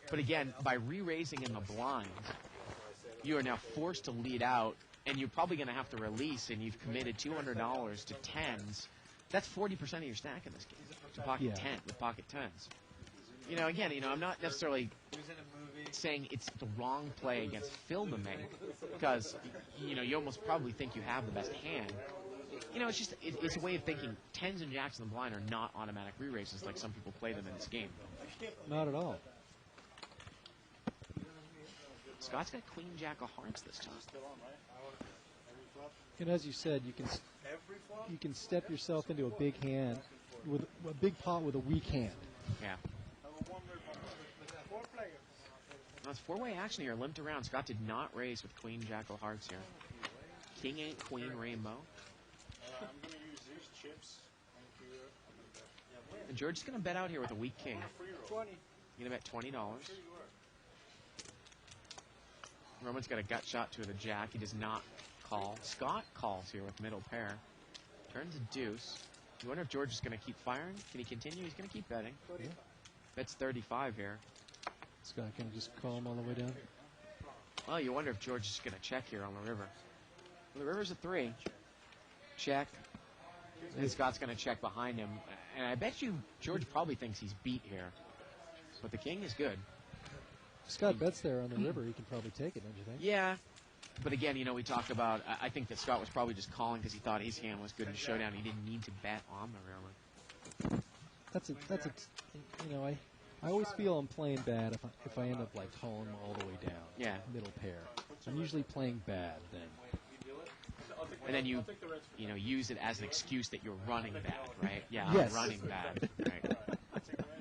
But again, by re-raising in the blind, you are now forced to lead out, and you're probably going to have to release, and you've committed $200 to 10s. That's 40% of your stack in this game, to pocket 10, with pocket 10s. Again, I'm not necessarily saying it's the wrong play against Phil to make, because, you almost probably think you have the best hand. It's just, it's a way of thinking 10s and jacks in the blind are not automatic re-raises like some people play them in this game. Not at all. Scott's got queen jack of hearts this time. And as you said, you can step yourself into a big hand, with a big pot with a weak hand. Yeah. Now it's 4-way action here, limped around. Scott did not raise with queen jack of hearts here. King 8, queen, rainbow. I'm going to use these chips. And George is going to bet out here with a weak king. 20. You're going to bet $20. Roman's got a gut shot to the jack. He does not call. Scott calls here with middle pair. Turns a deuce. You wonder if George is going to keep firing? Can he continue? He's going to keep betting. Yeah. Bets 35 here. Scott can just call him all the way down. Well, you wonder if George is going to check here on the river. Well, the river's a 3. Check. And Scott's going to check behind him. And I bet you George probably thinks he's beat here. But the king is good. Scott bets there on the river. He can probably take it, don't you think? Yeah. But again, we talked about, I think that Scott was probably just calling because he thought his hand was good in the showdown. He didn't need to bet on the river. I always feel I'm playing bad if I end up like calling them all the way down. Yeah. Middle pair. I'm usually playing bad then. And then you use it as an excuse that you're running bad, right? Yeah, Yes. I'm running bad. Right.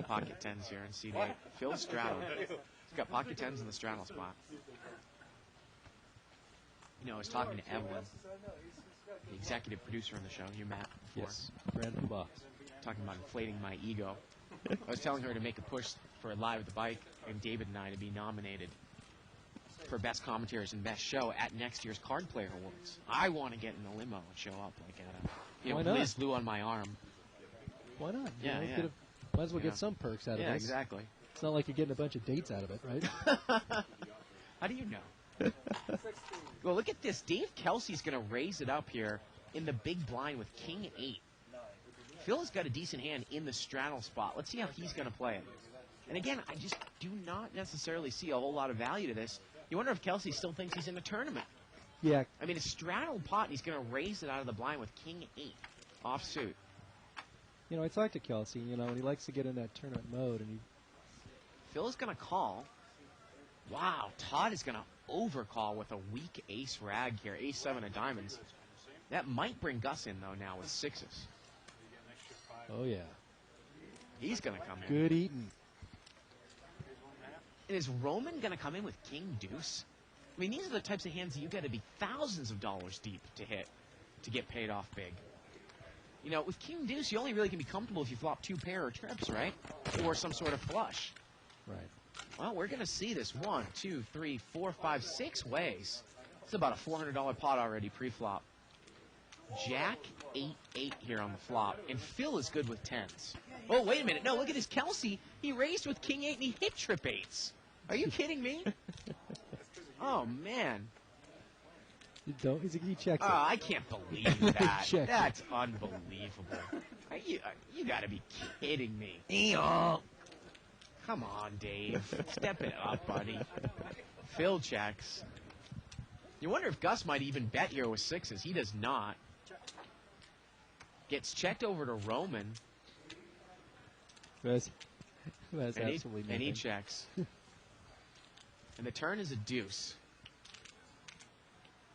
Pocket 10s here in seat 8. Phil straddled. He's got pocket 10s in the straddle spot. I was talking to Evelyn, the executive producer on the show, you met before. Yes. Brandon Boss. Talking about inflating my ego. I was telling her to make a push for Live at the Bike and David and I to be nominated for Best Commentators and Best Show at next year's Card Player Awards. I want to get in the limo and show up like at Why not? Liz Lou on my arm. Why not? Yeah, yeah. Might as well Yeah. get some perks out of Yeah, this. exactly. It's not like you're getting a bunch of dates out of it, right? How do you know? Well, look at this. Dave Kelsey's going to raise it up here in the big blind with King 8. Phil has got a decent hand in the straddle spot. Let's see how he's going to play it. And again, I just do not necessarily see a whole lot of value to this. You wonder if Kelsey still thinks he's in the tournament. Yeah. I mean, a straddle pot, and he's going to raise it out of the blind with King 8 offsuit. I talked to Kelsey, and he likes to get in that tournament mode, and Phil is going to call. Wow, Todd is going to overcall with a weak ace rag here, ace 7 of diamonds. That might bring Gus in, though, now with 6s. oh yeah, He's going to come in. good eating. And is Roman going to come in with King Deuce? I mean, these are the types of hands that you got to be thousands of dollars deep to hit to get paid off big. With King Deuce, you only really can be comfortable if you flop 2 pair or trips, right? Or some sort of flush. Right. Well, we're going to see this 1, 2, 3, 4, 5, 6 ways. It's about a $400 pot already pre-flop. Jack 8-8 here on the flop, and Phil is good with 10s. Oh, wait a minute. No, look at this Kelsey. He raised with King 8 and he hit trip 8s. Are you kidding me? Oh, man. You don't? He checks Oh, it. I can't believe that. Check. That's unbelievable. You got to be kidding me. Come on, Dave. Step it up, buddy. Phil checks. You wonder if Gus might even bet here with 6s. He does not. Gets checked over to Roman. That's And he, absolutely and he nothing. checks. And the turn is a deuce.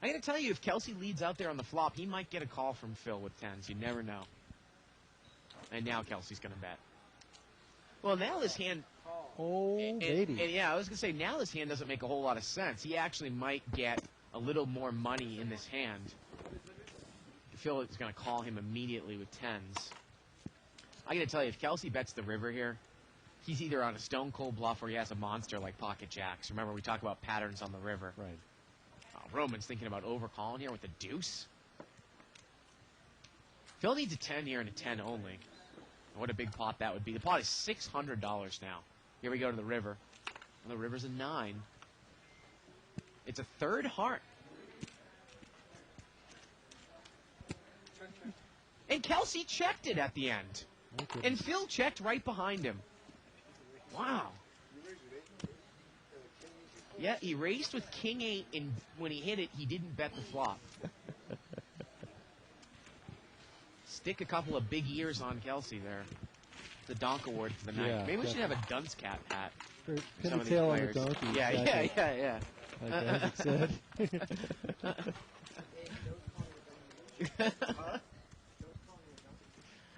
I got to tell you, if Kelsey leads out there on the flop, he might get a call from Phil with 10s. You never know. And now Kelsey's going to bet. Well, now his hand... Oh, baby. And yeah, I was going to say, now this hand doesn't make a whole lot of sense. He actually might get a little more money in this hand. Phil is going to call him immediately with 10s. I got to tell you, if Kelsey bets the river here, he's either on a stone cold bluff or he has a monster like pocket jacks. Remember, we talk about patterns on the river. Right. Roman's thinking about overcalling here with a deuce. Phil needs a 10 here and a 10 only. What a big pot that would be. The pot is $600 now. Here we go to the river. And the river's a 9. It's a third heart. And Kelsey checked it at the end. Okay. And Phil checked right behind him. Wow. Yeah, he raised with King 8, and when he hit it, he didn't bet the flop. Stick a couple of big ears on Kelsey there. The Donk Award for the night. Yeah, Maybe we should have a dunce cap hat. Or for pin some the of these tail on the players. donkey. Yeah, exactly. yeah. Like Isaac said.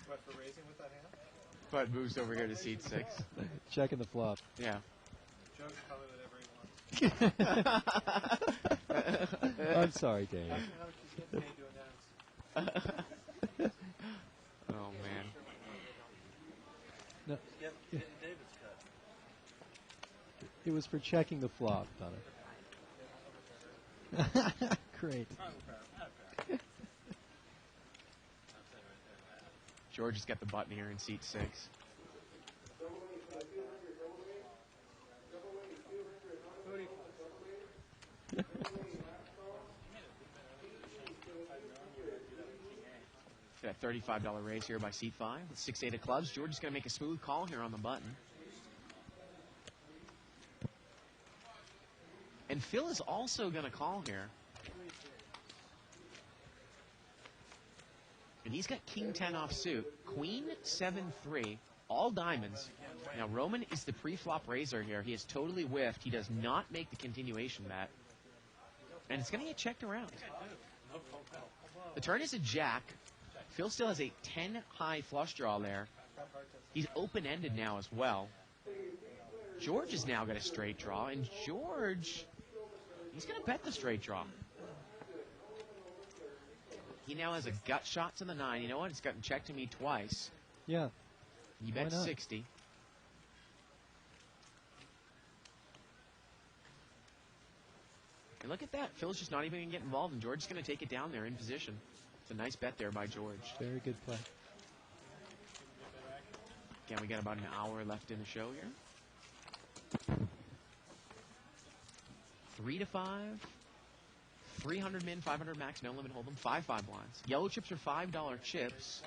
What, for raising with that hand? But moves over here to seat 6. Checking the flop. Yeah. Joe's probably whatever he wants. I'm sorry, Dave. Ask me how much he's getting paid to announce. Oh, man. No, Getting David's cut. it was for checking the flop, Donna. Great. George has got the button here in seat 6. Got a $35 raise here by seat 5 with 6-8 of clubs. George is going to make a smooth call here on the button. And Phil is also going to call here. And he's got King 10 off suit. Queen 7-3, all diamonds. Now, Roman is the pre-flop raiser here. He is totally whiffed. He does not make the continuation bet. And it's going to get checked around. The turn is a jack. Phil still has a 10 high flush draw there. He's open-ended now as well. George has now got a straight draw, and George, he's going to bet the straight draw. He now has a gut shot to the 9. You know what? It's gotten checked to me twice. Yeah. You bet Why not? 60. And look at that. Phil's just not even going to get involved, and George is going to take it down there in position. It's a nice bet there by George. Very good play. Again, we got about an hour left in the show here. 3 to 5. 300 min, 500 max, no limit hold 'em. 5-5 blinds. Yellow chips are $5 chips.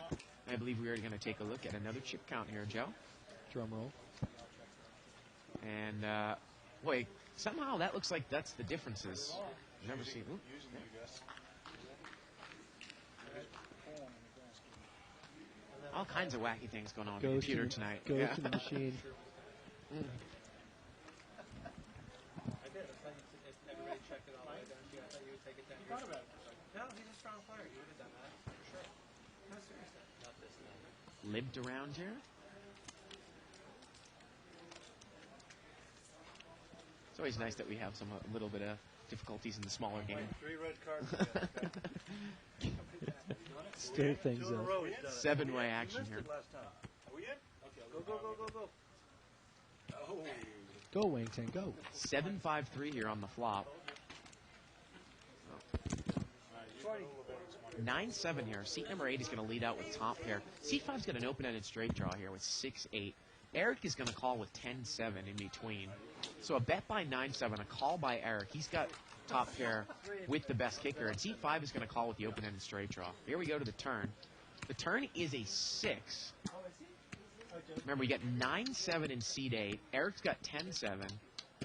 I believe we are going to take a look at another chip count here, Joe. Drum roll. And, boy, somehow that looks like that's the differences. I've never seen. Ooh, all kinds of wacky things going on on the computer tonight. Go Yeah. to the machine. I did. I thought everybody checked it all the way down here. I thought you would take it down. You thought about it. No, he's a strong player. You would have done that. For sure. No, seriously. Not this time. Lived around here. It's always nice that we have some a little bit of difficulties in the smaller game. 3 red cards again. Stir things 2 in a up. row he's done it. 7-way You action missed here. it last time. Are we in? Okay, go, go, go, go, go. Oh. Go, Wang Tan, go. 7-5-3 here on the flop. 9-7 here. Seat number 8 is going to lead out with top pair. Seat 5's got an open-ended straight draw here with 6-8. Eric is going to call with 10-7 in between. So a bet by 9-7, a call by Eric. He's got top pair with the best kicker. And seat 5 is going to call with the open-ended straight draw. Here we go to the turn. The turn is a 6. Remember, we got 9-7 in seat 8. Eric's got 10-7.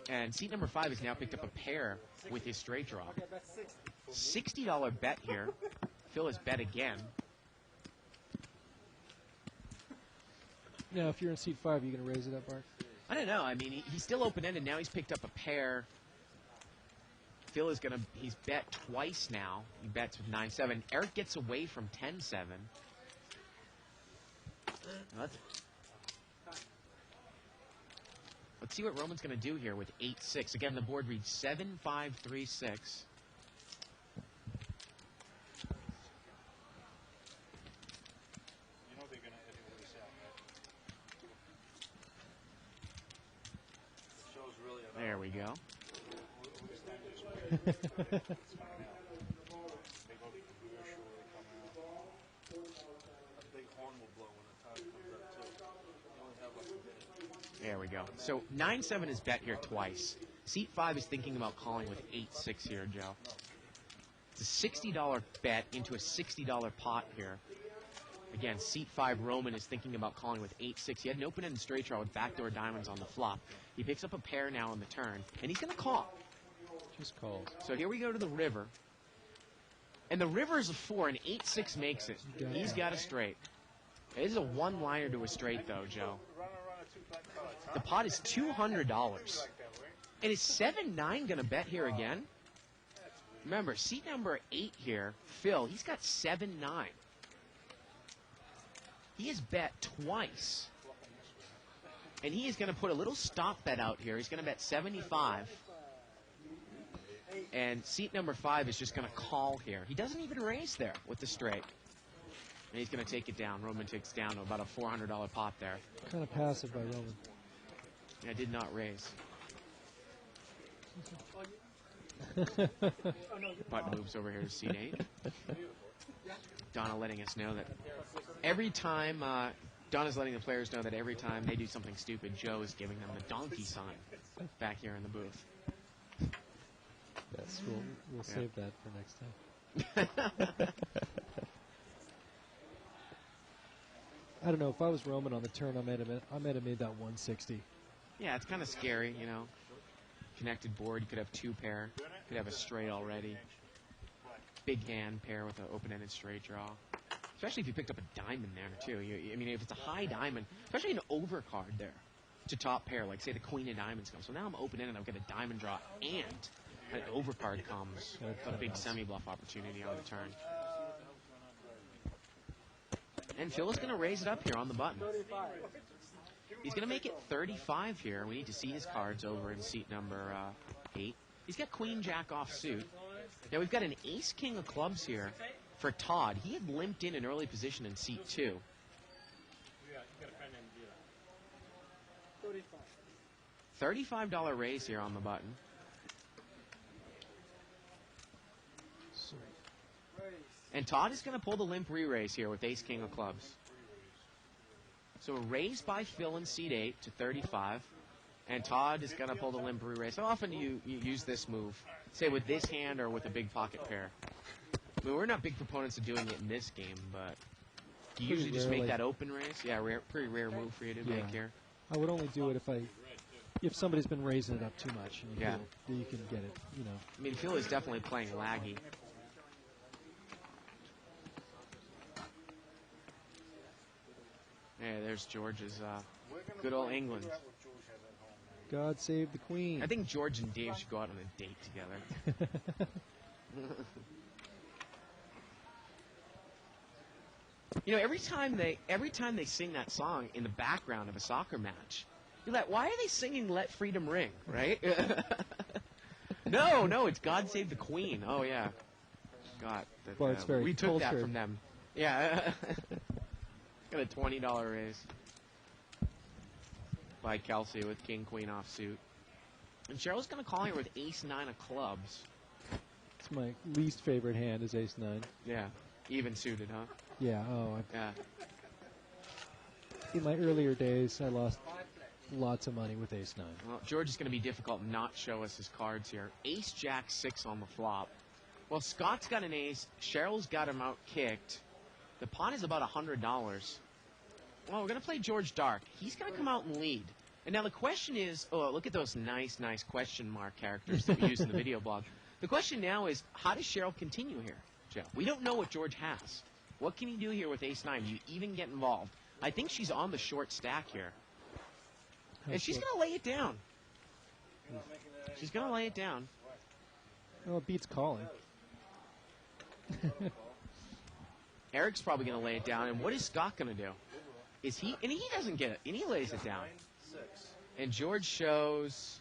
And seat number 5 has now picked up a pair with his straight draw. $60 bet here. Phil has bet again. Now, if you're in seat 5, are you going to raise it up, Mark? I don't know. I mean, he's still open-ended. Now he's picked up a pair. Phil is going to, he's bet twice now. He bets with 9-7. Eric gets away from 10-7. Let's see what Roman's going to do here with 8-6. Again, the board reads 7-5-3-6. You know they're going to edit this out, right? The show's really about There we go. they go to commercial, they come out. A big horn will blow when the time comes up, too. You only have like a minute. There we go. So 9-7 is bet here twice. Seat 5 is thinking about calling with 8-6 here, Joe. It's a $60 bet into a $60 pot here. Again, seat 5, Roman is thinking about calling with 8-6. He had an open-ended straight draw with backdoor diamonds on the flop. He picks up a pair now on the turn, and he's going to call. Just calls. So here we go to the river. And the river is a 4, and 8-6 makes it. He's got a straight. It is a one-liner to a straight, though, Joe. Run a 2 black cards, huh? The pot is $200. And is 7-9 going to bet here again? Remember, seat number 8 here, Phil, he's got 7-9. He has bet twice. And he is going to put a little stop bet out here. He's going to bet 75. And seat number 5 is just going to call here. He doesn't even raise there with the straight. And he's going to take it down. Roman takes down to about a $400 pot there. Kind of passive by Roman. And I did not raise. Button moves over here to seat 8. Donna letting us know that every time, Donna's letting the players know that every time they do something stupid, Joe is giving them the donkey sign back here in the booth. Yes, we'll save that for next time. I don't know. If I was Roman on the turn, I might have made that 160. Yeah, it's kind of scary, you know. Connected board, you could have two pair. You could have a straight already. Big hand pair with an open-ended straight draw. Especially if you picked up a diamond there, too. I mean, if it's a high diamond, especially an overcard there, to top pair, like, say, the queen of diamonds comes. So now I'm open-ended, I've got a diamond draw, and an overcard comes. A big semi-bluff opportunity on the turn. And Phil is going to raise it up here on the button. He's going to make it 35 here. We need to see his cards over in seat number 8. He's got queen jack offsuit. Now we've got an ace king of clubs here for Todd. He had limped in an early position in seat 2. $35 raise here on the button. And Todd is going to pull the limp re-raise here with ace king of clubs. So a raise by Phil in seat 8 to 35. And Todd is going to pull the limp re-raise. How often do you use this move? Say with this hand or with a big pocket pair? I mean, we're not big proponents of doing it in this game, but do you usually just make that open raise? Yeah, pretty rare move for you to make here. I would only do it if somebody's been raising it up too much. And you can get it, you know. I mean, Phil is definitely playing laggy. Yeah, there's George's good old England. God save the Queen. I think George and Dave should go out on a date together. You know, every time they sing that song in the background of a soccer match, you're like, why are they singing "Let Freedom Ring"? Right? No, it's "God Save the Queen." Oh yeah, God. Well, it's very we took cultured. that from them. Yeah. Got a $20 raise by Kelsey with king queen offsuit, and Cheryl's going to call here with ace 9 of clubs. It's my least favorite hand is ace 9. Yeah, even suited, huh? Yeah. Yeah. In my earlier days, I lost lots of money with ace 9. Well, George is going to be difficult not show us his cards here. Ace jack 6 on the flop. Well, Scott's got an ace. Cheryl's got him out kicked. The pot is about $100. Well, we're going to play George Dark. He's going to come out and lead. And now the question is, oh, look at those nice question mark characters that we use in the video blog. The question now is, how does Cheryl continue here, Joe? We don't know what George has. What can he do here with ace 9? Do you even get involved? I think she's on the short stack here. And she's going to lay it down. She's going to lay it down. Well, it beats calling. Eric's probably going to lay it down. And what is Scott going to do? And he doesn't get it. And he lays it down. And George shows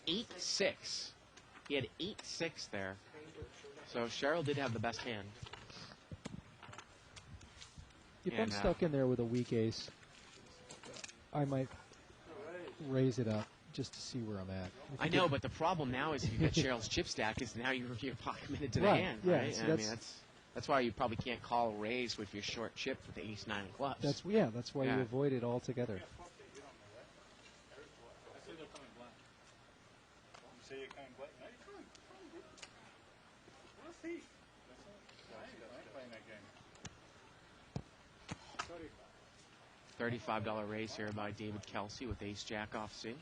8-6. He had 8-6 there. So Cheryl did have the best hand. If I'm stuck in there with a weak ace, I might raise it up just to see where I'm at. I know, but the problem now is if you've got Cheryl's chip stack is now you're committed to the hand, right? So I mean, that's why you probably can't call a raise with your short chip with the ace 9 of clubs. That's why you avoid it altogether. $35 raise here by David Kelsey with ace jack offsuit.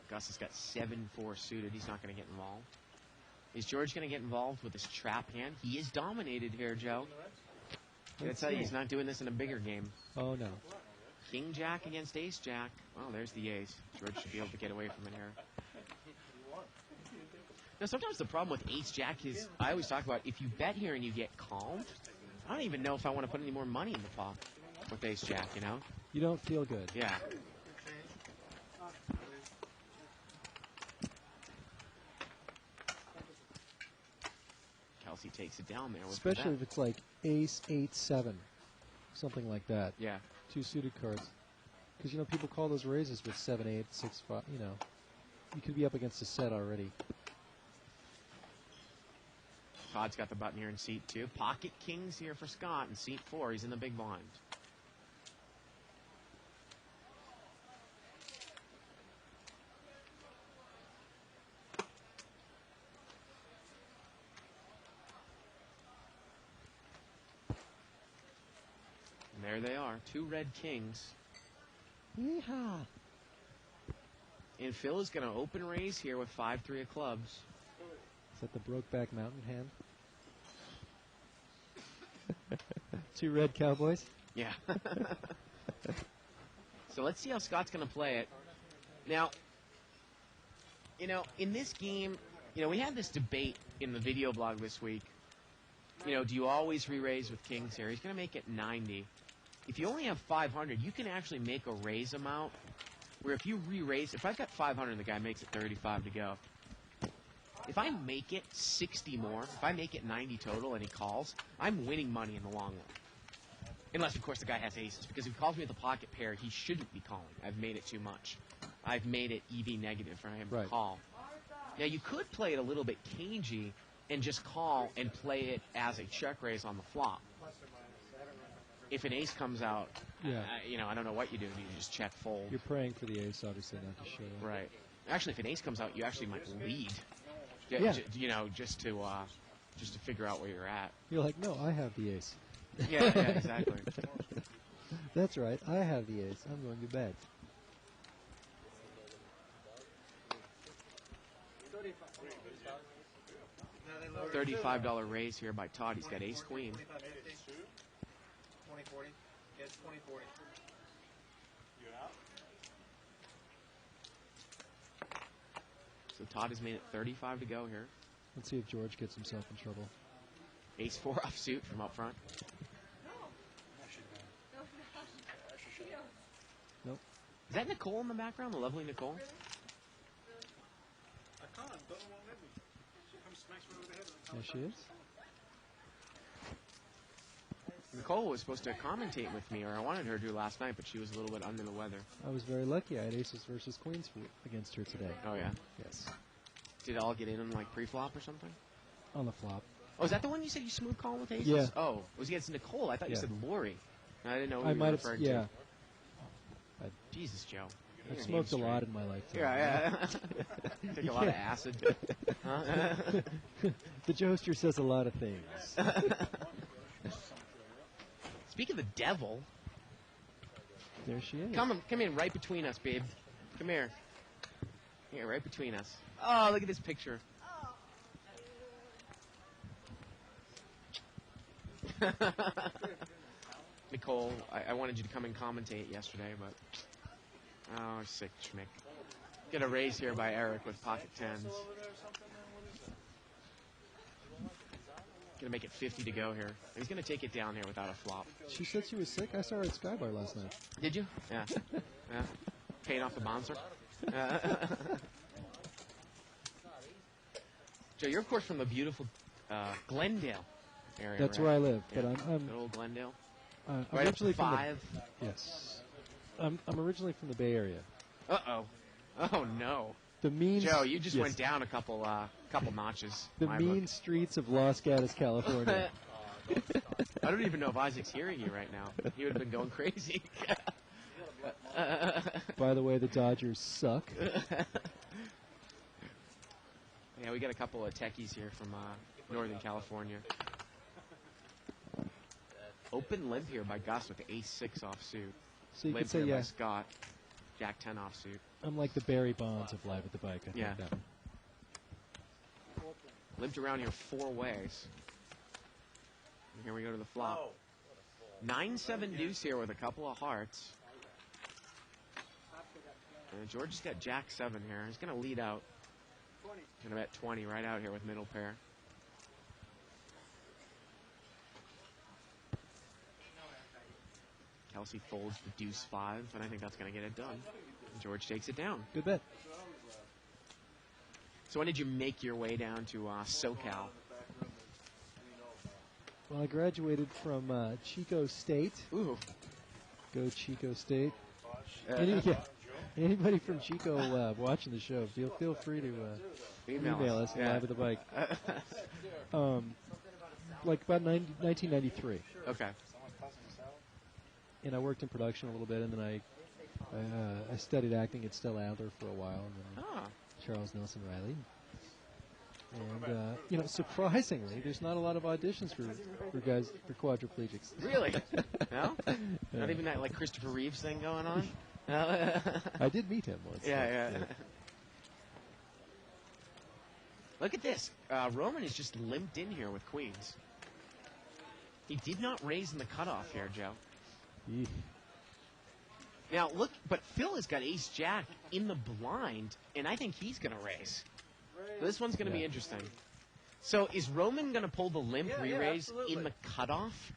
Gus has got 7-4 suited. He's not going to get involved. Is George going to get involved with his trap hand? He is dominated here, Joe. I gotta tell you, he's not doing this in a bigger game. Oh, no. King jack against ace jack. Well, there's the ace. George should be able to get away from it here. Now, sometimes the problem with ace jack is, I always talk about, if you bet here and you get calmed, I don't even know if I want to put any more money in the pot with ace jack, you know? You don't feel good. Yeah. Kelsey takes it down there with especially if it's like ace 8-7, something like that. Yeah. 2 suited cards. Because, you know, people call those raises with 7-8, 6-5, you know. You could be up against a set already. Todd's got the button here in seat 2. Pocket kings here for Scott in seat 4. He's in the big blind. And there they are, 2 red kings. Yeehaw. And Phil is going to open raise here with 5-3 of clubs. Is that the Brokeback Mountain hand? 2 red cowboys? Yeah. So let's see how Scott's going to play it. Now, in this game, we had this debate in the video blog this week. Do you always re-raise with kings here? He's going to make it 90. If you only have 500, you can actually make a raise amount where if you re-raise, if I've got 500 and the guy makes it 35 to go, if I make it 60 more, if I make it 90 total and he calls, I'm winning money in the long run. Unless, of course, the guy has aces. Because if he calls me with a pocket pair, he shouldn't be calling. I've made it too much. I've made it EV negative for him to call. Now, you could play it a little bit cagey and just call and play it as a check raise on the flop. If an ace comes out, I don't know what you do. You just check fold. You're praying for the ace, obviously, not to show up. Right. Actually, if an ace comes out, you actually might lead. Yeah. Just to figure out where you're at. You're like, no, I have the ace. Yeah, exactly. That's right. I have the ace. I'm going to bet. $35 raise here by Todd. He's got ace queen. 20-40. Yeah, it's 20-40. So Todd has made it 35 to go here. Let's see if George gets himself in trouble. Ace 4 offsuit from up front. Nope. Is that Nicole in the background? The lovely Nicole? There she is. Nicole was supposed to commentate with me, or I wanted her to last night, but she was a little bit under the weather. I was very lucky. I had aces versus queens against her today. Oh, yeah? Yes. Did it all get in on, like, pre-flop or something? On the flop. Oh, is that the one you said you smooth call with aces? Yeah. Oh, it was against Nicole. I thought you said Lori. I didn't know who I you might were have, referring yeah. to. Jesus, Joe. I've smoked a lot in my lifetime. Yeah. Take a lot of acid. Huh? The Joester says a lot of things. Speak of the devil. There she is. Come in right between us, babe. Come here. Here, right between us. Oh, look at this picture. Nicole, I wanted you to come and commentate yesterday, but... Oh, sick schmick. Get a raise here by Eric with pocket tens. Gonna make it 50 to go here. He's gonna take it down here without a flop. She said she was sick. I saw her at Skybar last night. Did you? Yeah. Yeah. Paying off the bouncer. Joe, you're of course from the beautiful Glendale area. That's right? where I live, Yeah. but I'm Good old Glendale. right originally up from 5. Yes. I'm originally from the Bay Area. Uh-oh. Oh, no. The mean Joe, you just yes. went down a couple notches. The in my mean book. streets of Los Gatos, California. I don't even know if Isaac's hearing you right now. He would have been going crazy. By the way, the Dodgers suck. Yeah, we got a couple of techies here from Northern California. Open limp here by Gus with the ace-6 offsuit. So you Limp could say, here by yeah, Scott, Jack-10 offsuit. I'm like the Barry Bonds of Live at the Bike. I think Yeah. that one. Limped around here 4 ways. And here we go to the flop. 9-7 deuce here with a couple of hearts. And George has got Jack-7 here. He's going to lead out. Going to bet 20 right out here with middle pair. Kelsey folds the deuce 5, and I think that's going to get it done. George takes it down. Good bet. So when did you make your way down to SoCal? Well, I graduated from Chico State. Ooh. Go Chico State. Anybody from Chico watching the show, feel free to email us at Live at the Bike. Like about 1993. Okay. And I worked in production a little bit, and then I studied acting at Stella Adler for a while, and then Charles Nelson Riley. And surprisingly, there's not a lot of auditions for guys for quadriplegics. Really? No? Yeah. Not even that like Christopher Reeves thing going on? No? I did meet him once. Yeah. Look at this. Roman is just limped in here with queens. He did not raise in the cutoff here, Joe. Eek. Now, look, but Phil has got ace-jack in the blind, and I think he's going to raise. So this one's going to be interesting. So is Roman going to pull the limp re-raise absolutely. in the cutoff?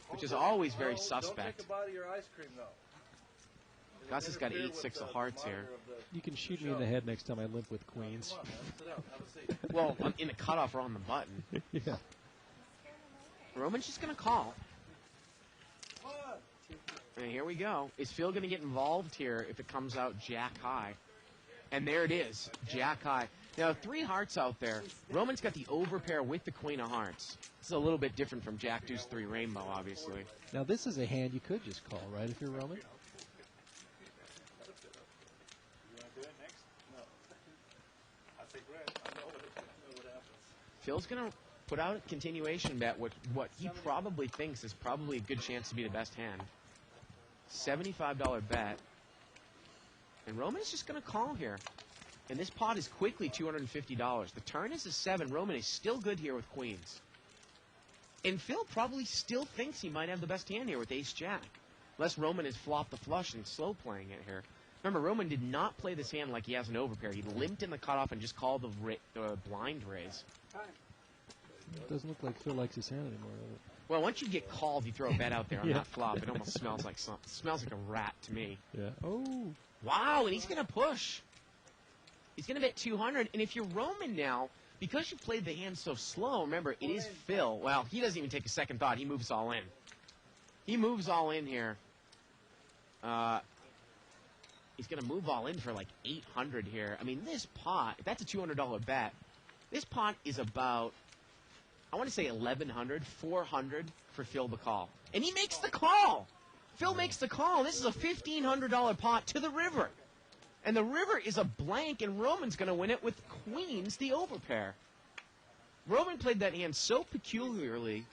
Which is always very Don't suspect. take a bite of your ice cream, though. Gus has got 8-6 of hearts here. You can shoot me in the head next time I limp with queens. Well, in the cutoff or on the button. Yeah. Roman's just going to call. And here we go. Is Phil going to get involved here if it comes out jack high? And there it is, jack high. Now, 3 hearts out there. Roman's got the overpair with the queen of hearts. This is a little bit different from jack deuce 3 rainbow, obviously. Now this is a hand you could just call, right, if you're Roman? Phil's going to put out a continuation bet with what he probably thinks is probably a good chance to be the best hand. $75 bet. And Roman is just going to call here. And this pot is quickly $250. The turn is a 7. Roman is still good here with queens. And Phil probably still thinks he might have the best hand here with ace-jack. Unless Roman has flopped the flush and slow playing it here. Remember, Roman did not play this hand like he has an overpair. He limped in the cutoff and just called the blind raise. It doesn't look like Phil likes his hand anymore, does it? Well, once you get called, you throw a bet out there on Yeah. that flop. It almost smells like smells like a rat to me. Yeah. Oh. Wow, and he's going to push. He's going to bet 200. And if you're Roman now, because you played the hand so slow, remember, it is Phil. Well, he doesn't even take a second thought. He moves all in. He moves all in here. He's going to move all in for like 800 here. I mean, this pot, if that's a $200 bet, this pot is about, I want to say 1,100, 400 for Phil to call. And he makes the call. Phil makes the call. This is a $1,500 pot to the river. And the river is a blank, and Roman's going to win it with queens, the overpair. Roman played that hand so peculiarly.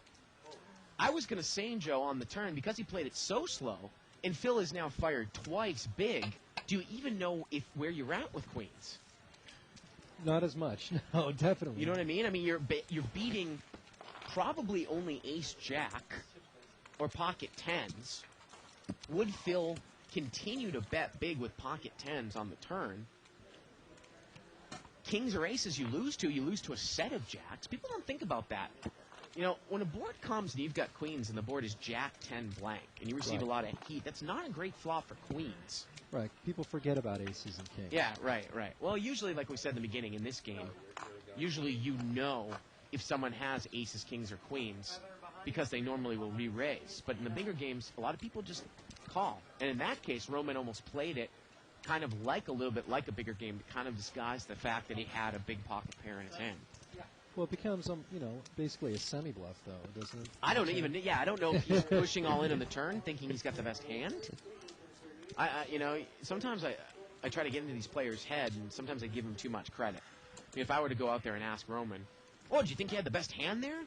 I was going to say, Joe, on the turn, because he played it so slow, and Phil has now fired twice big, do you even know where you're at with queens? Not as much. No, definitely. You know what I mean? I mean, you're beating probably only ace-jack or pocket tens. Would Phil continue to bet big with pocket tens on the turn? Kings or aces you lose to a set of jacks. People don't think about that. You know, when a board comes and you've got queens and the board is jack 10 blank and you receive a lot of heat, that's not a great flop for queens. Right. People forget about aces and kings. Yeah, right. Well, usually, like we said in the beginning, in this game, usually you know if someone has aces, kings, or queens because they normally will re-raise. But in the bigger games, a lot of people just call. And in that case, Roman almost played it kind of like a little bit like a bigger game to kind of disguise the fact that he had a big pocket pair in his hand. Well, it becomes, basically a semi-bluff, though, doesn't it? I don't know if he's pushing all in on the turn, thinking he's got the best hand. Sometimes I try to get into these players' head, and sometimes I give them too much credit. I mean, if I were to go out there and ask Roman, "Oh, do you think you had the best hand there?"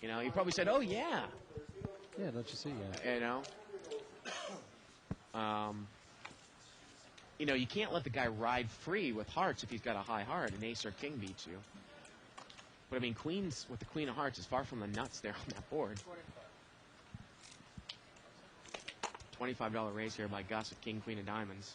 You know, he probably said, "Oh, yeah." Yeah, don't you see? Yeah. You can't let the guy ride free with hearts if he's got a high heart. An ace or king beats you. But I mean, queens with the queen of hearts is far from the nuts there on that board. $25 raise here by Gus with king, queen of diamonds.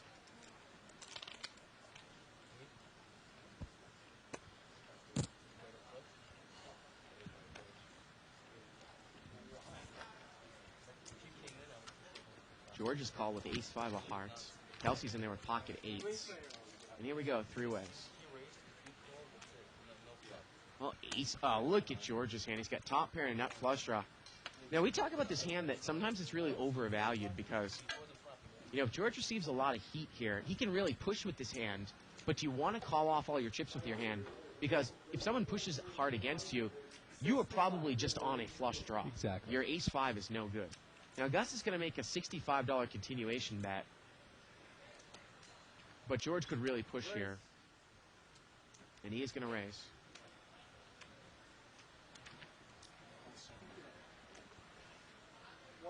George's call with ace-5 of hearts. Kelsey's in there with pocket eights. And here we go, 3 ways. Well, ace. Oh, look at George's hand. He's got top pair and nut flush draw. Now, we talk about this hand that sometimes it's really overvalued because, if George receives a lot of heat here, he can really push with this hand, but you want to call off all your chips with your hand because if someone pushes hard against you, you are probably just on a flush draw. Exactly. Your ace-5 is no good. Now, Gus is going to make a $65 continuation bet, but George could really push here, and he is going to raise.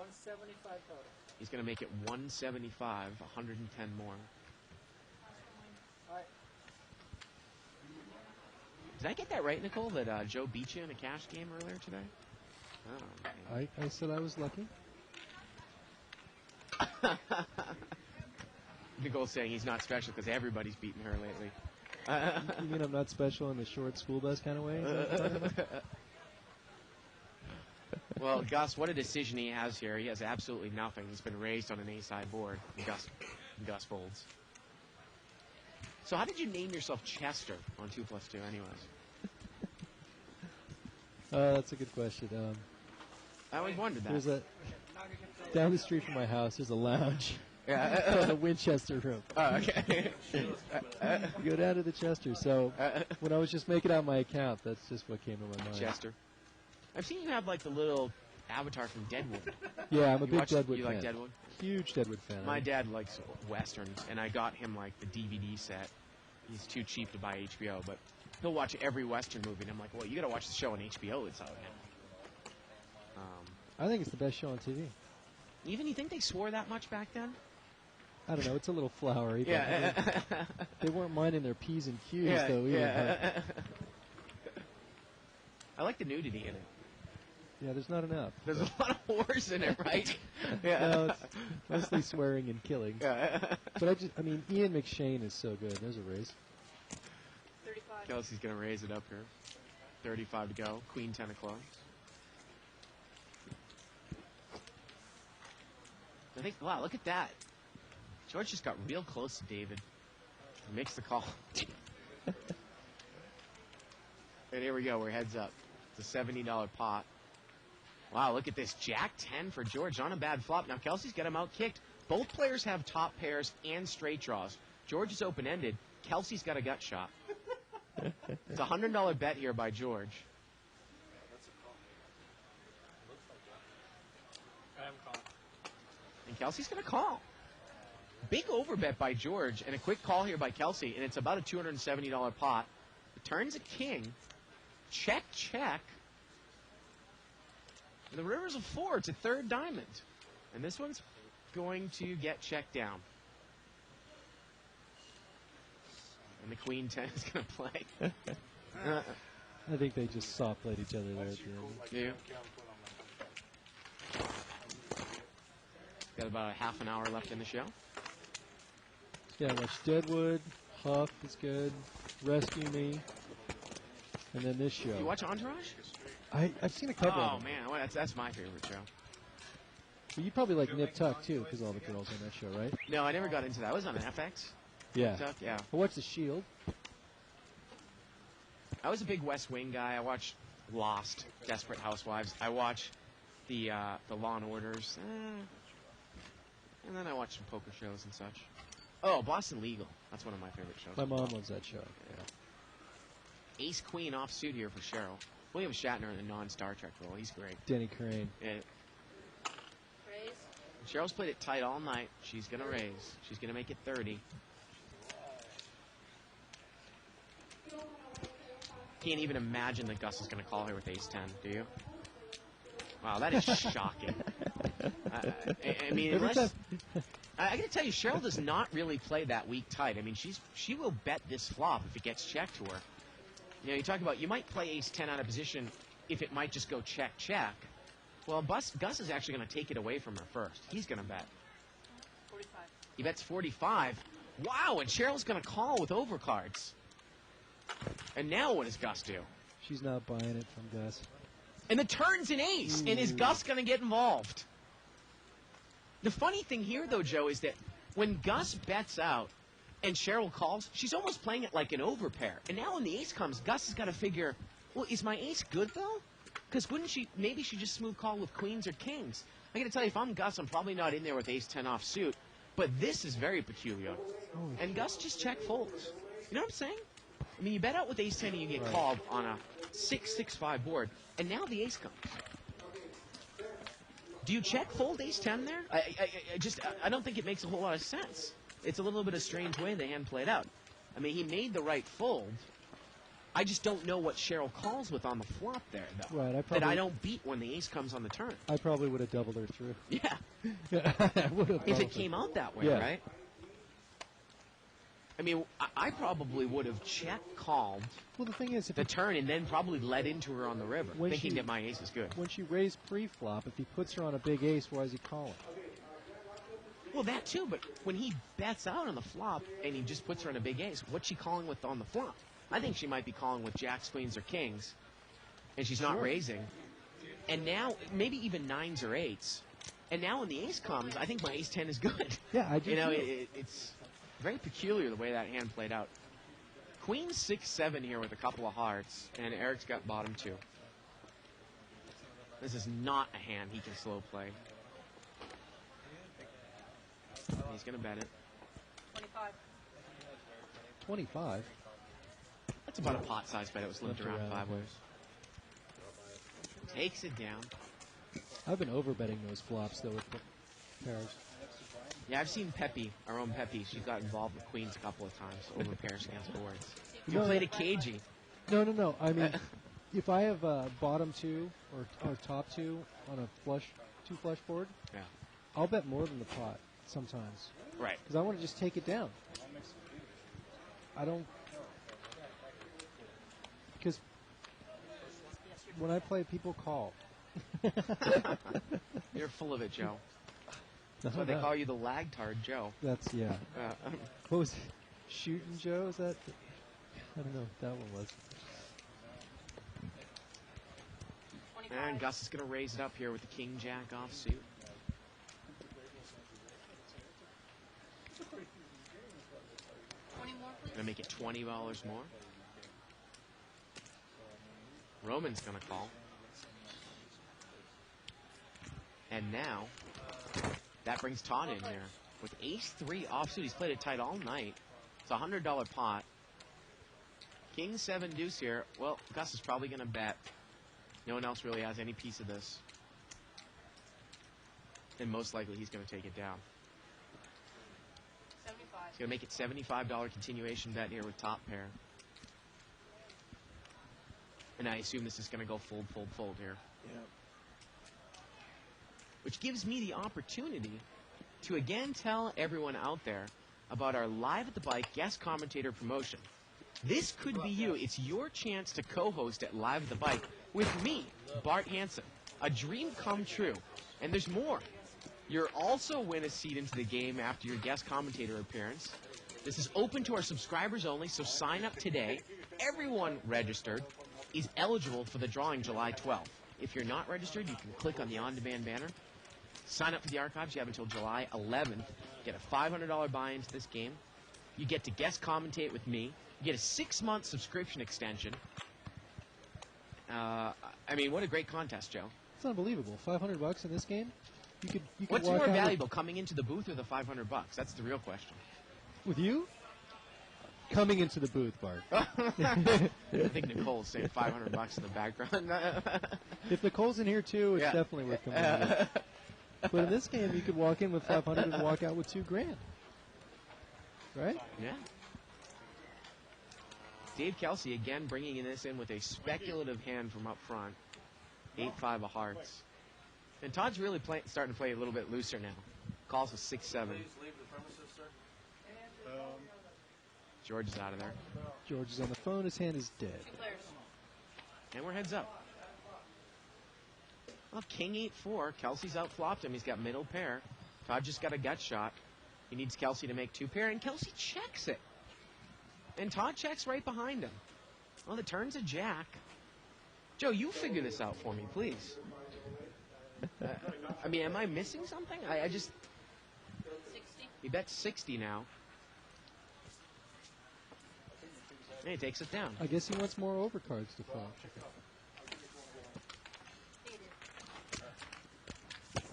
175 total. He's going to make it 175, 110 more. All right. Did I get that right, Nicole, that Joe beat you in a cash game earlier today? Oh, man. I said I was lucky. Nicole's saying he's not special because everybody's beaten her lately. You mean I'm not special in the short school bus kind of way? Is that what you're talking about? Well, Gus, what a decision he has here. He has absolutely nothing. He's been raised on an ace-high board. Gus folds. So how did you name yourself Chester on 2+2 anyways? That's a good question. I always wondered that. There's down the street from my house, there's a lounge Yeah. called the Winchester Room. Oh, okay. You go down to the Chester. So when I was just making out my account, that's just what came to my mind. Chester. I've seen you have like the little avatar from Deadwood. Yeah, I'm a You big watch- Deadwood you fan. like Deadwood? Huge Deadwood fan. My dad likes westerns, and I got him like the DVD set. He's too cheap to buy HBO, but he'll watch every western movie, and I'm like, well, you got to watch the show on HBO. It's out now. I think it's the best show on TV. Even you think they swore that much back then? I don't know. It's a little flowery. But Yeah. they weren't minding their P's and Q's, Yeah, though, either. yeah. I like the nudity in it. Yeah, there's not enough. There's a lot of whores in it, right? No, it's mostly swearing and killing. Yeah. But I mean, Ian McShane is so good. There's a raise. 35. Kelsey's going to raise it up here. 35 to go. Queen 10 of clubs. I think, wow, look at that. George just got real close to David. He makes the call. And here we go. We're heads up. It's a $70 pot. Wow, look at this. Jack 10 for George. Not a bad flop. Now, Kelsey's got him out kicked. Both players have top pairs and straight draws. George is open-ended. Kelsey's got a gut shot. It's a $100 bet here by George. I am calling. And Kelsey's going to call. Big overbet by George and a quick call here by Kelsey, and it's about a $270 pot. It turns a king. Check, check. The river's a 4. It's a third diamond. And this one's going to get checked down. And the queen 10 is going to play. I think they just soft played each other there at the end. Do you? Got about a half an hour left in the show. Yeah, watch Deadwood, Huff is good, Rescue Me, and then this show. You watch Entourage? I've seen a couple of Oh, them. man. Well, that's my favorite show. But you probably like Nip Tuck, too, because all the girls on that show, right? No, I never got into that. I was on FX. Yeah. Tuck, yeah. I watched The Shield. I was a big West Wing guy. I watched Lost, Desperate Housewives. I watched the Law and Orders. And then I watched some poker shows and such. Oh, Boston Legal. That's one of my favorite shows. My mom loves that show. Ace Queen offsuit here for Cheryl. William Shatner in a non-Star Trek role. He's great. Denny Crane. Yeah. Raise. Cheryl's played it tight all night. She's going to raise. She's going to make it 30. Can't even imagine that Gus is going to call her with ace 10, do you? Wow, that is shocking. I mean, Every unless, time- I got to tell you, Cheryl does not really play that weak tight. I mean, she will bet this flop if it gets checked to her. You know, you talk about you might play ace 10 out of position if it might just go check, check. Well, Gus is actually going to take it away from her first. He's going to bet. 45. He bets 45. Wow, and Cheryl's going to call with overcards. And now what does Gus do? She's not buying it from Gus. And the turn's an ace. And is Gus going to get involved? The funny thing here, though, Joe, is that when Gus bets out and Cheryl calls, she's almost playing it like an overpair. And now when the ace comes, Gus has got to figure, well, is my ace good, though? Because wouldn't she, maybe she just smooth call with queens or kings. I got to tell you, if I'm Gus, I'm probably not in there with ace 10 off suit. But this is very peculiar. And Gus just check folds. You know what I'm saying? I mean, you bet out with ace 10 and you get called on a 6-6-5 board. And now the ace comes. Do you check fold ace 10 there? I don't think it makes a whole lot of sense. It's a little bit of a strange way the hand played out. I mean, he made the right fold. I just don't know what Cheryl calls with on the flop there, though. Right, I that I probably- don't beat when the ace comes on the turn. I probably would have doubled her through. Yeah. I would have. If it came out that way, Yeah. right? I mean, I probably would have check called Well, the thing is, if the it, turn and then probably led into her on the river, When thinking she- that my ace is good. when she raised pre-flop, if he puts her on a big ace, why is he calling? Well, that too, but when he bets out on the flop and he just puts her on a big ace, what's she calling with on the flop? I think she might be calling with jacks, queens, or kings, and she's not Sure. raising. And now, maybe even nines or eights. And now when the ace comes, I think my ace-10 is good. Yeah, I do. You know, too. it's very peculiar the way that hand played out. Queen 6-7 here with a couple of hearts, and Eric's got bottom 2. This is not a hand he can slow play. He's going to bet it. 25. 25. That's about a pot size bet. It was lived Left around around, 5 yeah. ways. Takes it down. I've been overbetting those flops though with pairs. Yeah, I've seen Peppy, our own Peppy. She's got involved with queens a couple of times over pairs against boards. You No, played a cagey. No. I mean, if I have bottom 2 or top 2 on a flush 2 flush board, Yeah. I'll bet more than the pot sometimes Right. because I want to just take it down. I don't because when I play, people call. You're full of it, Joe. That's No, why they no. call you the lagtard, Joe. That's yeah. Uh, What was it? Shooting Joe? Is that? I don't know what that one was. 25. and Gus is going to raise it up here with the king-jack offsuit. $20 more, please. Going to make it $20 more. Roman's going to call. And now, that brings Todd in here. With ace-3 offsuit, he's played it tight all night. It's a $100 pot. King 7 deuce here. Well, Gus is probably going to bet. No one else really has any piece of this. And most likely he's going to take it down. 75. He's going to make it $75 continuation bet here with top pair. And I assume this is going to go fold, fold, fold here. Yeah. Which gives me the opportunity to again tell everyone out there about our Live at the Bike guest commentator promotion. This could be you. It's your chance to co-host at Live at the Bike with me, Bart Hansen. A dream come true. And there's more. You'll also win a seat into the game after your guest commentator appearance. This is open to our subscribers only, so sign up today. Everyone registered is eligible for the drawing July 12th. If you're not registered, you can click on the on-demand banner. Sign up for the archives. You have until July 11th. Get a $500 buy into this game. You get to guest commentate with me. You get a 6-month subscription extension. I mean, what a great contest, Joe. It's unbelievable. $500 in this game. You could What's walk more out valuable, coming into the booth or the $500? That's the real question. with you. Coming into the booth, Bart. I think Nicole's saying $500 in the background. If Nicole's in here too, it's Yeah. definitely worth coming in. But in this game, you could walk in with 500 and walk out with $2,000. Right? Yeah. Dave Kelsey again bringing this in with a speculative hand from up front. 8-5 of hearts. And Todd's really starting to play a little bit looser now. Calls with 6-7. Please leave the premises, sir. George is out of there. George is on the phone. His hand is dead. Declares. And we're heads up. Well, King 8-4. Kelsey's outflopped him. He's got middle pair. Todd just got a gut shot. He needs Kelsey to make 2 pair, and Kelsey checks it. And Todd checks right behind him. Well, the turn's a jack. Joe, you figure this out for me, please. I mean, am I missing something? I just... 60. He bets 60 now. And he takes it down. I guess he wants more overcards to fall.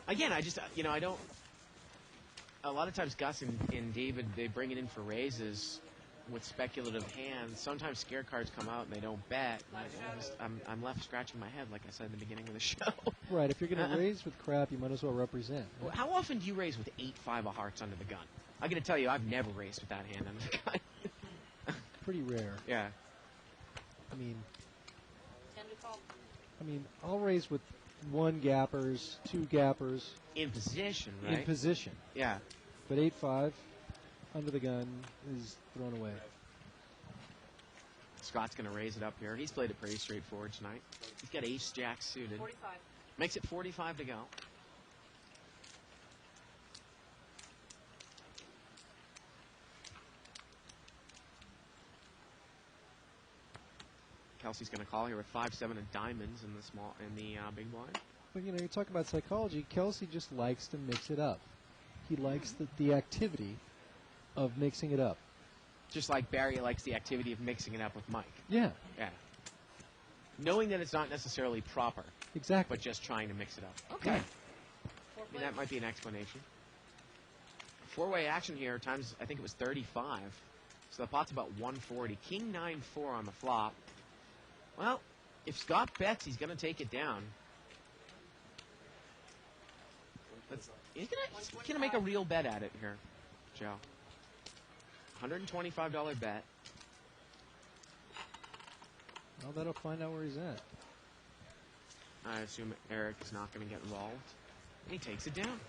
Again, I just, I don't... A lot of times Gus and David, they bring it in for raises with speculative hands. Sometimes scare cards come out and they don't bet. And I'm left scratching my head, like I said at the beginning of the show. Right, if you're going to raise with crap, you might as well represent. Well, how often do you raise with 8-5 of hearts under the gun? I'm going to tell you, I've never raised with that hand under the gun. Pretty rare. Yeah. I mean, 10 to call. I'll raise with 1 gappers, 2 gappers In position, right? in position. Yeah. But 8-5 under the gun is thrown away. Scott's going to raise it up here. He's played it pretty straightforward tonight. He's got ace-jack suited. 45. Makes it 45 to go. Kelsey's going to call here with 5-7 of diamonds in the big blind. But, you talk about psychology. Kelsey just likes to mix it up. He likes the activity of mixing it up. Just like Barry likes the activity of mixing it up with Mike. Yeah, Yeah. Knowing that it's not necessarily proper, exactly. but just trying to mix it up. Okay. Yeah. Four I mean, that might be an explanation. 4-way action here, times, I think it was 35. So the pot's about 140. King 9-4 on the flop. Well, if Scott bets, he's going to take it down. He's going to make a real bet at it here, Joe. $125 bet. Well, that'll find out where he's at. I assume Eric is not going to get involved. He takes it down.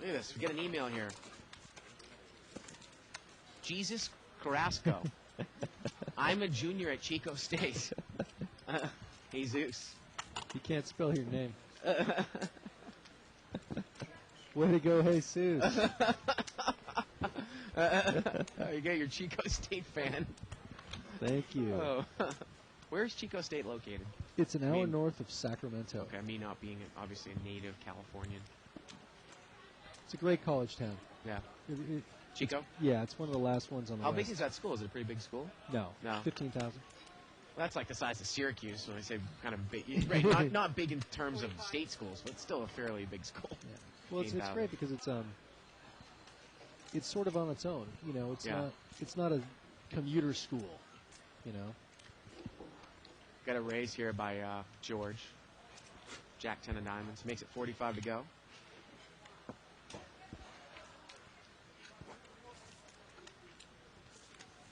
Look at this. We get an email here. Jesus Carrasco. I'm a junior at Chico State. Jesus. You can't spell your name. Way to go, Jesus. You got your Chico State fan. Thank you. Oh. Where's Chico State located? It's an hour mean- north of Sacramento. Okay, me not being obviously a native Californian. It's a great college town. Yeah. It- Chico? yeah, it's one of the last ones on the How west. big is that school? Is it a pretty big school? No. No. 15,000. That's like the size of Syracuse, so they say kind of big. Right, not big in terms of state schools, but still a fairly big school. Yeah. Well, it's 15,000. great because it's sort of on its own. Yeah. It's not a commuter school. Got a raise here by George. Jack 10 of diamonds. Makes it 45 to go.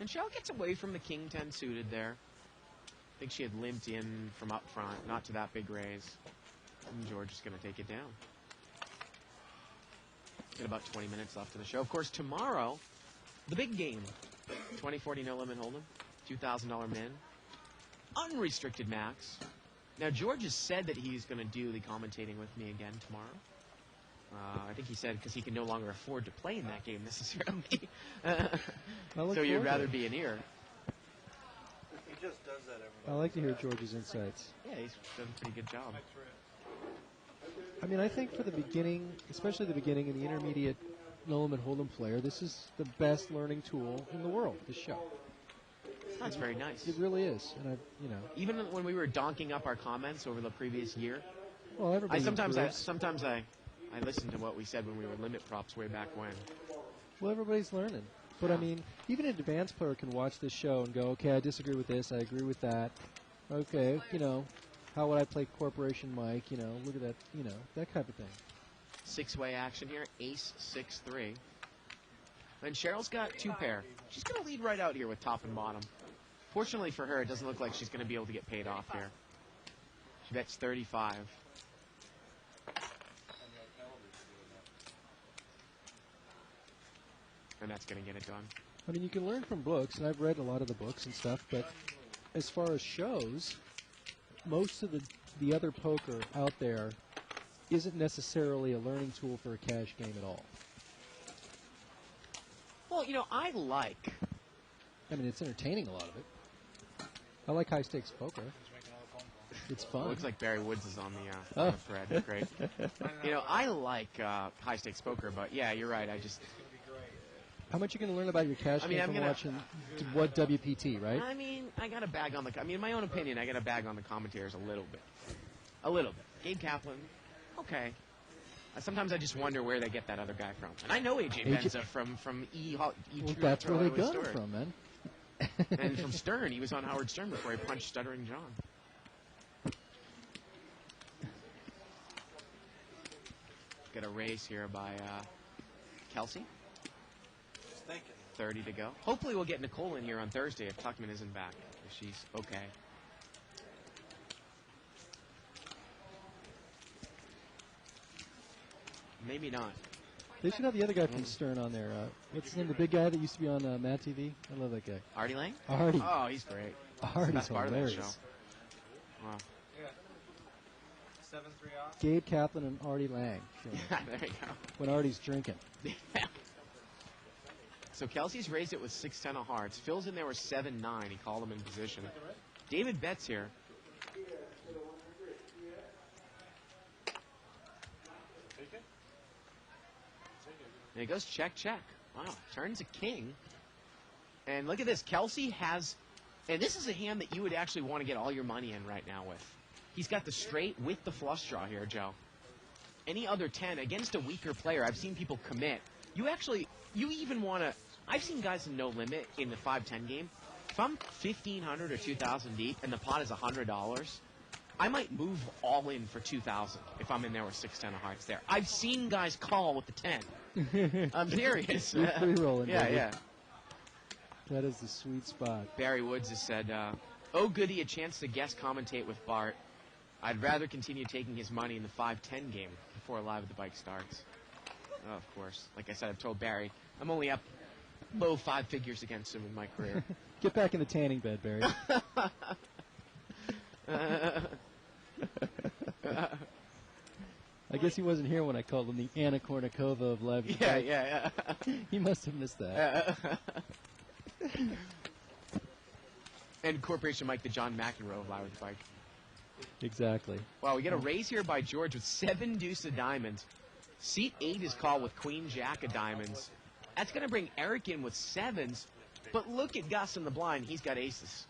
And Shell gets away from the King 10 suited there. I think she had limped in from up front, not to that big raise. And George is going to take it down. Got about 20 minutes left in the show. Of course, tomorrow, the big game. 2040 no limit hold'em. $2,000 min. Unrestricted max. Now, George has said that he's going to do the commentating with me again tomorrow. I think he said because he can no longer afford to play in that game necessarily. So you'd rather be an ear. He just does that every I like to hear George's insights. Yeah, he's done a pretty good job. I mean, I think for the beginning, especially the beginning and the intermediate no limit hold'em player, this is the best learning tool in the world. This show. That's very nice. It really is, and Even when we were donking up our comments over the previous year, well, everybody. sometimes improves. I listen to what we said when we were limit props way back when. Well, everybody's learning. But I mean, even an advanced player can watch this show and go, okay, I disagree with this, I agree with that. Okay, how would I play Corporation Mike? Look at that, that kind of thing. 6-way action here, ace 6-3. And Cheryl's got 2 pair. She's going to lead right out here with top and bottom. Fortunately for her, it doesn't look like she's going to be able to get paid off here. She bets 35. And that's going to get it done. I mean, you can learn from books, and I've read a lot of the books and stuff, but as far as shows, most of the other poker out there isn't necessarily a learning tool for a cash game at all. Well, I like... I mean, it's entertaining, a lot of it. I like high-stakes poker. It's fun. Looks like Barry Woods is on the Oh. thread. Great. I like high-stakes poker, but yeah, you're right. How much you going to learn about your cash I mean, game I'm from gonna- watching what WPT, right? I mean, I got to bag on the... I mean, in my own opinion, I got to bag on the commentators a little bit. A little bit. Gabe Kaplan, okay. Sometimes I just wonder where they get that other guy from. And I know AJ Benza from E! Well, True that's where they Hollywood got him Story. from, man. And from Stern. He was on Howard Stern before he punched Stuttering John. Got a raise here by Kelsey. Just thinking. 30 to go. Hopefully we'll get Nicole in here on Thursday if Tuckman isn't back. If she's okay. Maybe not. They should have the other guy from Stern on there. What's his name? The big guy that used to be on Mad TV? I love that guy. Artie Lang? Artie. Oh, he's great. Artie's Best part of that hilarious. show. Wow. Yeah. 7-3 off. Gabe Kaplan and Artie Lang. There you go. When Artie's drinking. So Kelsey's raised it with 6-10 of hearts. Phil's in there with 7-9. He called him in position. David Betts here. And he goes check, check. Wow, turns a king. And look at this. Kelsey has, and this is a hand that you would actually want to get all your money in right now with. He's got the straight with the flush draw here, Joe. Any other 10 against a weaker player, I've seen people commit. You even want to, I've seen guys in no limit in the 5-10 game. If I'm 1,500 or 2,000 deep and the pot is $100, I might move all in for 2,000 if I'm in there with 6-10 of hearts there. I've seen guys call with the 10. I'm serious. You're free rolling, Yeah, baby. yeah. That is the sweet spot. Barry Woods has said, oh, goody, a chance to guest commentate with Bart. I'd rather continue taking his money in the 5-10 game before Live at the Bike starts. Oh, of course. Like I said, I've told Barry, I'm only up low 5 figures against him in my career. Get back in the tanning bed, Barry. I guess he wasn't here when I called him the Anna Kournikova of Live at the Bike. Yeah. He must have missed that. And Corporation Mike, the John McEnroe of Live at the Bike. Exactly. Wow, we get a raise here by George with 7 deuce of diamonds. Seat 8 is called with Queen Jack of diamonds. That's going to bring Eric in with 7s. But look at Gus in the blind. He's got aces.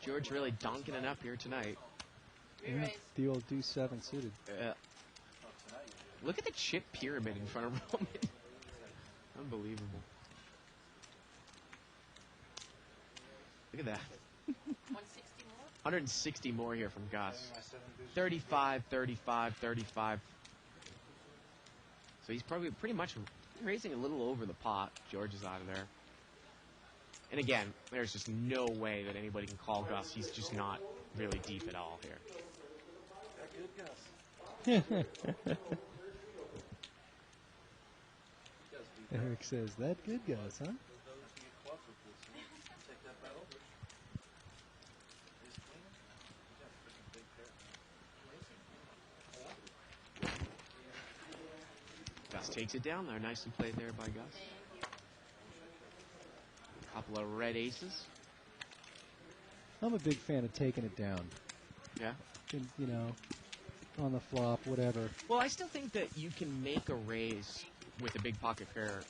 George really dunking it up here tonight. The old deuce 7 suited. Look at the chip pyramid in front of Roman. Unbelievable. Look at that. 160 more? 160 more here from Gus. 35, 35, 35. So he's probably pretty much raising a little over the pot. George is out of there. And again, there's just no way that anybody can call Gus. He's just not really deep at all here. Eric says, that good Gus, huh? Gus takes it down there. Nicely played there by Gus. A couple of red aces. I'm a big fan of taking it down. Yeah. And, you know, on the flop, whatever. Well, I still think that you can make a raise with a big pocket pair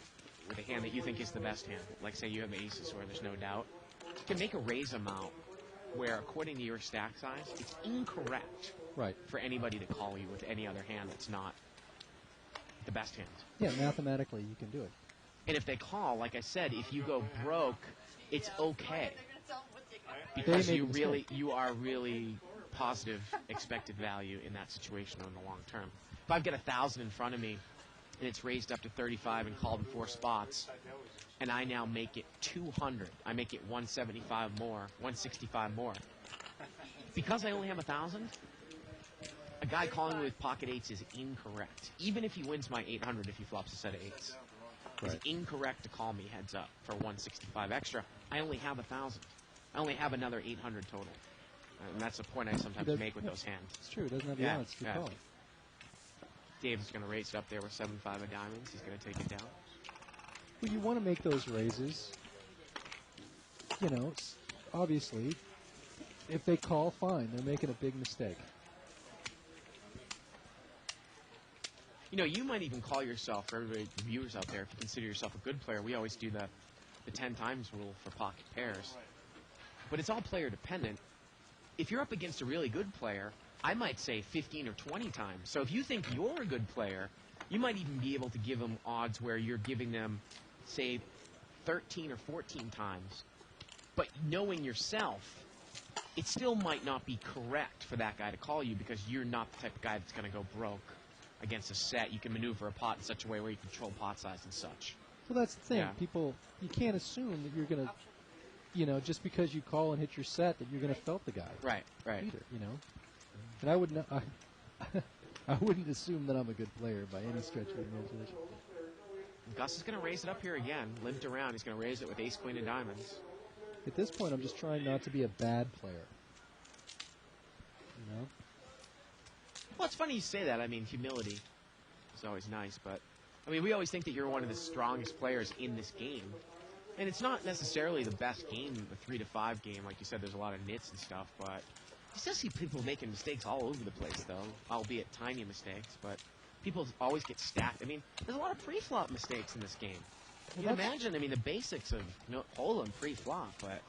with a hand that you think is the best hand. Like, say you have aces where there's no doubt. You can make a raise amount where, according to your stack size, it's incorrect Right. for anybody to call you with any other hand that's not the best hand. Yeah, mathematically, you can do it. And if they call, like I said, if you go broke, it's okay. They're going to tell them what they got. Because They make a you are really positive expected value in that situation in the long term. If I've got 1,000 in front of me and it's raised up to 35 and called in 4 spots, and I now make it 200, I make it 175 more, 165 more. Because I only have 1,000, a guy calling me with pocket 8s is incorrect. Even if he wins my 800 if he flops a set of 8s. Right. It's incorrect to call me heads up for 165 extra. I only have 1,000. I only have another 800 total. And that's the point I sometimes does- make with those hands. It's true. It doesn't have the Yeah, odds to yeah. call. Dave's going to raise it up there with 7-5 of diamonds. He's going to take it down. Well, you want to make those raises. You know, obviously, if they call, fine. They're making a big mistake. You know, you might even call yourself, for everybody, viewers out there, if you consider yourself a good player, we always do the 10 times rule for pocket pairs. But it's all player dependent. If you're up against a really good player, I might say 15 or 20 times. So if you think you're a good player, you might even be able to give them odds where you're giving them, say, 13 or 14 times. But knowing yourself, it still might not be correct for that guy to call you because you're not the type of guy that's going to go broke against a set. You can maneuver a pot in such a way where you control pot size and such. Well, that's the thing. Yeah. People, you can't assume that you're going to, just because you call and hit your set, that you're going to felt the guy. Right. Either, And I wouldn't, I wouldn't assume that I'm a good player by any stretch of the imagination. Gus is going to raise it up here again. Limped around. He's going to raise it with ace, queen, and diamonds. At this point, I'm just trying not to be a bad player. Well, it's funny you say that. I mean, humility is always nice, but we always think that you're one of the strongest players in this game, and it's not necessarily the best game, the 3-5 game. Like you said, there's a lot of nits and stuff, but you still see people making mistakes all over the place, though, albeit tiny mistakes. But people always get stacked. There's a lot of pre-flop mistakes in this game. You can imagine, the basics of hold'em pre-flop, but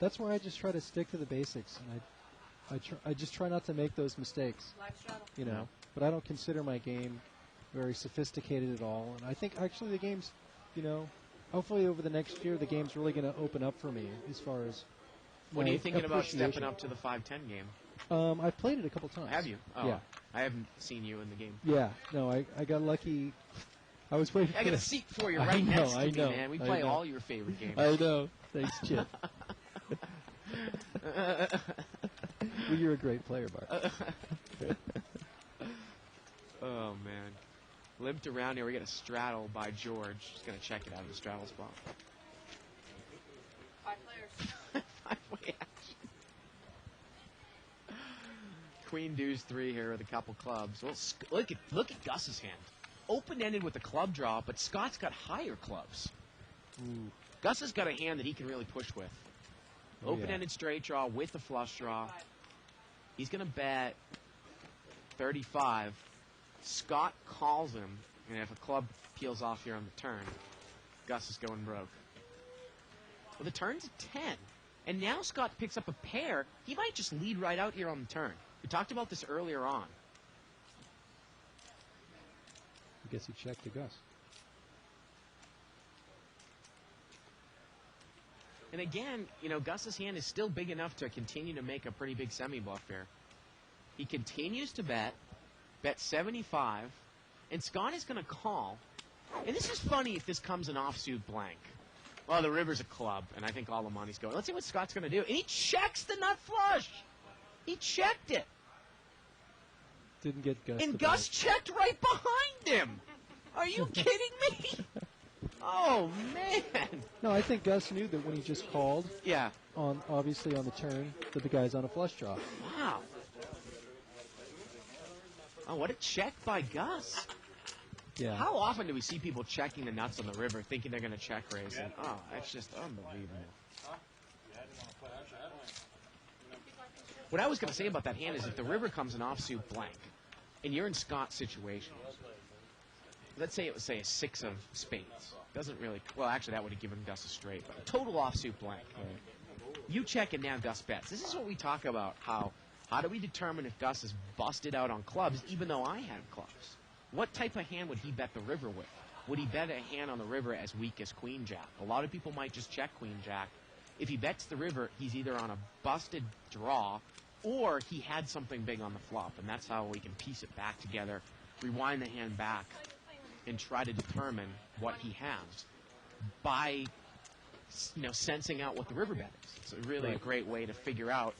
that's why I just try to stick to the basics, and I just try not to make those mistakes. But I don't consider my game very sophisticated at all, and I think actually the game's, hopefully over the next year the game's really going to open up for me as far as. What are you thinking about stepping up to the 5-10 game? I've played it a couple times. Have you? Oh, yeah. I haven't seen you in the game. Yeah, no, I got lucky. I was waiting. I got a seat for you right next to me, man. We play all your favorite games. I know. Thanks, Chip. Well, you're a great player, Bart. Oh, man. Limped around here. We got a straddle by George. Just going to check it out of the straddle spot. 5 players. 5-way action. Queen deuce 3 here with a couple clubs. Well, look at Gus's hand. Open-ended with a club draw, but Scott's got higher clubs. Ooh. Gus has got a hand that he can really push with. Oh, Open-ended straight draw with a flush draw. He's going to bet 35. Scott calls him, and if a club peels off here on the turn, Gus is going broke. Well, the turn's a 10, and now Scott picks up a pair. He might just lead right out here on the turn. We talked about this earlier on. I guess he checked to Gus. And again, Gus's hand is still big enough to continue to make a pretty big semi-bluff here. He continues to bet 75, and Scott is going to call. And this is funny if this comes an offsuit blank. Well, the river's a club, and I think all the money's going. Let's see what Scott's going to do. And he checks the nut flush. He checked it. Didn't get Gus. And Gus checked right behind him. Are you kidding me? Oh, man. No, I think Gus knew that when he just called. Yeah. Obviously on the turn, that the guy's on a flush draw. Wow. Oh, what a check by Gus. Yeah. How often do we see people checking the nuts on the river thinking they're going to check raise? And, that's just unbelievable. What I was going to say about that hand is if the river comes an offsuit blank, and you're in Scott's situation, let's say it was, a 6 of spades. Doesn't really, well, actually, that would have given Gus a straight, but a total offsuit blank. You check and now Gus bets. This is what we talk about, how do we determine if Gus is busted out on clubs, even though I had clubs? What type of hand would he bet the river with? Would he bet a hand on the river as weak as Queen Jack? A lot of people might just check Queen Jack. If he bets the river, he's either on a busted draw or he had something big on the flop, and that's how we can piece it back together, rewind the hand back, and try to determine what he has by, sensing out what the river bet is. It's really a great way to figure out,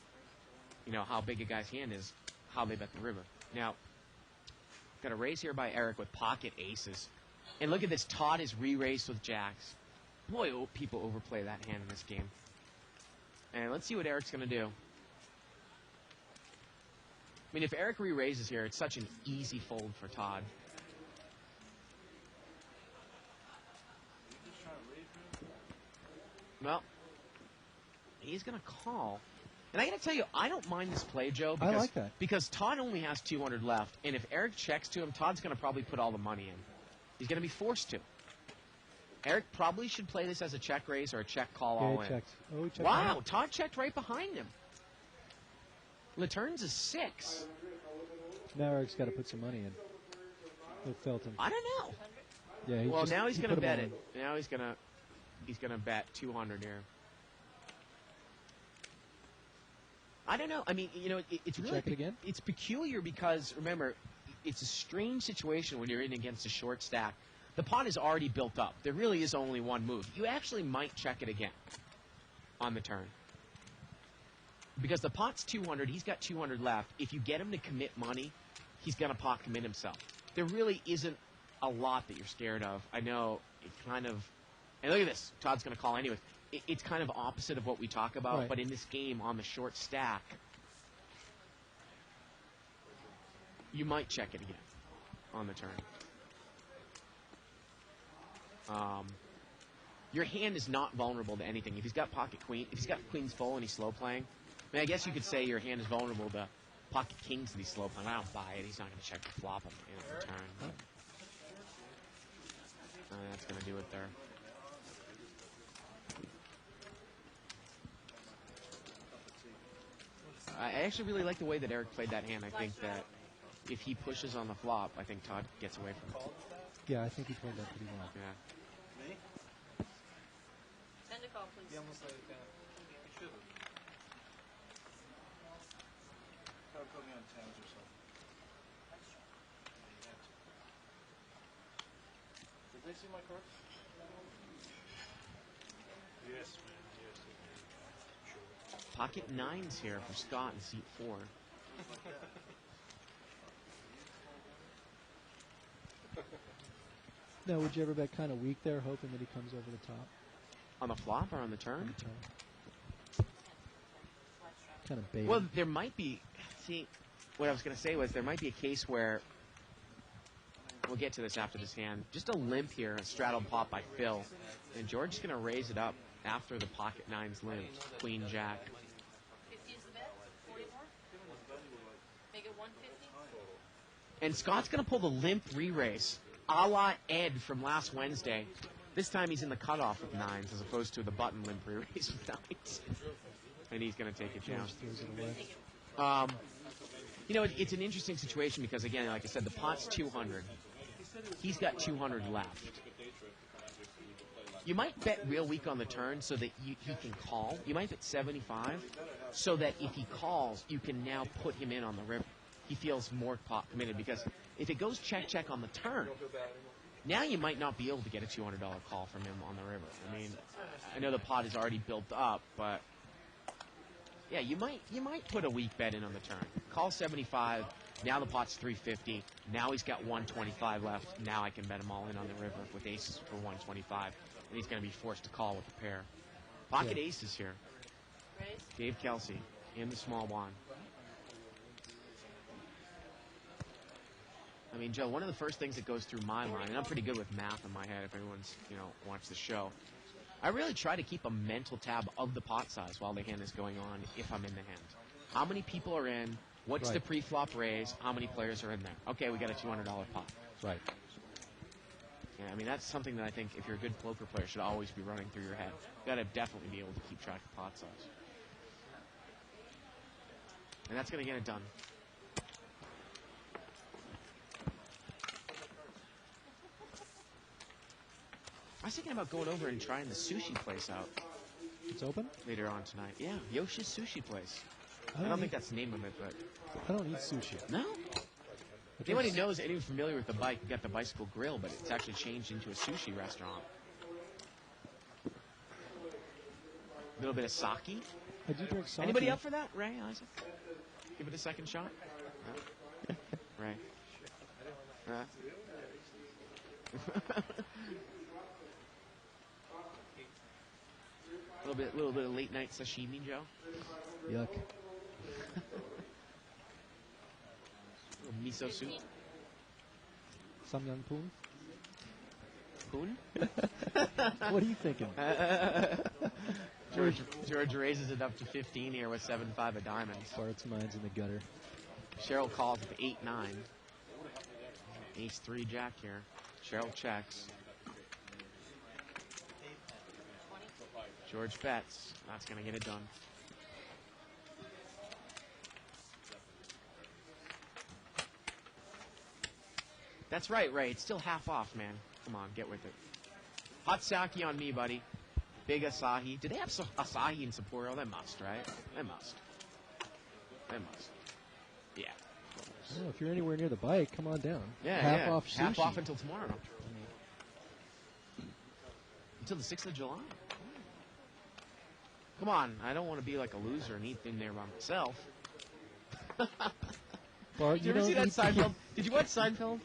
how big a guy's hand is, how they bet the river. Now, got a raise here by Eric with pocket aces. And look at this, Todd is re-raised with jacks. Boy, people overplay that hand in this game. And let's see what Eric's going to do. If Eric re-raises here, it's such an easy fold for Todd. Well, he's going to call. And I got to tell you, I don't mind this play, Joe. Because, I like that. Because Todd only has 200 left. And if Eric checks to him, Todd's going to probably put all the money in. He's going to be forced to. Eric probably should play this as a check raise or a check call all in. Checked. Oh, he checked. Wow, Todd checked right behind him. Laturn's is 6. Now Eric's got to put some money in. With Felton. I don't know. Yeah. Well, now he's going to put bet him it. Now he's going to bet 200 here. I don't know. I mean, it's really Check it again? It's peculiar because remember, it's a strange situation when you're in against a short stack. The pot is already built up. There really is only one move. You actually might check it again on the turn. Because the pot's 200, he's got 200 left. If you get him to commit money, he's going to pot commit himself. There really isn't a lot that you're scared of. I know it kind of... And look at this. Todd's going to call anyways. It's kind of opposite of what we talk about, Right. but in this game on the short stack, you might check it again on the turn. Your hand is not vulnerable to anything. If he's got pocket queen, if he's got queens full and he's slow playing, I mean, I guess you could say your hand is vulnerable to pocket kings that he's slow playing. I don't buy it. He's not going to check the flop on the turn. That's going to do it there. I actually really like the way that Eric played that hand. I think that if he pushes on the flop, I think Todd gets away from it. Yeah, I think he played that pretty well. Yeah. Me? Send a call, please. He almost laid it down. You should have. Probably put me on tens or something. Did they see my card? Yes, man. Yes, they did. Sure. Pocket nines here for Scott in seat 4. Now, would you ever bet kind of weak there, hoping that he comes over the top? On the flop or on the turn? On the turn? Kind of bait. Well, there might be. See, what I was going to say was there might be a case where we'll get to this after this hand. Just a limp here, a straddle pop by Phil, and George's going to raise it up after the pocket nines limp. Queen Jack. 50 is the bet? 40 more? Make it 150? And Scott's going to pull the limp re-raise, a la Ed from last Wednesday. This time he's in the cutoff with nines as opposed to the button limp re-raise with nines. And he's going to take it down. George throws it away. It's an interesting situation because, again, like I said, the pot's 200. He's got 200 left. You might bet real weak on the turn so that he can call. You might bet 75 so that if he calls, you can now put him in on the river. He feels more pot committed because if it goes check on the turn, now you might not be able to get a $200 call from him on the river. I mean, I know the pot is already built up, but yeah, you might put a weak bet in on the turn. Call 75. Now the pot's 350. Now he's got 125 left. Now I can bet him all in on the river with aces for 125, and he's going to be forced to call with a pair. Pocket aces here. Raise? Dave Kelsey in the small blind. I mean, Joe, one of the first things that goes through my mind, and I'm pretty good with math in my head if everyone's, watched the show, I really try to keep a mental tab of the pot size while the hand is going on if I'm in the hand. How many people are in? What's Right. the pre-flop raise? How many players are in there? Okay, we got a $200 pot. Right. Yeah, I mean, that's something that I think if you're a good poker player should always be running through your head. You got to definitely be able to keep track of pot size. And that's going to get it done. I was thinking about going over and trying the sushi place out It's open? later on tonight. Yeah, Yoshi's Sushi Place. I don't think that's the name of it, but... I don't eat sushi. No? I Anybody just- knows, anyone familiar with the bike, we got the bicycle grill, but it's actually changed into a sushi restaurant. A little bit of sake. I do drink sake. Anybody up for that? Ray, Isaac? Give it a second shot? No? Ray? Huh? little bit of late night sashimi, Joe. Yuck. Little miso soup. Samyang Poon? Poon? What are you thinking? George raises it up to 15 here with 7-5 of diamonds. Bart's mind's in the gutter. Cheryl calls with 8-9. Ace-3 jack here. Cheryl checks. George bets. That's going to get it done. That's right, Ray. It's still half off, man. Come on, get with it. Hot sake on me, buddy. Big Asahi. Do they have Asahi in Sapporo? They must, right? They must. They must. Yeah. I don't know, if you're anywhere near the bike, come on down. Yeah, half yeah. off sushi. Half off until tomorrow. Until the 6th of July. Come on, I don't want to be like a loser and eat in there by myself. Bart, Did you ever see that eat- Seinfeld? Did you watch Seinfeld?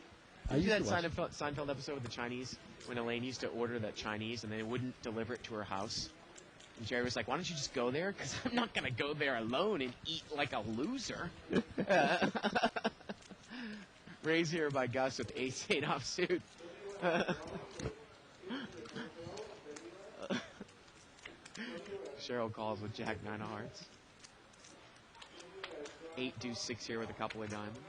I Did you see used that to watch Seinfeld episode with the Chinese when Elaine used to order that Chinese and they wouldn't deliver it to her house? And Jerry was like, "Why don't you just go there? Because I'm not going to go there alone and eat like a loser." Raised here by Gus with Ace 8 off suit. Cheryl calls with Jack 9 of hearts. 8 deuce 6 here with a couple of diamonds.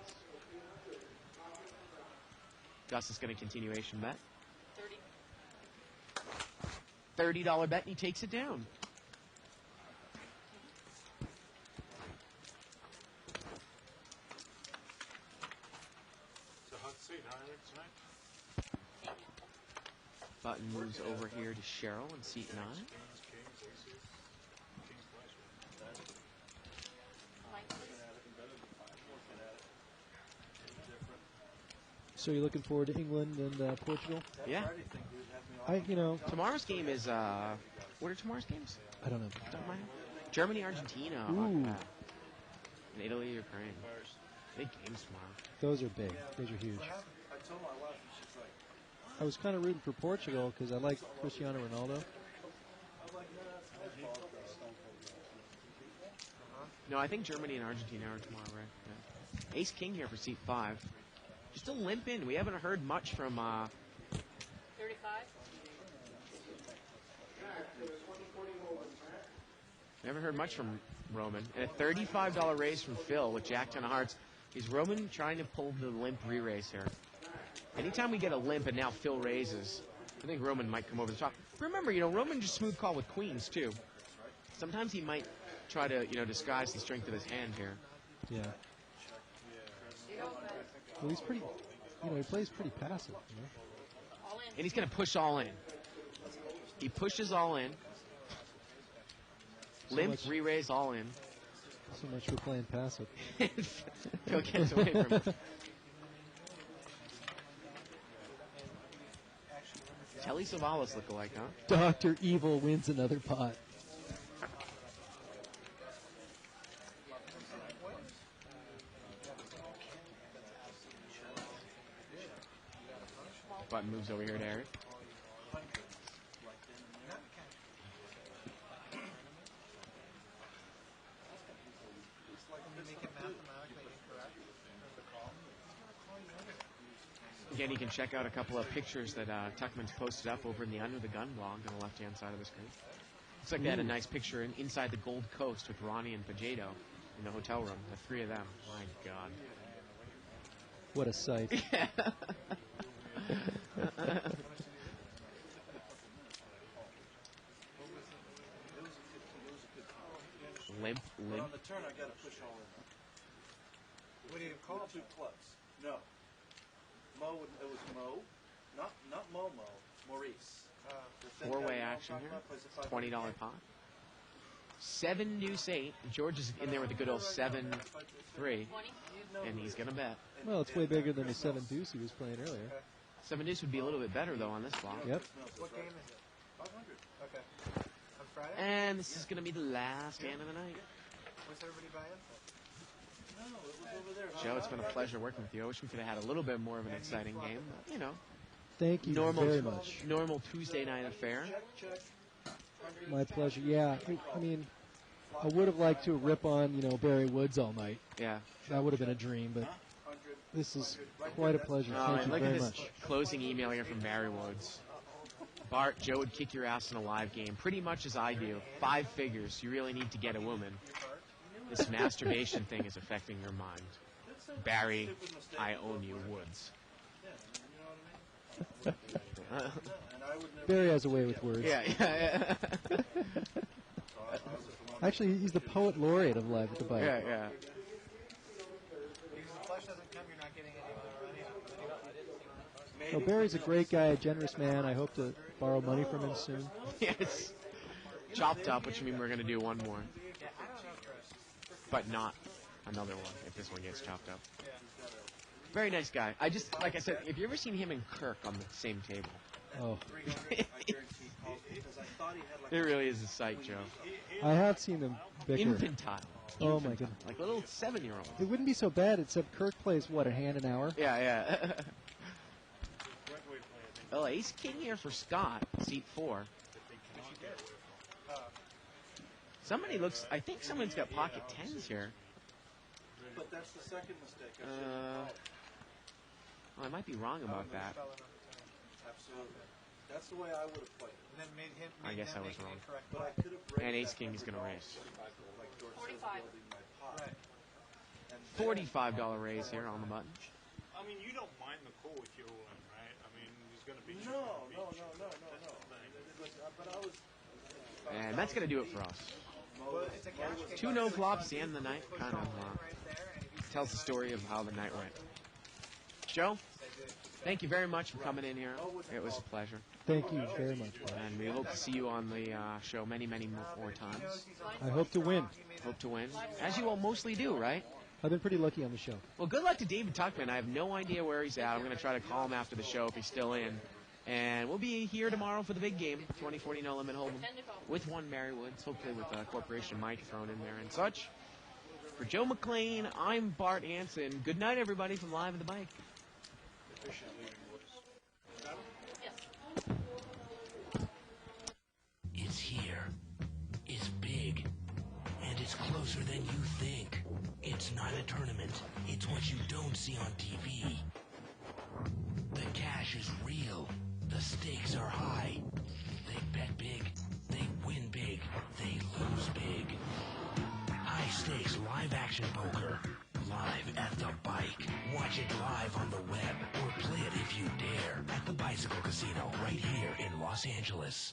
Gus is going to continuation bet. 30. $30 bet, and he takes it down. It's a hot seat, huh, Eric, tonight? Button moves over here to Cheryl in seat 9. Kings, aces. Kings twice. Mike, So you're looking forward to England and Portugal? Yeah. Tomorrow's game is, what are tomorrow's games? I don't know. Don't mind. Germany, Argentina. Ooh. And Italy, Ukraine. Big games tomorrow. Those are big. Those are huge. I told my wife, and she's like, I was kind of rooting for Portugal because I like Cristiano Ronaldo. No, I think Germany and Argentina are tomorrow, right? Yeah. Ace King here for seat 5. Just a limp in. We haven't heard much from 35. We haven't heard much from Roman. And a $35 raise from Phil with Jack 10 of hearts. Is Roman trying to pull the limp re-raise here? Anytime we get a limp and now Phil raises, I think Roman might come over the top. Remember, Roman just smooth call with queens, too. Sometimes he might try to, disguise the strength of his hand here. Yeah. Well, he's pretty. He plays pretty passive. All in. And he's going to push all in. He pushes all in. Limp, much- re-raise, all in. So much for playing passive. Phil gets away from it. Telly Savalas look-alike, huh? Dr. Evil wins another pot. Button moves over here to Eric. Again, you can check out a couple of pictures that Tuckman's posted up over in the Under the Gun blog on the left-hand side of the screen. Looks like they had a nice picture inside the Gold Coast with Ronnie and Pajedo in the hotel room. The three of them. My God. What a sight. Limp. but on the turn, I got to push all in. What do you call it? 2 clubs. No. It was Mo. Not Momo. Maurice. The thin Four-way guy, action I'm here. talking about, plays a $20 pot. 7 deuce 8. George is in there with a good old 7-3, 20. and he's gonna bet. Well, it's way bigger than the 7 deuce he was playing earlier. 7 deuce would be a little bit better though on this block. Yep. What game is it? 500. Okay. On Friday? And this is gonna be the last hand of the night. What's everybody buying? No, it was over there. Joe, it's been a pleasure working with you. I wish we could have had a little bit more of an exciting game, but Thank you very much. normal Tuesday night affair. My pleasure. Yeah, I mean, I would have liked to rip on, Barry Woods all night. Yeah. That would have been a dream, but this is quite a pleasure. Oh, Thank and you look at very this much. closing email here from Barry Woods. Bart, Joe would kick your ass in a live game, pretty much as I do. 5 figures. You really need to get a woman. This masturbation thing is affecting your mind. Barry, I own you, Woods. Barry has a way with words. Yeah. Actually, he's the poet laureate of Live at the Bike. Yeah. Because the flush doesn't come, you're not getting any money. So Barry's a great guy, a generous man. I hope to borrow money from him soon. Yes. Chopped up, which means we're going to do one more. But not another one if this one gets chopped up. Yeah. Very nice guy. I just, like I said, if you ever seen him and Kirk on the same table, Oh, 300, I guarantee calls me because I thought he had like it really is a sight, Joe. I have seen them bicker. Infantile. Oh, my goodness. Like little 7-year-olds. It wouldn't be so bad, except Kirk plays, what, a hand an hour? Yeah, yeah. Oh, ace king here for Scott, seat 4. Somebody looks, I think someone's got pocket 10s here. But that's the second mistake. I should have called. Well, I might be wrong about that. Fell in on the turn. Absolutely. That's the way I would have played it. And then made him. I Made guess them I was make an wrong. incorrect But I play. could have raised And ace that king is $100 gonna raise. Like George says, 45. building my pot. Right. And then- $45 raise here on the button. I mean, you don't mind the call if you're all in, right? I mean, there's going to be... No. But I was. And that's going to do it for us. It's a catch kick. 2 no flops, the end of the night. Kind of Right there, and if you tells the story of how the night went. Joe, thank you very much for coming in here. It was a pleasure. Thank you very much. And we hope to see you on the show many, many more times. I hope to win. Hope to win. As you all mostly do, right? I've been pretty lucky on the show. Well, good luck to David Tuckman. I have no idea where he's at. I'm going to try to call him after the show if he's still in. And we'll be here tomorrow for the big game, 2040 No Limit Hold'em, with one Mary Woods, hopefully with a Corporation Mike thrown in there and such. For Joe McLean, I'm Bart Hanson. Good night, everybody, from Live at the Bike. It's here. It's big. And it's closer than you think. It's not a tournament. It's what you don't see on TV. The cash is real. The stakes are high. They bet big. They win big. They lose big. High stakes live action poker. Live at the bike. Watch it live on the web or play it if you dare at the Bicycle Casino right here in Los Angeles.